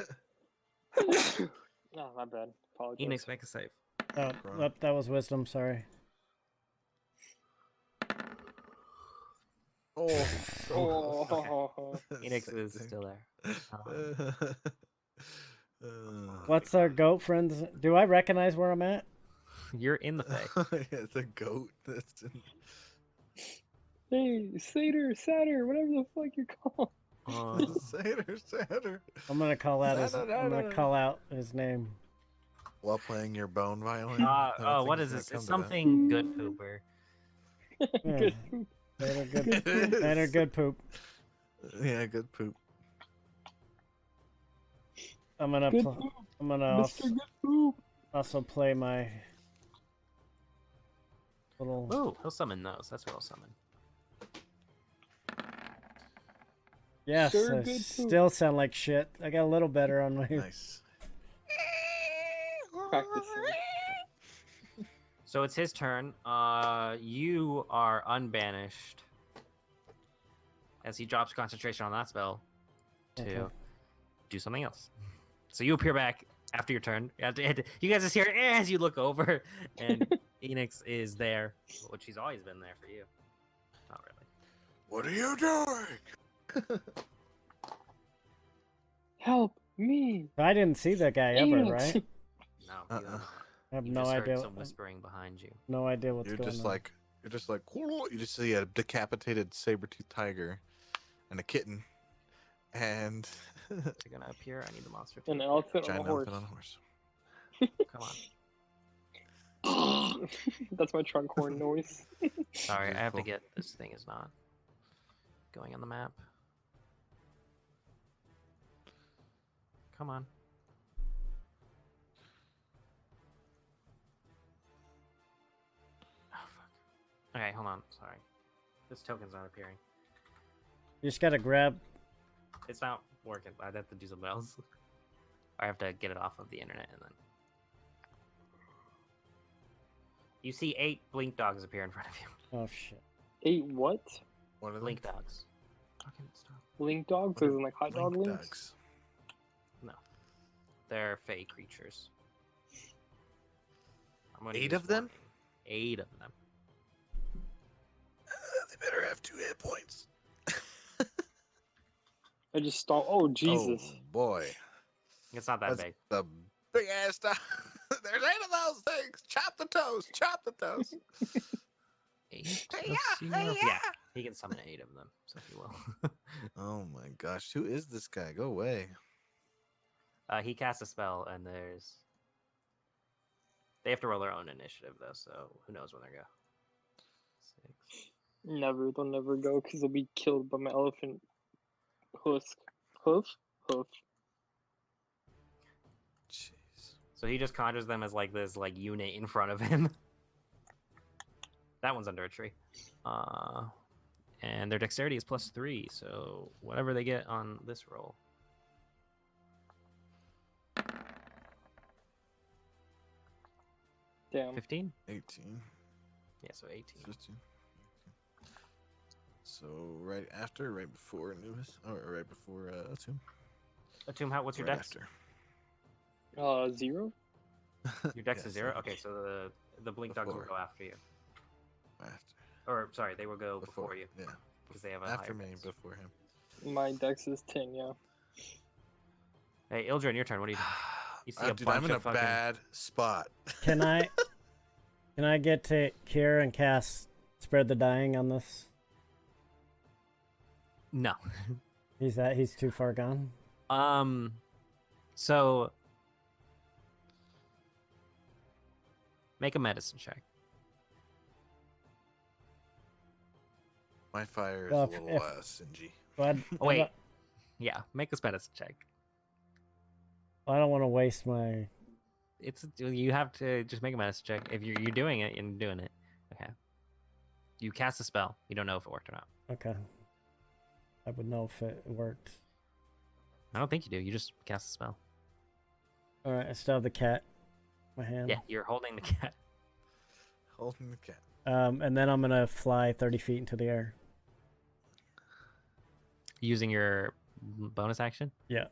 my bad. Apologize. Enix, make a save. Oh, Grunt. that was wisdom. Sorry. Oh. Oh, Enix Same is thing. still there. What's our goat friends? Do I recognize where I'm at? You're in the Fae. Yeah, it's a goat. That's in... hey, satyr, whatever the fuck you're called. Satyr. I'm gonna call out his. No, no, I'm no, gonna no. call out his name. While playing your bone violin. I don't think What it's is gonna this? come It's to that. something good, Pooper. Yeah, Good poop. Satyr, good. It is. Satyr, good poop. Yeah, good poop. I'm gonna. Good Pl- poop. I'm gonna Mr. Good Poop. also play my little. Ooh, he'll summon those. That's what he'll summon. Yes, Sir, I good poop. still sound like shit. I got a little better on my. Nice. Practicing. So it's his turn. You are unbanished as he drops concentration on that spell to Okay. do something else. So you appear back after your turn. You guys just hear as you look over, and Phoenix is there, which she's always been there for you. Not really. What are you doing? Help me. I didn't see that guy ever, Ants. right? No, Uh-uh. you, haven't. I have You no just idea. heard some whispering behind you. No idea what's You're going just on. like you just see a decapitated saber-toothed tiger and a kitten and They're gonna appear. I need the monster. To An appear. elephant on a giant horse. elephant on a horse. Come on. That's my trunk horn noise. Sorry, I have to Beautiful. get this thing is not going on the map. Come on. Oh fuck. Okay, hold on. Sorry. This token's not appearing. You just gotta grab. It's not working. I'd have to do something else. I have to get it off of the internet and then. You see 8 blink dogs appear in front of you. Oh shit. 8 what? What are they? Blink dogs. Fucking stop. Link dogs? What As are in like hot dog Link links? dogs. No. They're fey creatures. I'm gonna 8 use of them? 8 of them. They better have 2 hit points. I just stole. Oh Jesus! Oh boy. It's not that That's big. the big ass stuff. There's 8 of those things. Chop the toes. Chop the toes. 8? Hey, Let's see yeah, hey, now. yeah. He can summon 8 of them, so he will. Oh my gosh. Who is this guy? Go away. He casts a spell, and there's. They have to roll their own initiative, though, so who knows when they go. 6. Never. They'll never go because they'll be killed by my elephant husk. Hoof. Jeez. So he just conjures them as like this like unit in front of him. That one's under a tree. And their dexterity is +3, so whatever they get on this roll. Damn. 15? 18. Yeah, so 18. 15. So right after, right before Anubis, or right before Atum. Atum, what's your Right dex? after. 0. Your dex Yes, is 0? I Okay, so the blink dogs will Before. go after you. After. Or, sorry, they will go before you. Yeah. Because they have a After higher me, dex. before him. My dex is 10. Yeah. Hey, Ildren, your turn. What do you do? You see a Dude, bunch I'm in a of fucking... bad spot. Can I? Can I get to Kier and cast Spread the Dying on this? No. He's too far gone. So make a medicine check. My fire is Well, a little singy. But Oh, wait. Yeah, make a medicine check. I don't want to waste my. You have to just make a medicine check. If you're doing it and doing it, okay. You cast a spell. You don't know if it worked or not. Okay. I would know if it worked. I don't think you do. You just cast a spell. All right, I still have the cat in my hand. Yeah, you're holding the cat. Holding the cat. And then I'm gonna fly 30 feet into the air. Using your bonus action Yeah.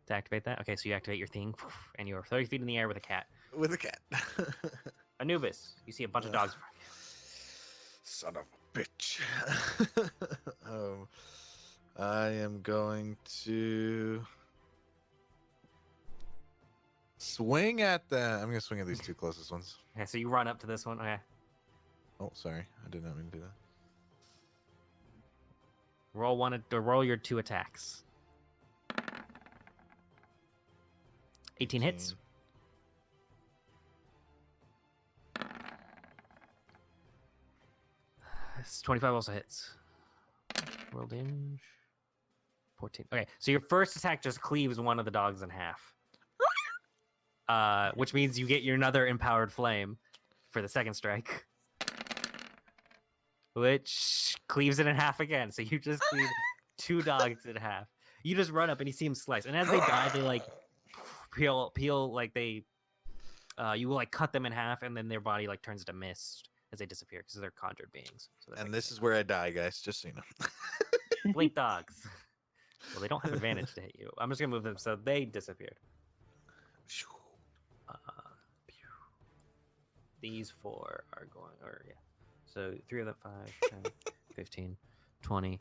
to activate that. Okay, so you activate your thing, and you're 30 feet in the air with a cat. With a cat. Anubis, you see a bunch of dogs. Son of a bitch. I am going to swing at them. I'm going to swing at these 2 closest ones. Okay, so you run up to this one. Okay. Oh, sorry. I did not mean to do that. Roll your 2 attacks. 18 hits. This 25 also hits. Roll damage. 14. Okay, so your first attack just cleaves one of the dogs in half. Which means you get your another empowered flame for the second strike. Which cleaves it in half again. So you just cleave 2 dogs in half. You just run up and you see them slice. And as they die, they like peel like they you will like cut them in half, and then their body like turns to mist as they disappear because they're conjured beings. So and this is where I die, guys, just so you know. Blink dogs. Well, they don't have advantage to hit you. I'm just gonna move them so they disappeared. These 4 are going, or yeah. So 3 of them, 5, 10, 15, 20, 25,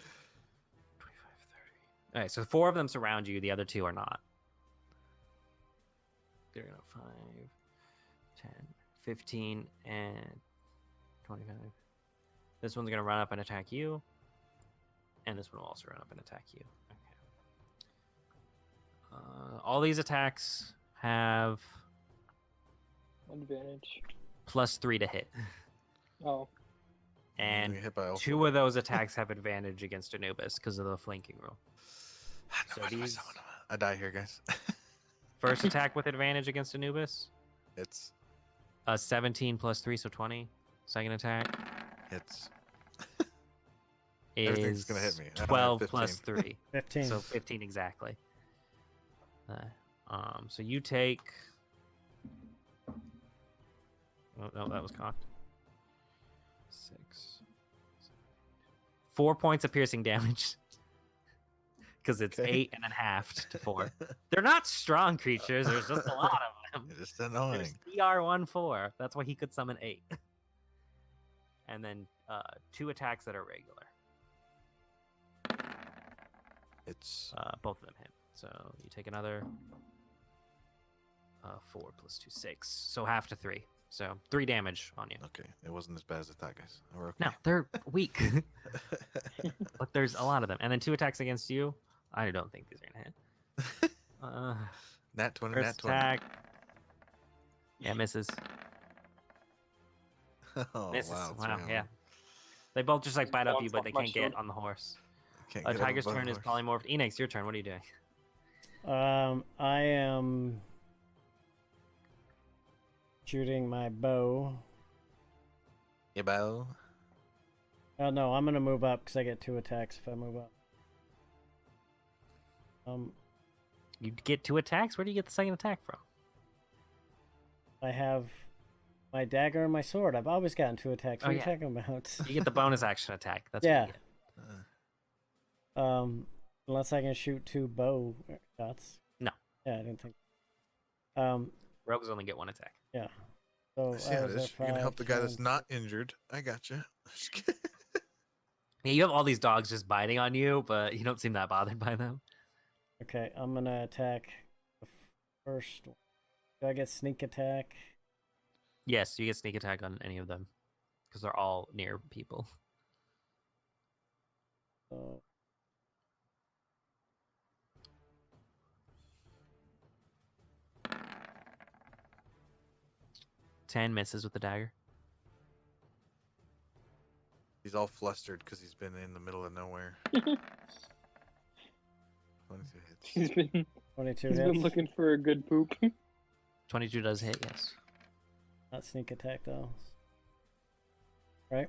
30. All right, so 4 of them surround you. The other 2 are not. They're gonna 5, 10, 15, and 25. This one's gonna run up and attack you. And this one will also run up and attack you. Okay. All these attacks have advantage. +3 to hit. Oh. And 2 of those attacks have advantage against Anubis because of the flanking rule. So these... I die here, guys. First attack with advantage against Anubis. It's 17 + 3, so 20. Second attack. It's is everything's gonna hit me. 12 + 3. 15. So 15 exactly. So you take. Oh no, that was cocked. 6. 4 points of piercing damage. Because it's 8 and then halved to 4. They're not strong creatures. There's just a lot of them. They're just annoying. There's CR14. That's why he could summon 8. And then 2 attacks that are regular. It's both of them hit. So you take another 4 + 2, 6. So half to 3. So 3 damage on you. okay. It wasn't as bad as I thought, guys. We're okay. No, they're weak. But there's a lot of them. And then 2 attacks against you. I don't think these are gonna hit. Nat 20, First nat 20. attack. Yeah, misses. Oh, Misses. wow. Wow, yeah. They both just like bite up you, but they can't get on the horse. Tiger's turn is polymorphed. Enix, your turn. What are you doing? I am shooting my bow. Yeah, bow. Oh no, I'm gonna move up because I get 2 attacks if I move up. You get 2 attacks? Where do you get the second attack from? I have my dagger and my sword. I've always gotten 2 attacks. What are you talking about? You get the bonus action attack. That's yeah. what you get. Unless I can shoot 2 bow shots. No. Yeah, I didn't think. Rogues only get 1 attack. Yeah. So I see how it is. You're gonna help the guy that's not injured. I got you. Yeah, you have all these dogs just biting on you, but you don't seem that bothered by them. Okay, I'm gonna attack the first one. Do I get sneak attack? Yes, you get sneak attack on any of them because they're all near people. So 10 misses with the dagger. He's all flustered because he's been in the middle of nowhere. 22 hits. He's been 22 he's hits. been looking for a good poop. 22 does hit, yes. Not sneak attack though. Right?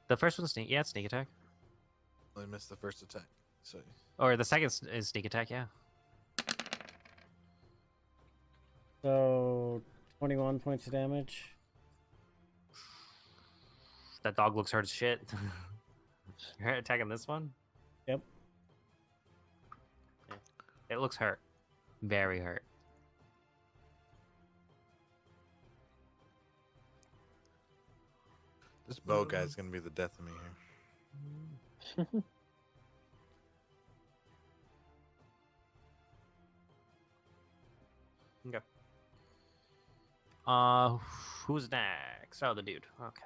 The first one's sneak. Yeah, it's sneak attack. I missed the first attack. So Or the second is sneak attack, yeah. So 21 points of damage. That dog looks hurt as shit. You're attacking this one? Yep. Yeah. It looks hurt. Very hurt. this bow guy's gonna be the death of me here. Okay. Who's next? Oh, the dude. Okay.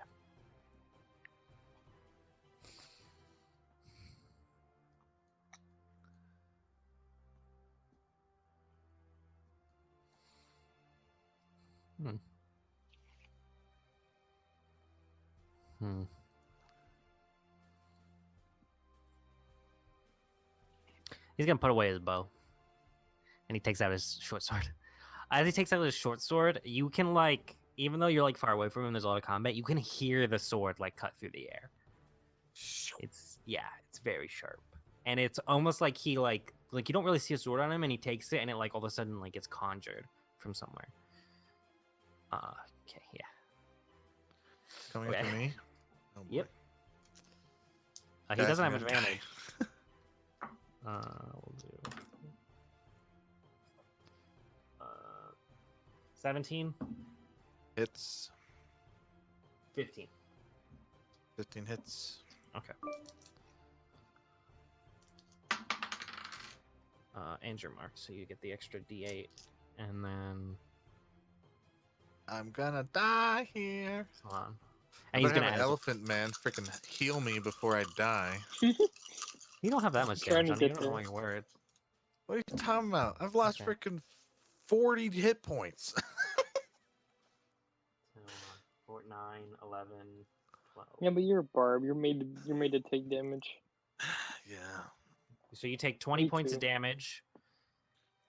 Hmm. Hmm. He's gonna put away his bow, and he takes out his short sword. As he takes out his short sword, you can like, even though you're like far away from him, there's a lot of combat. You can hear the sword like cut through the air. It's very sharp, and it's almost like he like you don't really see a sword on him, and he takes it, and it like all of a sudden like gets conjured from somewhere. Okay, yeah. Coming for me. Oh, Yep. He Guys, doesn't I'm have gonna advantage. We'll do 17, Hits. 15. 15 hits. Okay. And your mark, so you get the extra D8, and then I'm gonna die here. hold on. And And he's gonna gonna have add an elephant man freaking heal me before I die. You don't have that much Trying damage to on you. get I don't know there. my word. What are you talking about? I've lost Okay. freaking 40 hit points. 4, 9, 11, 12. Yeah, but you're a barb. You're made to take damage. Yeah. So you take 20 Me points too. of damage,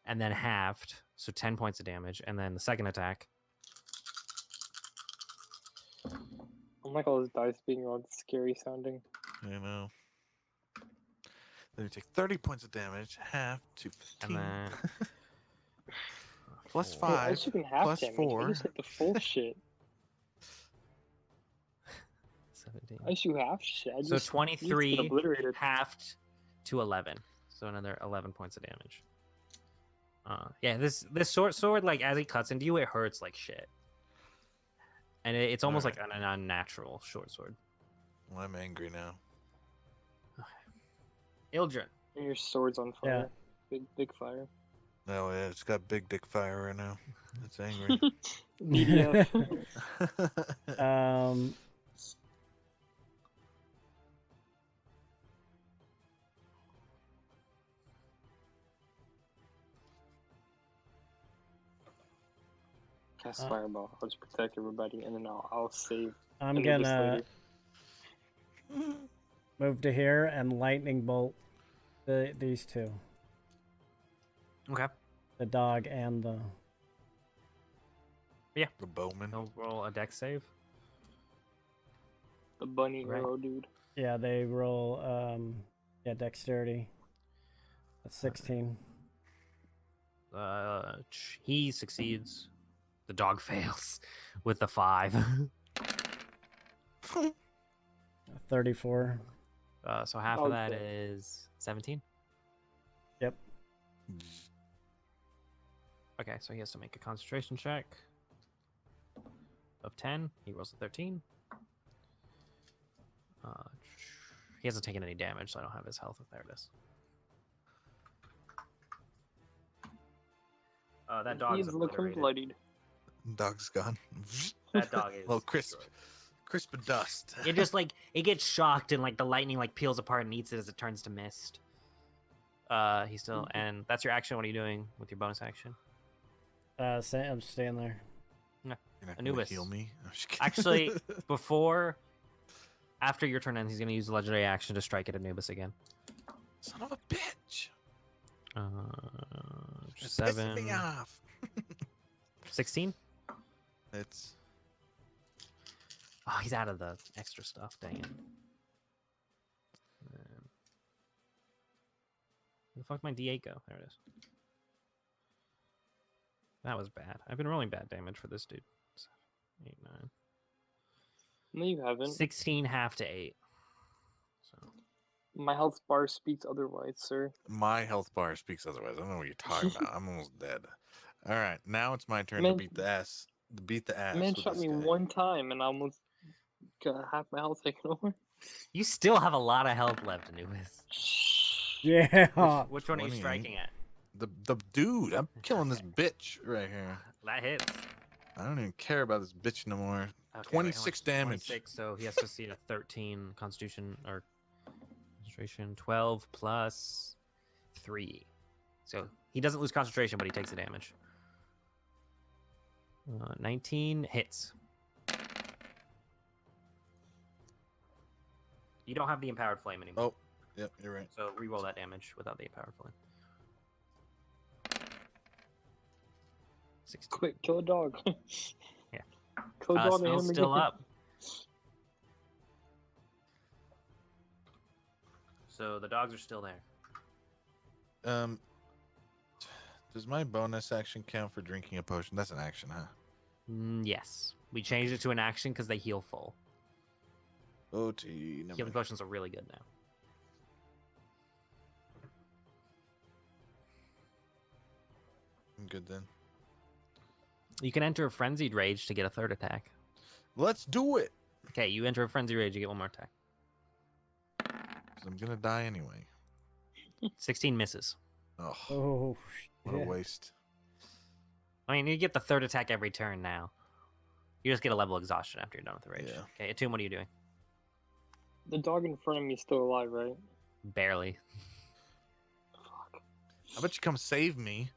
and then halved, so 10 points of damage, and then the second attack. I like all those dice being all scary sounding. I know. Then you take 30 points of damage, half to 15. And then Plus four. Hey, 5. I just took half plus damage. 4. I just hit the full shit. 17. I just do half shit. I So just 23 get obliterated. halved to 11. So another 11 points of damage. Yeah, this sword, like, as it cuts into you, it hurts like shit. And it's almost like an unnatural short sword. Well, I'm angry now. Ildren. And your sword's on fire. Big fire. No, yeah, it's got big dick fire right now. It's angry. BDF. Cast fireball. I'll just protect everybody, and then I'll save. I'm Anubis gonna later. move to here and lightning bolt these two, Okay. the dog and the. The bowman. He'll roll a dex save. The bunny Right. arrow dude. Yeah, they roll. Dexterity. That's 16. He succeeds. The dog fails with the 5. 34. So half of that is 17. Yep. Okay, so he has to make a concentration check of 10. He rolls a 13. He hasn't taken any damage, so I don't have his health. There it is. That dog is He's looking obliterated. bloodied. Dog's gone. That dog is Well, crisp. destroyed. Crisp of dust. It just like it gets shocked and like the lightning like peels apart and eats it as it turns to mist. He's still and that's your action. What are you doing with your bonus action? I'm staying there. You're not gonna Anubis. heal me? I'm just kidding. Actually, after your turn ends, he's gonna use the legendary action to strike at Anubis again. Son of a bitch. It's 7, pissing me off. 16. It's Oh, he's out of the extra stuff. Dang it. Where the fuck my D8 go? There it is. That was bad. I've been rolling bad damage for this dude. 8, 9. No, you haven't. 16 half to 8. So My health bar speaks otherwise, sir. my health bar speaks otherwise. I don't know what you're talking about. I'm almost dead. All right, now it's my turn Man- to beat the ass. Beat the ass. Man with shot this me guy. one time, and I almost got half my health taken over. you still have a lot of health left, Anubis. Yeah. Which one are you 28. striking at? The dude. I'm killing this bitch right here. That hits. I don't even care about this bitch no more. Okay, 26 damage. 26, so he has to see a 13 Constitution or concentration. 12 plus 3. So he doesn't lose concentration, but he takes the damage. 19 hits. You don't have the empowered flame anymore. Oh, yep, you're right. So reroll that damage without the empowered flame. 16. Quick, kill a dog. Yeah. Kill a dog and hit Spell's him still again. up. So the dogs are still there. Does my bonus action count for drinking a potion? That's an action, huh? Yes. We changed it to an action because they heal full. OT. Healing potions are really good now. I'm good then. You can enter a frenzied rage to get a third attack. Let's do it! Okay, you enter a frenzied rage, you get one more attack. 'Cause I'm gonna die anyway. 16 misses. Oh, Oh, what a shit. waste. I mean, you get the third attack every turn now. You just get a level of exhaustion after you're done with the rage. Yeah. Okay, Atum, what are you doing? The dog in front of me is still alive, right? Barely. Fuck. How about you come save me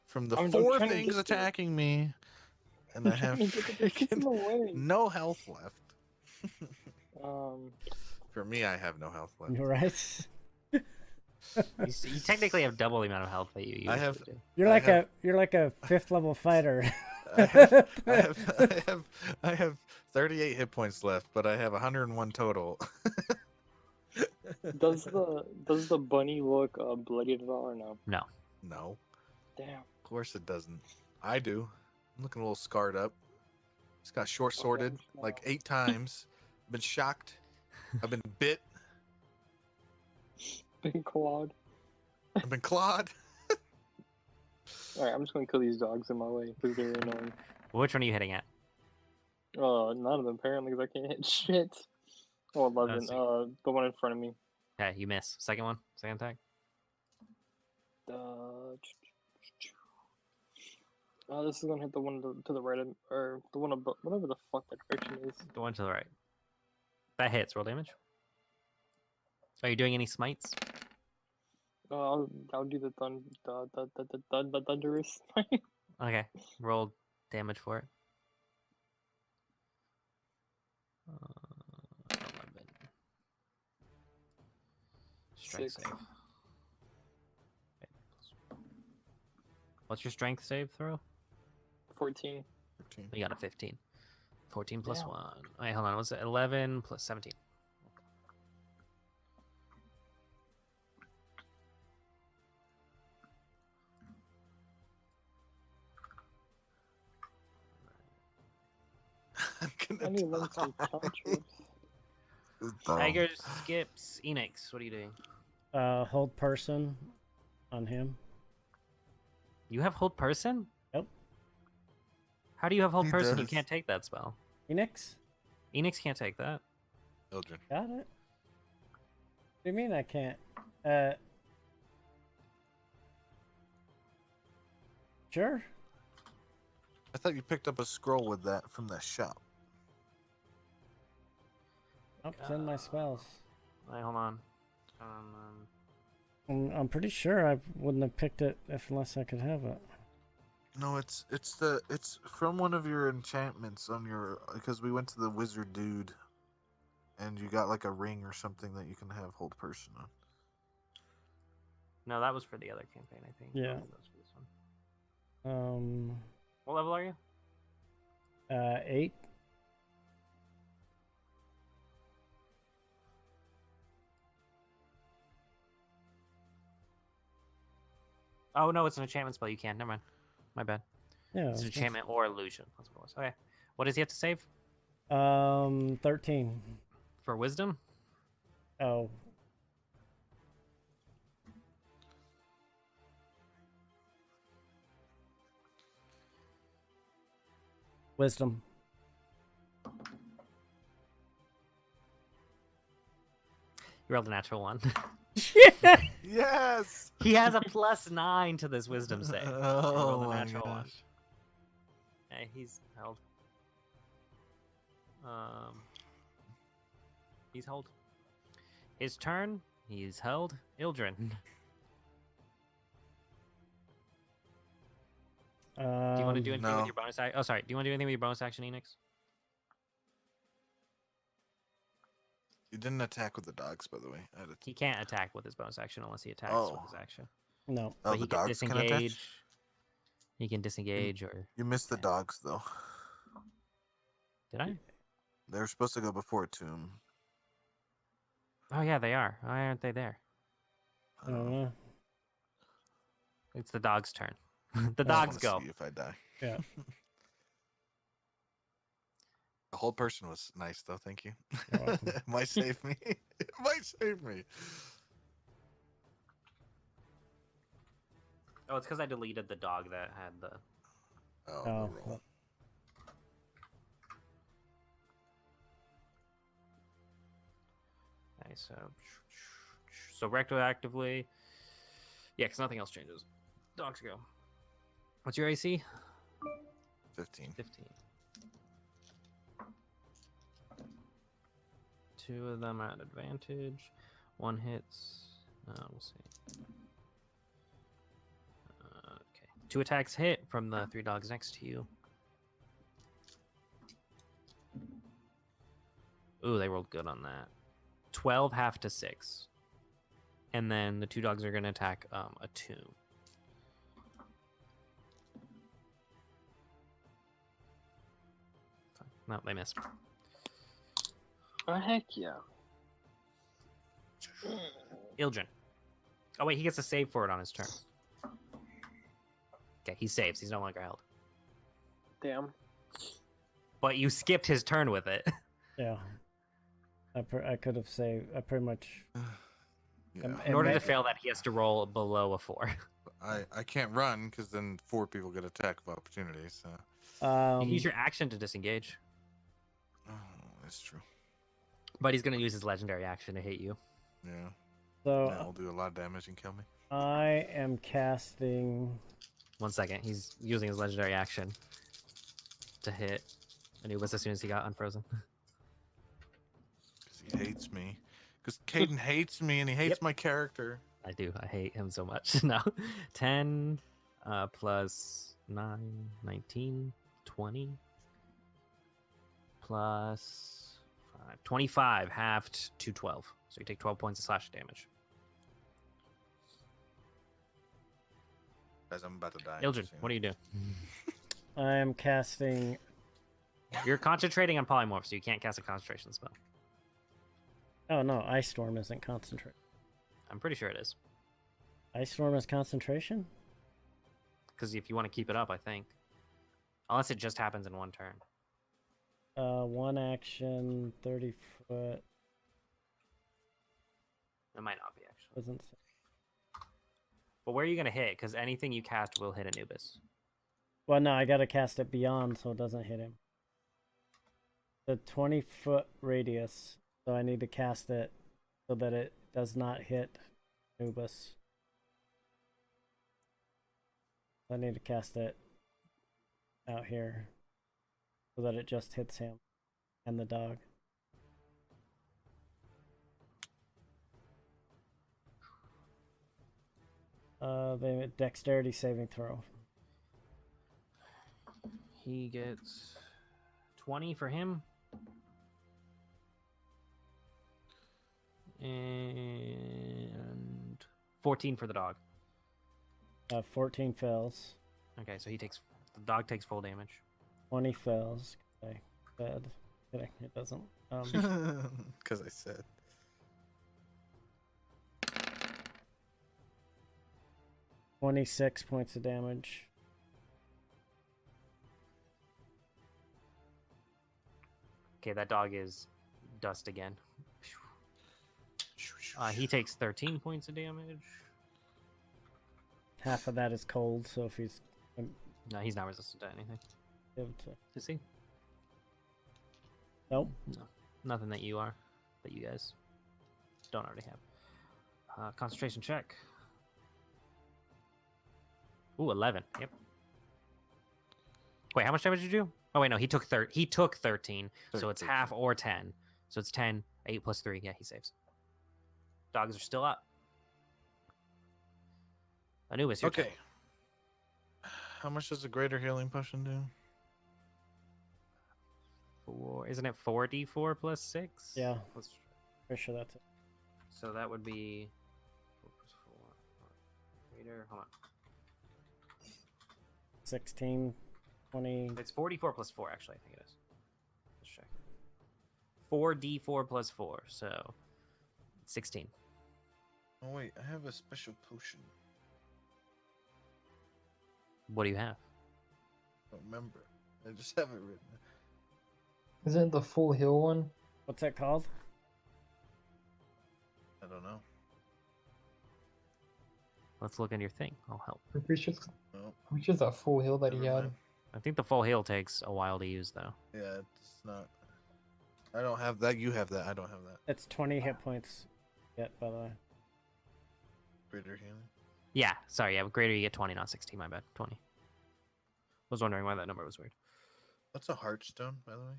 from the I'm 4 trying to things get there. attacking me, and I have Trying to get the kids in the way. no health left. Um, For me, I have no health left. You're right. You technically have double the amount of health that you usually I have- do. You're I like have- you're like a 5th level fighter. I have 38 hit points left, but I have 101 total. does the bunny look bloodied at all or no? No. No, Damn. of course it doesn't. I do. I'm looking a little scarred up. Just got short sworded Okay, like 8 times. Been shocked. I've been bit. Big clawed. I've been clawed. Alright, I'm just gonna kill these dogs in my way because they're annoying. Which one are you hitting at? None of them apparently because I can't hit shit. Oh, 11. see. The one in front of me. Okay, you miss. Second one? Second attack? This is gonna hit the one to the right of, or the one above, whatever the fuck that direction is. The one to the right. That hits. Roll damage. Are you doing any smites? I'll do the thunderous. Okay. Roll damage for it. 11. Strength 6. save. Okay. What's your strength save throw? 14. 13. You got a 15. 14 plus Damn. 1. Wait, hold on. What's it? 11 plus 17. I'm I gonna need to learn some die. controls. Tiger skips. Enix, what are you doing? Hold person on him. You have hold person? Yep. How do you have hold He person? You does. can't take that spell. Phoenix? Enix can't take that. Children. Got it. What do you mean I can't? Sure. I thought you picked up a scroll with that from that shop. Oh, it's in my spells. Wait, hold on. I'm pretty sure I wouldn't have picked it unless I could have it. No, it's from one of your enchantments on your, because we went to the wizard dude, and you got like a ring or something that you can have hold person on. No, that was for the other campaign, I think. Yeah. That was for this one. What level are you? 8. Oh, no, it's an enchantment spell. You can't. Never mind. My bad. Yeah. It's an enchantment or illusion. That's what it was. Okay. What does he have to save? 13. For wisdom? Oh. Wisdom. You rolled a natural 1. Yes. He has a +9 to this wisdom save. You Oh rolled a my natural 1. gosh. Okay, he's held. He's held. His turn. He's held. Ildren. Do you want to do anything no. with your bonus action? Oh, sorry. Do you want to do anything with your bonus action, Enix? You didn't attack with the dogs, by the way. He can't attack with his bonus action unless he attacks with his action. No. Oh, But the he can dogs can disengage. attach? He can disengage or... You missed the dogs, though. Did I? They were supposed to go before Tomb. Oh, yeah, they are. Why aren't they there? I don't know. It's the dog's turn. The I dogs wanna go. see if I die. Yeah. The whole person was nice, though. Thank you. You're welcome. It might save me. It might save me. Oh, it's because I deleted the dog that had the... Oh, Oh, roll. Okay, so retroactively... Yeah, because nothing else changes. Dogs go. What's your AC? 15. 15. Two of them at advantage. One hits. We'll see. Okay. 2 attacks hit from the 3 dogs next to you. Ooh, they rolled good on that. 12 half to 6. And then the 2 dogs are going to attack a tomb. No, they missed. Oh, heck yeah. Ildren. Oh, wait, he gets a save for it on his turn. Okay, he saves. He's no longer held. Damn. But you skipped his turn with it. Yeah. I could have saved. I pretty much. Yeah. In order to fail that, he has to roll below a 4. I can't run because then 4 people get attack of opportunity. So. You can use your action to disengage. Oh, that's true. But he's going to use his legendary action to hit you. Yeah. So That'll do a lot of damage and kill me. I am casting. 1 second. He's using his legendary action to hit Anubis as soon as he got unfrozen. Because he hates me. Because Caden hates me and he hates my character. I do. I hate him so much. No. 10 plus 9, 19, 20. Plus 5, 25, halved to 12. So you take 12 points of slash damage. Guys, I'm about to die. Ildren, what do you do? I am casting. You're concentrating on polymorph, so you can't cast a concentration spell. Oh no, Ice Storm isn't concentration. I'm pretty sure it is. Ice Storm is concentration? Because if you want to keep it up, I think. Unless it just happens in one turn. 1 action, 30 foot. It might not be, actually. Doesn't say. But where are you going to hit? Because anything you cast will hit Anubis. Well, no, I gotta cast it beyond so it doesn't hit him. The 20-foot radius, so I need to cast it so that it does not hit Anubis. I need to cast it out here so that it just hits him and the dog. The dexterity saving throw. He gets 20 for him. And 14 for the dog. 14 fails. Okay, so the dog takes full damage. 20 fails. Okay, bad. Kidding, it doesn't. Because I said. 26 points of damage. Okay, that dog is dust again. He takes 13 points of damage. Half of that is cold, so if he's No, he's not resistant to anything. able to. Is he? Nope. No. Nothing that you are. That you guys don't already have. Concentration check. Ooh, 11. Yep. Wait, how much damage did you do? Oh, wait, no, he took 13. So it's half or 10. So it's 10. 8 plus 3. Yeah, he saves. Dogs are still up. Anubis, your turn. How much does a greater healing potion do? Isn't it 4d4 plus 6? Yeah. Let's... Pretty sure that's it. So that would be 4 plus 4. Greater, hold on. 16, 20. It's 44 plus 4, actually, I think it is. Let's check. 4d4 plus 4, so 16. Oh wait, I have a special potion. What do you have? I don't remember. I just have it written. Isn't it the full heal one? What's that called? I don't know. Let's look in your thing. I'll help. I'm pretty sure No, it's that full heal that he never had. mind. I think the full heal takes a while to use, though. Yeah, it's not. I don't have that. You have that. I don't have that. It's 20 hit points yet, by the way. Greater healing. Yeah, sorry, yeah, with greater you get 20, not 16, my bad. 20. Was wondering why that number was weird. What's a heartstone, by the way?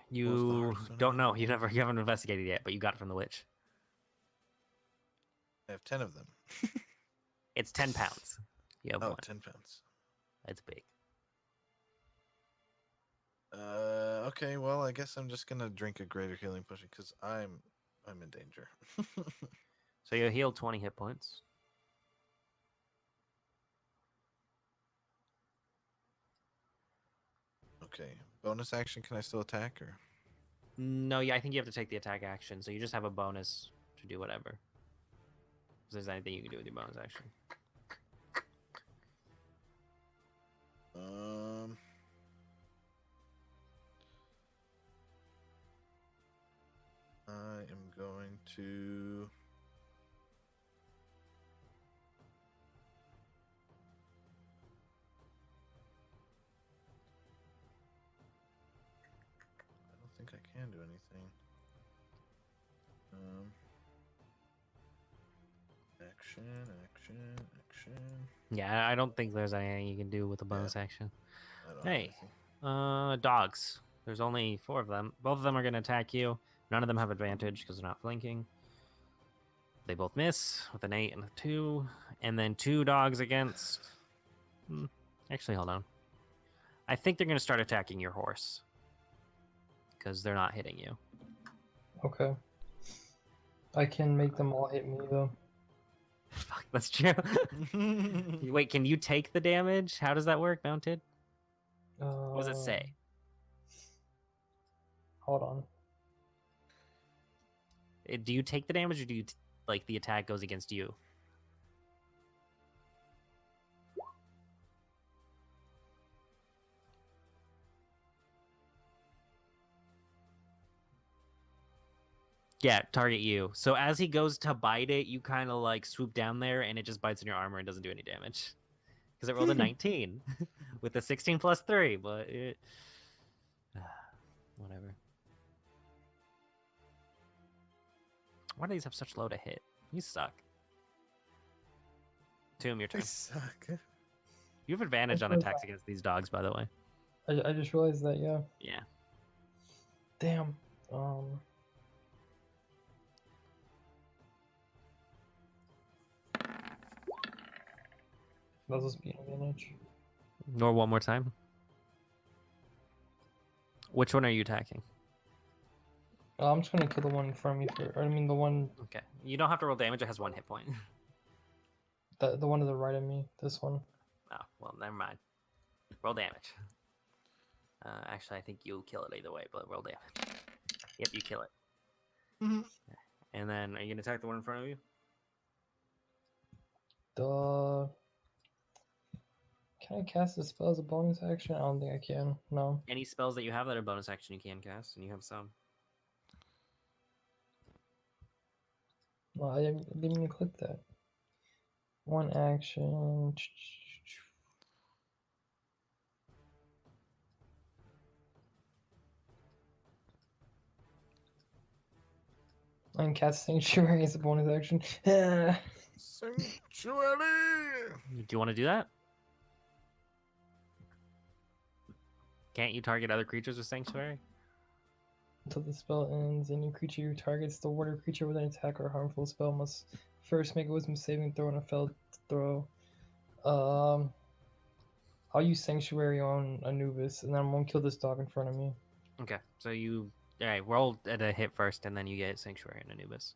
You Hearthstone don't again? know. You haven't investigated yet, but you got it from the witch. I have 10 of them. It's 10 pounds. You have Oh, one. 10 pounds. It's big. Okay, well, I guess I'm just gonna drink a greater healing potion because I'm in danger. So you heal 20 hit points. Okay, bonus action. Can I still attack or? No, yeah, I think you have to take the attack action, so you just have a bonus to do whatever. If there's anything you can do with your bonus action. I am going to. I don't think I can do anything. Action. Yeah, I don't think there's anything you can do with a bonus action. I don't have Hey, anything. dogs. There's only 4 of them. Both of them are going to attack you. None of them have advantage because they're not flanking. They both miss with an 8 and a 2. And then 2 dogs against... Actually, hold on. I think they're going to start attacking your horse. Because they're not hitting you. Okay. I can make them all hit me though. Fuck, that's true. Wait, can you take the damage? How does that work, Mounted? What does it say? Hold on. Do you take the damage, or do you like the attack goes against you? Yeah, target you. So as he goes to bite it, you kind of like swoop down there, and it just bites in your armor and doesn't do any damage. Because it rolled a 19 with a 16 plus 3, but it... whatever. Why do these have such low to hit? You suck. Tomb, your turn. They suck. You have advantage on attacks against these dogs, by the way. I just realized that, yeah. Yeah. Damn. That was be an advantage. Nor one more time. Which one are you attacking? I'm just gonna kill the one in front of me or I mean the one Okay. You don't have to roll damage, it has 1 hit point. the one to the right of me. This one. Oh, well, never mind. Roll damage. Actually, I think you'll kill it either way, but roll damage. Yep, you kill it. Mhm. And then, are you gonna attack the one in front of you? Can I cast a spell as a bonus action? I don't think I can. No. Any spells that you have that are bonus action you can cast, and you have some. No, I didn't even click that. One action. I can cast Sanctuary as a bonus action. Sanctuary. Do you want to do that? Can't you target other creatures with Sanctuary? Until the spell ends, any creature who targets the water creature with an attack or harmful spell must first make a wisdom saving throw on a failed throw. I'll use Sanctuary on Anubis, and then I'm gonna kill this dog in front of me. Okay, so you roll at a hit first, and then you get Sanctuary and Anubis.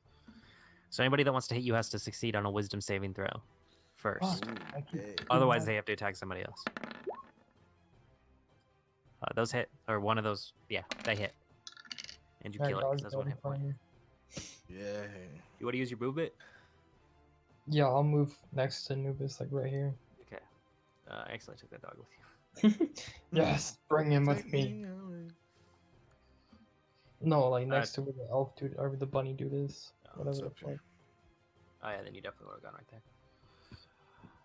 So anybody that wants to hit you has to succeed on a Wisdom saving throw first. Otherwise, they have to attack somebody else. Those hit, or one of those, yeah, they hit. And you kill it, 'cause that's one hit point. Yeah. You want to use your movement? Yeah, I'll move next to Anubis, like right here. Okay. Actually, I took that dog with you. Yes, bring him with me. No, like next to where the elf dude or the bunny dude is. Whatever the fuck. Oh yeah, then you definitely would have gone right there.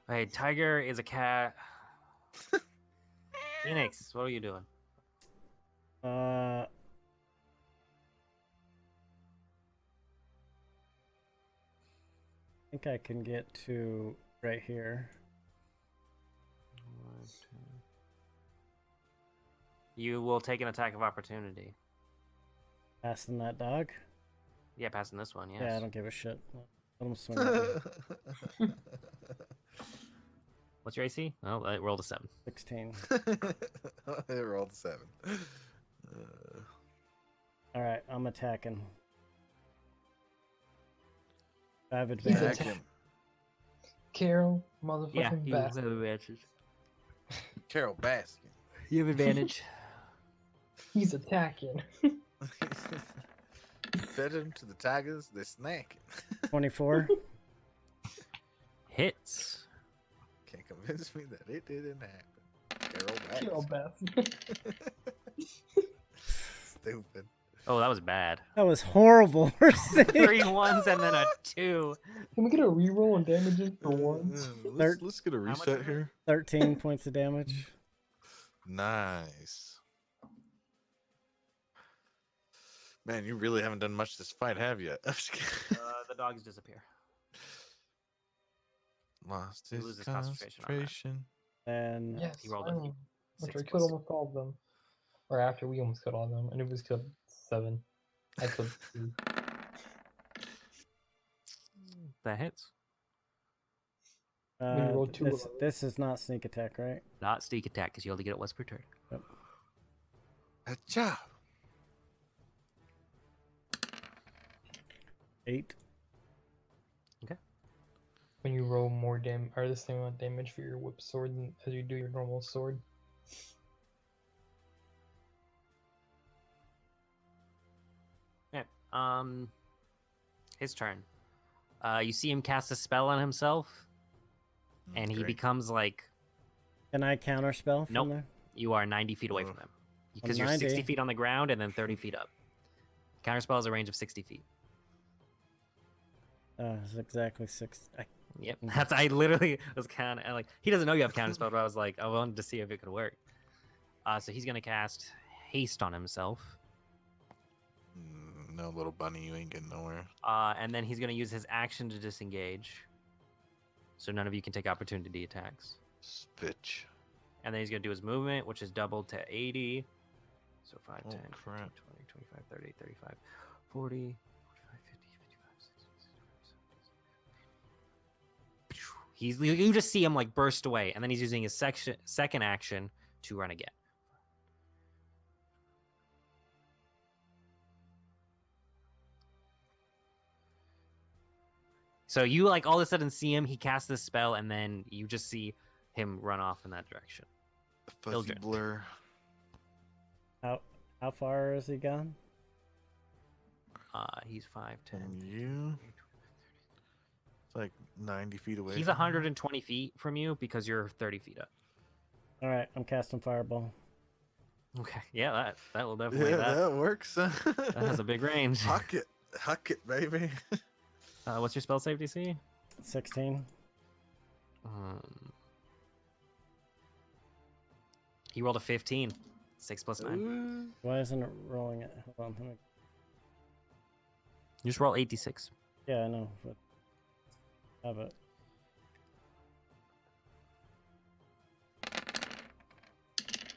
Hey, Tiger is a cat. Phoenix, what are you doing? I think I can get to right here. You will take an attack of opportunity. Passing that dog? Yeah, passing this one, yes. Yeah, I don't give a shit. Let him swing at me. What's your AC? Oh, I rolled a 7. 16. It rolled a 7. Alright, I'm attacking. I have advantage. Carol, motherfucking you bastard. have advantage. Carol Baskin. You have advantage. He's attacking. Fed him to the tigers, they're snacking. 24. Hits. Can't convince me that it didn't happen. Carol Baskin. Stupid. Oh, that was bad. That was horrible. 3 1s and then a 2. Can we get a reroll on damages for once? Let's get a reset here. 13 points of damage. Nice. Man, you really haven't done much this fight, have you? The dogs disappear. Lost He his loses concentration. And Yes, He rolled a finally. Which 6 I killed almost all of them. Or after we almost killed all of them. And it was killed 7. I killed 2. That hits. We rolled 2 of this is not sneak attack, right? Not sneak attack, because you only get it once per turn. Yep. Achoo. 8. When you roll more damage, or the same amount of damage for your whip sword as you do your normal sword. Yeah. His turn. You see him cast a spell on himself, and he Great. becomes like. Can I counterspell from Nope. there? You are 90 feet away from him because you're 90. 60 feet on the ground and then 30 feet up. Counterspell is a range of 60 feet. It's exactly 6. Yep. I literally was kind of like, he doesn't know you have counterspell, but I was like, I wanted to see if it could work. So he's gonna cast haste on himself. No, little bunny, you ain't getting nowhere. And then he's gonna use his action to disengage. So none of you can take opportunity attacks. Bitch. And then he's gonna do his movement, which is doubled to 80. So 5, Oh, 10, 15, crap. 20, 25, 30, 35, 40, 45, 50, 55, 60, 70. You just see him like burst away, and then he's using his second action to run again. So you like all of a sudden see him, he casts this spell, and then you just see him run off in that direction. Fuzzy Mildred. blur. How far is he gone? He's 5, 10. And you? It's like 90 feet away. He's from 120 feet from you because you're 30 feet up. All right, I'm casting fireball. Okay, yeah, that will you. definitely. Yeah, that that works. that has a big range. Huck it, baby. What's your spell save DC? 16. He rolled a 15. 6 plus 9. Ooh. Why isn't it rolling it? Hold on. You just roll 86. Yeah, I know. But have it.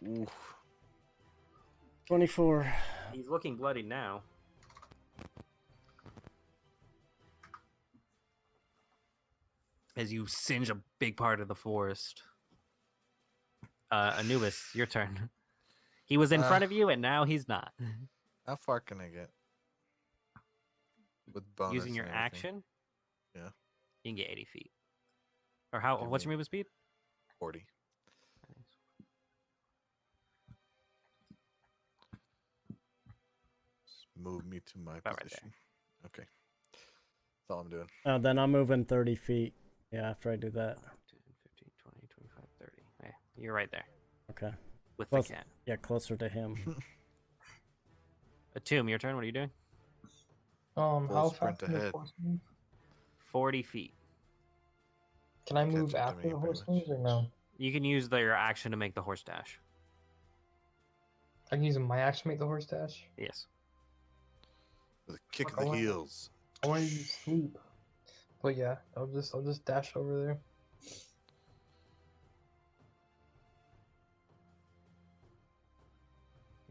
Oof. 24. He's looking bloody now. as you singe a big part of the forest. Anubis, your turn. He was in front of you, and now he's not. How far can I get? With bonus Using your and everything. action? Yeah. You can get 80 feet. Or how? Give What's me- your movement speed? 40. Just move me to my About right position. Okay. That's all I'm doing. Oh, then I'm moving 30 feet. Yeah, after I do that. 10, 15, 20, 25, 30. Yeah, you're right there. Okay. With Close- the cat. Yeah, closer to him. Tomb, your turn. What are you doing? How sprint fast can this ahead. horse move? 40 feet. Can I Catch move up to after me, the pretty horse much. moves or no? You can use your action to make the horse dash. I can use my action to make the horse dash. Yes. With a kick Fuck, of I the wanna- heels. I want to use sleep. But yeah, I'll just dash over there.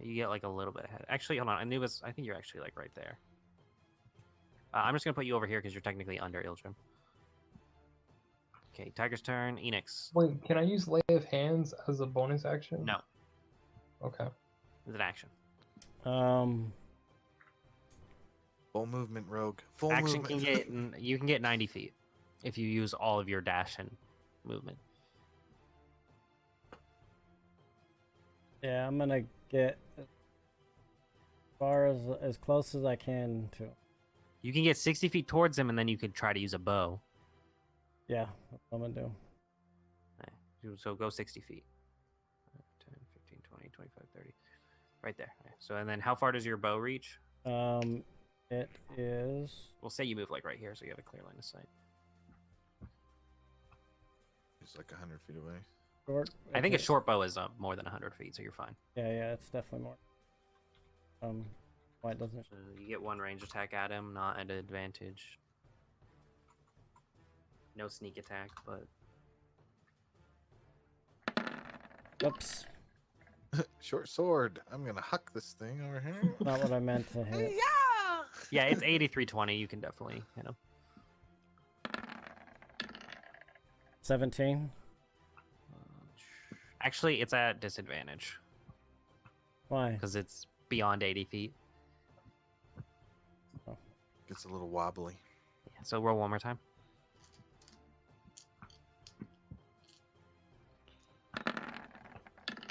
You get like a little bit ahead. Actually, hold on. Anubis, I think you're actually like right there. I'm just gonna put you over here because you're technically under Ildrim. Okay, Tiger's turn. Enix. Wait, can I use lay of hands as a bonus action? No, Okay. it's an action. Full movement, rogue. Full Action movement. can get you can get 90 feet if you use all of your dash and movement. Yeah, I'm gonna get as far as close as I can to. You can get 60 feet towards him, and then you could try to use a bow. Yeah, that's what I'm gonna do. So go 60 feet. 10, 15, 20, 25, 30. Right there. Okay. So, and then how far does your bow reach? It is. We'll say you move like right here, so you have a clear line of sight. He's like 100 feet away. Short. I think a it's short bow is more than 100 feet, so you're fine. Yeah, it's definitely more. Why it doesn't? So you get one range attack at him, not at an advantage. No sneak attack, but Oops, Short sword. I'm gonna huck this thing over here. not what I meant to hit. yeah, it's 8320. You can definitely hit him. 17. Actually, it's at disadvantage Why? because it's beyond 80 feet. Gets a little wobbly. Yeah, so roll one more time.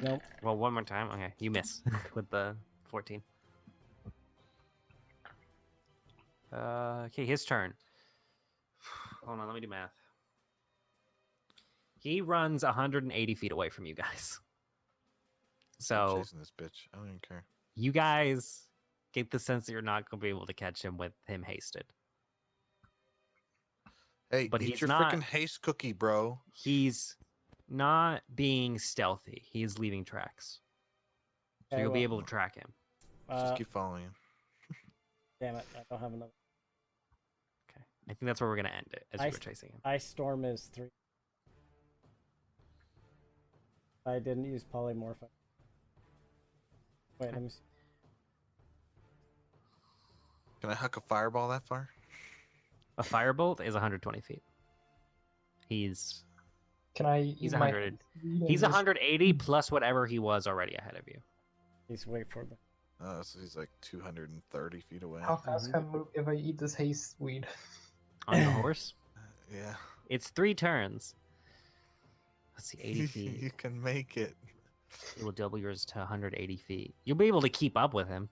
Nope. Roll one more time. Okay, you miss with the 14. Okay, his turn. Hold on, let me do math. He runs 180 feet away from you guys. I'm So chasing this bitch. I don't even care. you guys get the sense that you're not going to be able to catch him with him hasted. Hey, But eat he's your not- freaking haste cookie, bro. He's not being stealthy. He's leaving tracks. So Okay, you'll be well, able to track him. Just keep following him. Damn it! I don't have another. Okay. I think that's where we're going to end it as I you were s- chasing him. Ice Storm is 3. I didn't use polymorph. Wait, let me see. Can I huck a fireball that far? A firebolt is 120 feet. He's Can I use He's my 100. speed and He's just- 180 plus whatever he was already ahead of you. Please wait for the. Oh, so he's like 230 feet away. How fast can I move if I eat this haste weed? On your horse? Yeah. It's 3 turns. Let's see, 80 You feet. can make it. It will double yours to 180 feet. You'll be able to keep up with him,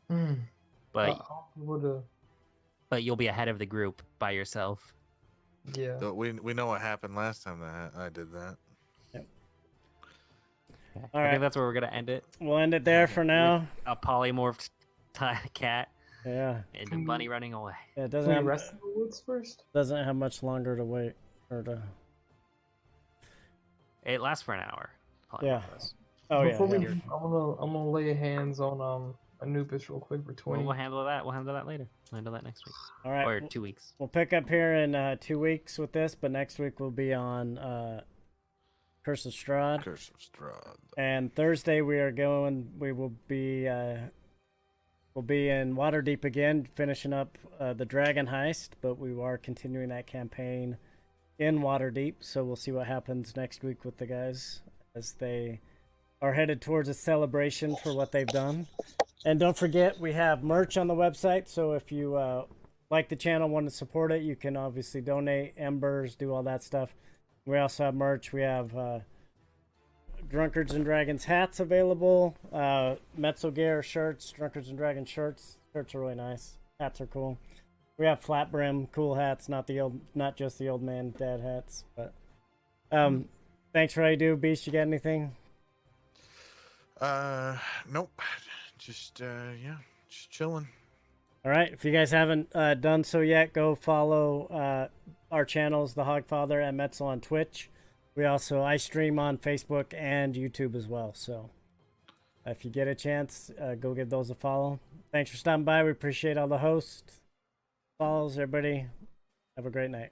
but I'll be able to. but you'll be ahead of the group by yourself. Yeah. So we know what happened last time that I did that. I right. think that's where we're gonna end it. We'll end it there for now. A polymorphed cat Yeah. and a bunny running away. It Can doesn't we have, rest in the woods first? doesn't have much longer to wait or to. It lasts for an hour. Yeah. Polymorph does. Oh yeah. Before we, yeah. I'm gonna lay hands on Anubis real quick for 20. We'll handle that. We'll handle that later. We'll handle that next week All right. or 2 weeks. We'll pick up here in 2 weeks with this, but next week we'll be on Curse of Strahd. Curse of Strahd. And Thursday we will be we'll be in Waterdeep again, finishing up the Dragon Heist, but we are continuing that campaign in Waterdeep, so we'll see what happens next week with the guys as they are headed towards a celebration for what they've done. And don't forget, we have merch on the website, so if you like the channel, want to support it, you can obviously donate, embers, do all that stuff. We also have merch. We have Drunkards and Dragons hats available, Metzelgear shirts, Drunkards and Dragons shirts. Shirts are really nice. Hats are cool. We have flat brim, cool hats, not just the old man dad hats. But thanks for all you do, Beast. You got anything? Nope. Just just chilling. All right. If you guys haven't done so yet, go follow our channels, The Hogfather and Metzel on Twitch. I stream on Facebook and YouTube as well. So if you get a chance, go give those a follow. Thanks for stopping by. We appreciate all the hosts, follows, everybody. Have a great night.